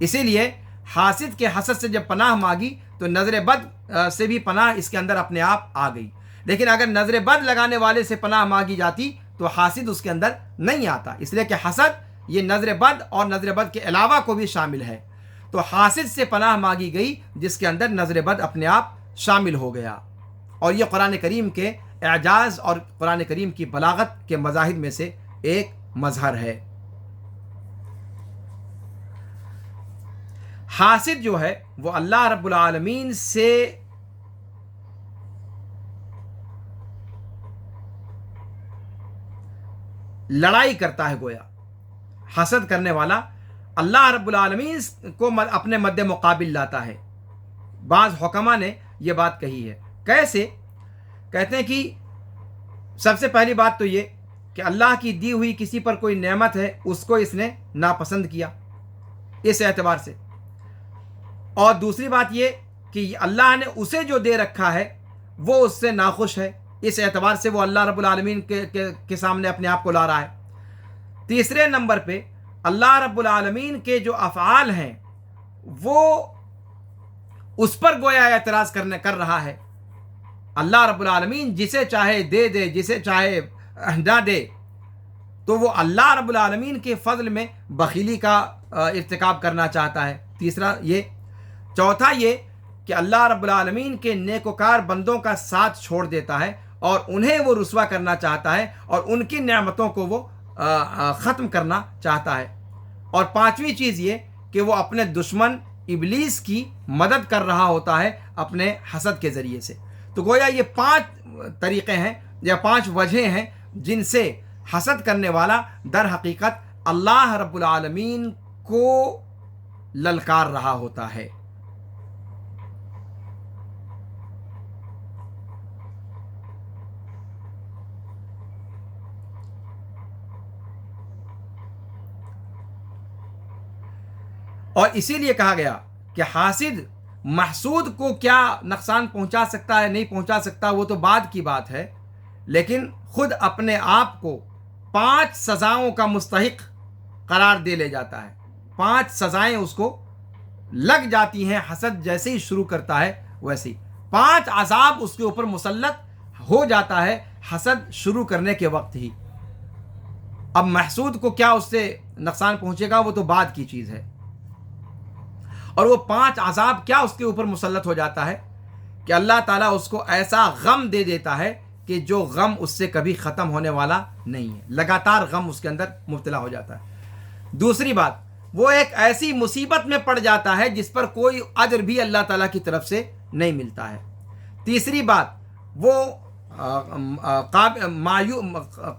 S1: اسی لیے حاسد کے حسد سے جب پناہ مانگی تو نظر بد سے بھی پناہ اس کے اندر اپنے آپ آ گئی، لیکن اگر نظر بد لگانے والے سے پناہ مانگی جاتی تو حاسد اس کے اندر نہیں آتا، اس لیے کہ حسد یہ نظر بد اور نظر بد کے علاوہ کو بھی شامل ہے، تو حاسد سے پناہ مانگی گئی جس کے اندر نظر بد اپنے آپ شامل ہو گیا، اور یہ قرآن کریم کے اعجاز اور قرآن کریم کی بلاغت کے مظاہر میں سے ایک مظہر ہے۔ حاسد جو ہے وہ اللہ رب العالمین سے لڑائی کرتا ہے، گویا حسد کرنے والا اللہ رب العالمین کو اپنے مد مقابل لاتا ہے۔ بعض حکما نے یہ بات کہی ہے، کیسے؟ کہتے ہیں کہ سب سے پہلی بات تو یہ کہ اللہ کی دی ہوئی کسی پر کوئی نعمت ہے اس کو اس نے ناپسند کیا اس اعتبار سے، اور دوسری بات یہ کہ اللہ نے اسے جو دے رکھا ہے وہ اس سے ناخوش ہے، اس اعتبار سے وہ اللہ رب العالمین کے سامنے اپنے آپ کو لا رہا ہے۔ تیسرے نمبر پہ اللہ رب العالمین کے جو افعال ہیں وہ اس پر گویا اعتراض کر رہا ہے۔ اللہ رب العالمین جسے چاہے دے دے، جسے چاہے نہ دے، تو وہ اللہ رب العالمین کے فضل میں بخیلی کا ارتکاب کرنا چاہتا ہے۔ تیسرا یہ، چوتھا یہ کہ اللہ رب العالمین کے نیکوکار بندوں کا ساتھ چھوڑ دیتا ہے اور انہیں وہ رسوا کرنا چاہتا ہے اور ان کی نعمتوں کو وہ ختم کرنا چاہتا ہے۔ اور پانچویں چیز یہ کہ وہ اپنے دشمن ابلیس کی مدد کر رہا ہوتا ہے اپنے حسد کے ذریعے سے۔ تو گویا یہ 5 طریقے ہیں یا 5 وجہیں ہیں جن سے حسد کرنے والا در حقیقت اللہ رب العالمین کو للکار رہا ہوتا ہے۔ اور اسی لیے کہا گیا کہ حاسد محسود کو کیا نقصان پہنچا سکتا ہے نہیں پہنچا سکتا وہ تو بعد کی بات ہے، لیکن خود اپنے آپ کو 5 سزاؤں کا مستحق قرار دے لے جاتا ہے۔ 5 سزائیں اس کو لگ جاتی ہیں، حسد جیسے ہی شروع کرتا ہے ویسے ہی 5 عذاب اس کے اوپر مسلط ہو جاتا ہے حسد شروع کرنے کے وقت ہی۔ اب محسود کو کیا اس سے نقصان پہنچے گا وہ تو بعد کی چیز ہے، اور وہ 5 عذاب کیا اس کے اوپر مسلط ہو جاتا ہے کہ اللہ تعالیٰ اس کو ایسا غم دے دیتا ہے کہ جو غم اس سے کبھی ختم ہونے والا نہیں ہے، لگاتار غم اس کے اندر مبتلا ہو جاتا ہے۔ دوسری بات، وہ ایک ایسی مصیبت میں پڑ جاتا ہے جس پر کوئی اجر بھی اللہ تعالیٰ کی طرف سے نہیں ملتا ہے۔ تیسری بات، وہ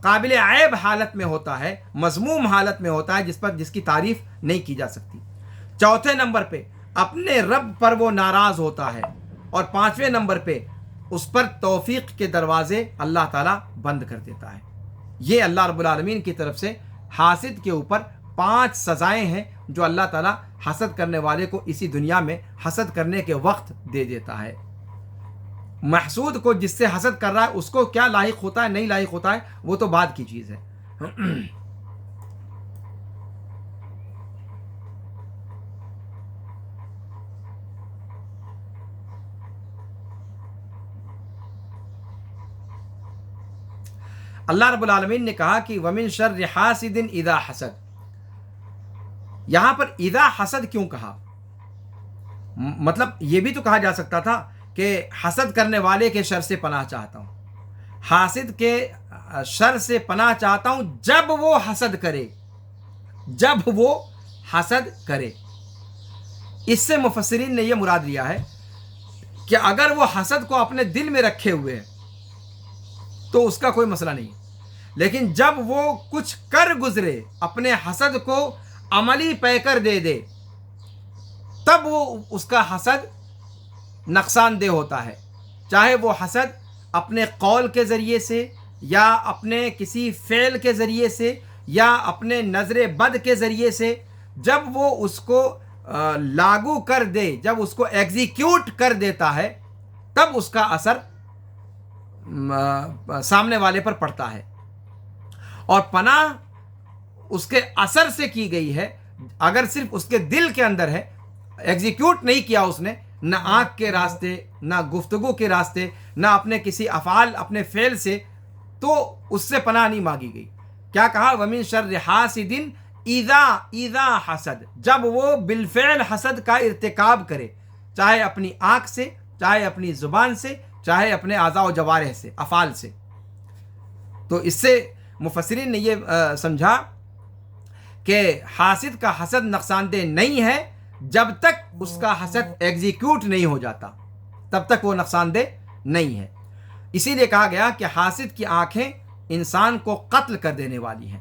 S1: قابل عیب حالت میں ہوتا ہے، مذموم حالت میں ہوتا ہے جس کی تعریف نہیں کی جا سکتی۔ چوتھے نمبر پہ اپنے رب پر وہ ناراض ہوتا ہے، اور 5ویں نمبر پہ اس پر توفیق کے دروازے اللہ تعالیٰ بند کر دیتا ہے۔ یہ اللہ رب العالمین کی طرف سے حاسد کے اوپر 5 سزائیں ہیں جو اللہ تعالیٰ حسد کرنے والے کو اسی دنیا میں حسد کرنے کے وقت دے دیتا ہے۔ محسود کو جس سے حسد کر رہا ہے اس کو کیا لاحق ہوتا ہے نہیں لاحق ہوتا ہے وہ تو بعد کی چیز ہے۔ اللہ رب العالمین نے کہا کہ وَمِن شَرِّ حَاسِدٍ اِذَا حَسَدَ، یہاں پر اذا حسد کیوں کہا؟ مطلب یہ بھی تو کہا جا سکتا تھا کہ حسد کرنے والے کے شر سے پناہ چاہتا ہوں، حاسد کے شر سے پناہ چاہتا ہوں جب وہ حسد کرے، جب وہ حسد کرے۔ اس سے مفسرین نے یہ مراد لیا ہے کہ اگر وہ حسد کو اپنے دل میں رکھے ہوئے ہیں تو اس کا کوئی مسئلہ نہیں، لیکن جب وہ کچھ کر گزرے، اپنے حسد کو عملی پیکر دے دے، تب وہ اس کا حسد نقصان دہ ہوتا ہے، چاہے وہ حسد اپنے قول کے ذریعے سے یا اپنے کسی فعل کے ذریعے سے یا اپنے نظر بد کے ذریعے سے، جب وہ اس کو لاگو کر دے، جب اس کو ایگزیکیوٹ کر دیتا ہے، تب اس کا اثر سامنے والے پر پڑتا ہے۔ اور پناہ اس کے اثر سے کی گئی ہے، اگر صرف اس کے دل کے اندر ہے، ایگزیکیوٹ نہیں کیا اس نے، نہ آنکھ کے راستے، نہ گفتگو کے راستے، نہ اپنے کسی افعال، اپنے فعل سے، تو اس سے پناہ نہیں مانگی گئی۔ کیا کہا؟ وَمِن شَرِّ حَاسِدٍ اِذَا حَسَد، جب وہ بالفعل حسد کا ارتکاب کرے، چاہے اپنی آنکھ سے، چاہے اپنی زبان سے، چاہے اپنے اعضاء و جوارح سے، افعال سے۔ تو اس سے مفسرین نے یہ سمجھا کہ حاسد کا حسد نقصان دہ نہیں ہے، جب تک اس کا حسد ایگزیکیوٹ نہیں ہو جاتا، تب تک وہ نقصان دہ نہیں ہے۔ اسی لیے کہا گیا کہ حاسد کی آنکھیں انسان کو قتل کر دینے والی ہیں،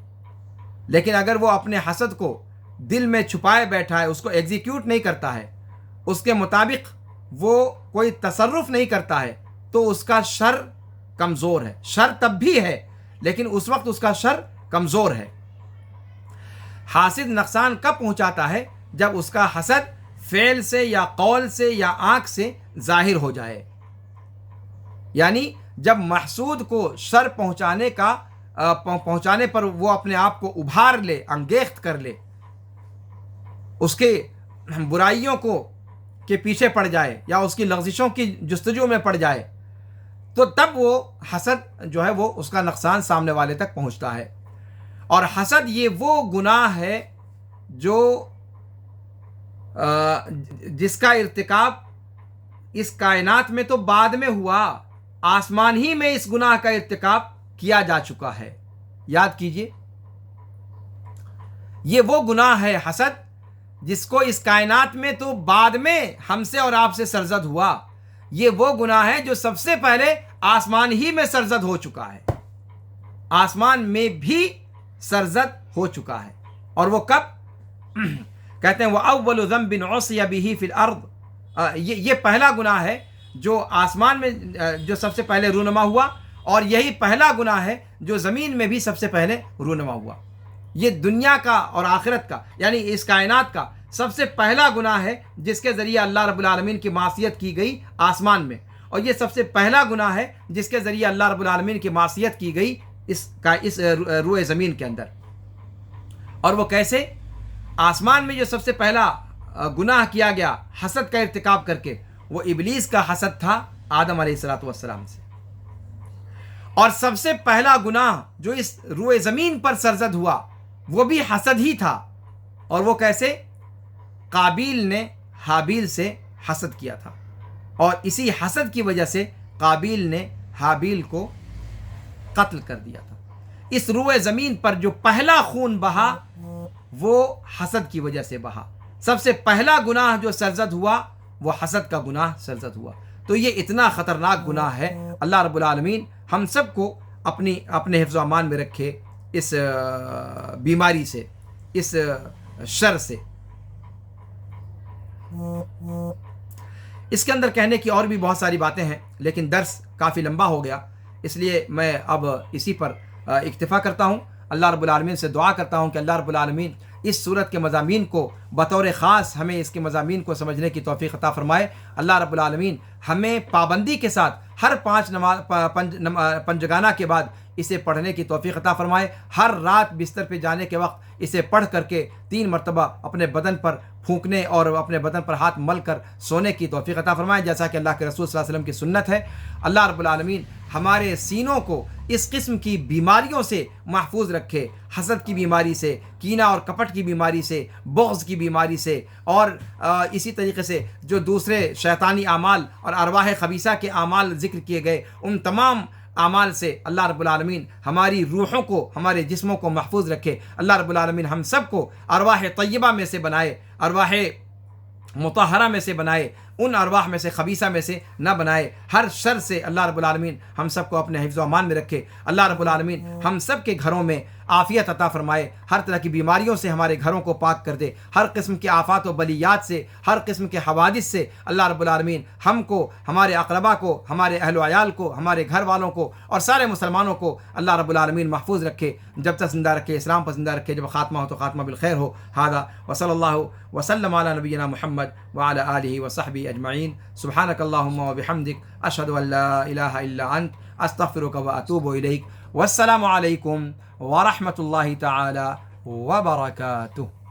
S1: لیکن اگر وہ اپنے حسد کو دل میں چھپائے بیٹھا ہے، اس کو ایگزیکیوٹ نہیں کرتا ہے، اس کے مطابق وہ کوئی تصرف نہیں کرتا ہے، تو اس کا شر کمزور ہے۔ شر تب بھی ہے، لیکن اس وقت اس کا شر کمزور ہے۔ حاسد نقصان کب پہنچاتا ہے؟ جب اس کا حسد فعل سے یا قول سے یا آنکھ سے ظاہر ہو جائے، یعنی جب محسود کو شر پہنچانے پر وہ اپنے آپ کو ابھار لے، انگیخت کر لے، اس کے برائیوں کے پیچھے پڑ جائے یا اس کی لغزشوں کی جستجو میں پڑ جائے، تو تب وہ حسد جو ہے وہ اس کا نقصان سامنے والے تک پہنچتا ہے۔ اور حسد یہ وہ گناہ ہے جو جس کا ارتکاب اس کائنات میں تو بعد میں ہوا، آسمان ہی میں اس گناہ کا ارتکاب کیا جا چکا ہے۔ یاد کیجئے، یہ وہ گناہ ہے حسد جس کو اس کائنات میں تو بعد میں ہم سے اور آپ سے سرزد ہوا۔ یہ وہ گناہ ہے جو سب سے پہلے آسمان ہی میں سرزد ہو چکا ہے، آسمان میں بھی سرزد ہو چکا ہے۔ اور وہ کب؟ کہتے ہیں وَأَوَّلُ ذَنْبٍ عُصِيَ بِهِ فِي الْأَرْضِ، یہ پہلا گناہ ہے جو آسمان میں جو سب سے پہلے رونما ہوا، اور یہی پہلا گناہ ہے جو زمین میں بھی سب سے پہلے رونما ہوا۔ یہ دنیا کا اور آخرت کا، یعنی اس کائنات کا سب سے پہلا گناہ ہے جس کے ذریعے اللہ رب العالمین کی معصیت کی گئی آسمان میں، اور یہ سب سے پہلا گناہ ہے جس کے ذریعے اللہ رب العالمین کی معصیت کی گئی اس روئے زمین کے اندر۔ اور وہ کیسے؟ آسمان میں جو سب سے پہلا گناہ کیا گیا حسد کا ارتکاب کر کے، وہ ابلیس کا حسد تھا آدم علیہ السلام سے۔ اور سب سے پہلا گناہ جو اس روئے زمین پر سرزد ہوا وہ بھی حسد ہی تھا، اور وہ کیسے؟ قابیل نے حابیل سے حسد کیا تھا، اور اسی حسد کی وجہ سے قابیل نے حابیل کو قتل کر دیا تھا۔ اس روئے زمین پر جو پہلا خون بہا وہ حسد کی وجہ سے بہا۔ سب سے پہلا گناہ جو سرزد ہوا وہ حسد کا گناہ سرزد ہوا۔ تو یہ اتنا خطرناک گناہ ہے، اللہ رب العالمین ہم سب کو اپنے حفظ و امان میں رکھے اس بیماری سے، اس شر سے۔ اس کے اندر کہنے کی اور بھی بہت ساری باتیں ہیں، لیکن درس کافی لمبا ہو گیا، اس لیے میں اب اسی پر اکتفا کرتا ہوں۔ اللہ رب العالمین سے دعا کرتا ہوں کہ اللہ رب العالمین اس صورت کے مضامین کو بطور خاص ہمیں اس کے مضامین کو سمجھنے کی توفیق عطا فرمائے۔ اللہ رب العالمین ہمیں پابندی کے ساتھ ہر پنجگانہ کے بعد اسے پڑھنے کی توفیق عطا فرمائے۔ ہر رات بستر پہ جانے کے وقت اسے پڑھ کر کے 3 مرتبہ اپنے بدن پر پھونکنے اور اپنے بدن پر ہاتھ مل کر سونے کی توفیق عطا فرمائے، جیسا کہ اللہ کے رسول صلی اللہ علیہ وسلم کی سنت ہے۔ اللہ رب العالمین ہمارے سینوں کو اس قسم کی بیماریوں سے محفوظ رکھے، حسد کی بیماری سے، کینہ اور کپٹ کی بیماری سے، بغض کی بیماری سے، اور اسی طریقے سے جو دوسرے شیطانی اعمال اور ارواح خبیثہ کے اعمال ذکر کیے گئے، ان تمام اعمال سے اللہ رب العالمین ہماری روحوں کو، ہمارے جسموں کو محفوظ رکھے۔ اللہ رب العالمین ہم سب کو ارواح طیبہ میں سے بنائے، ارواح مطہرہ میں سے بنائے، ان ارواح میں سے خبیثہ میں سے نہ بنائے۔ ہر شر سے اللہ رب العالمین ہم سب کو اپنے حفظ و امان میں رکھے۔ اللہ رب العالمین ہم سب کے گھروں میں عافیت عطا فرمائے، ہر طرح کی بیماریوں سے ہمارے گھروں کو پاک کر دے، ہر قسم کی آفات و بلیات سے، ہر قسم کے حوادث سے اللہ رب العالمین ہم کو، ہمارے اقربا کو، ہمارے اہل و عیال کو، ہمارے گھر والوں کو اور سارے مسلمانوں کو اللہ رب العالمین محفوظ رکھے، جب تک زندہ رکھے، اسلام پر زندہ رکھے، جب خاتمہ ہو تو خاتمہ بالخیر ہو۔ ھذا وصلی اللہ وسلم علی نبینا محمد وعلی آلہ وصحبہ اجمعین۔ سبحانک اللہم وبحمدک، اشہد ان لا الہ الا انت، استغفرک واتوب الیک۔ والسلام علیکم ورحمۃ اللہ تعالی وبرکاتہ۔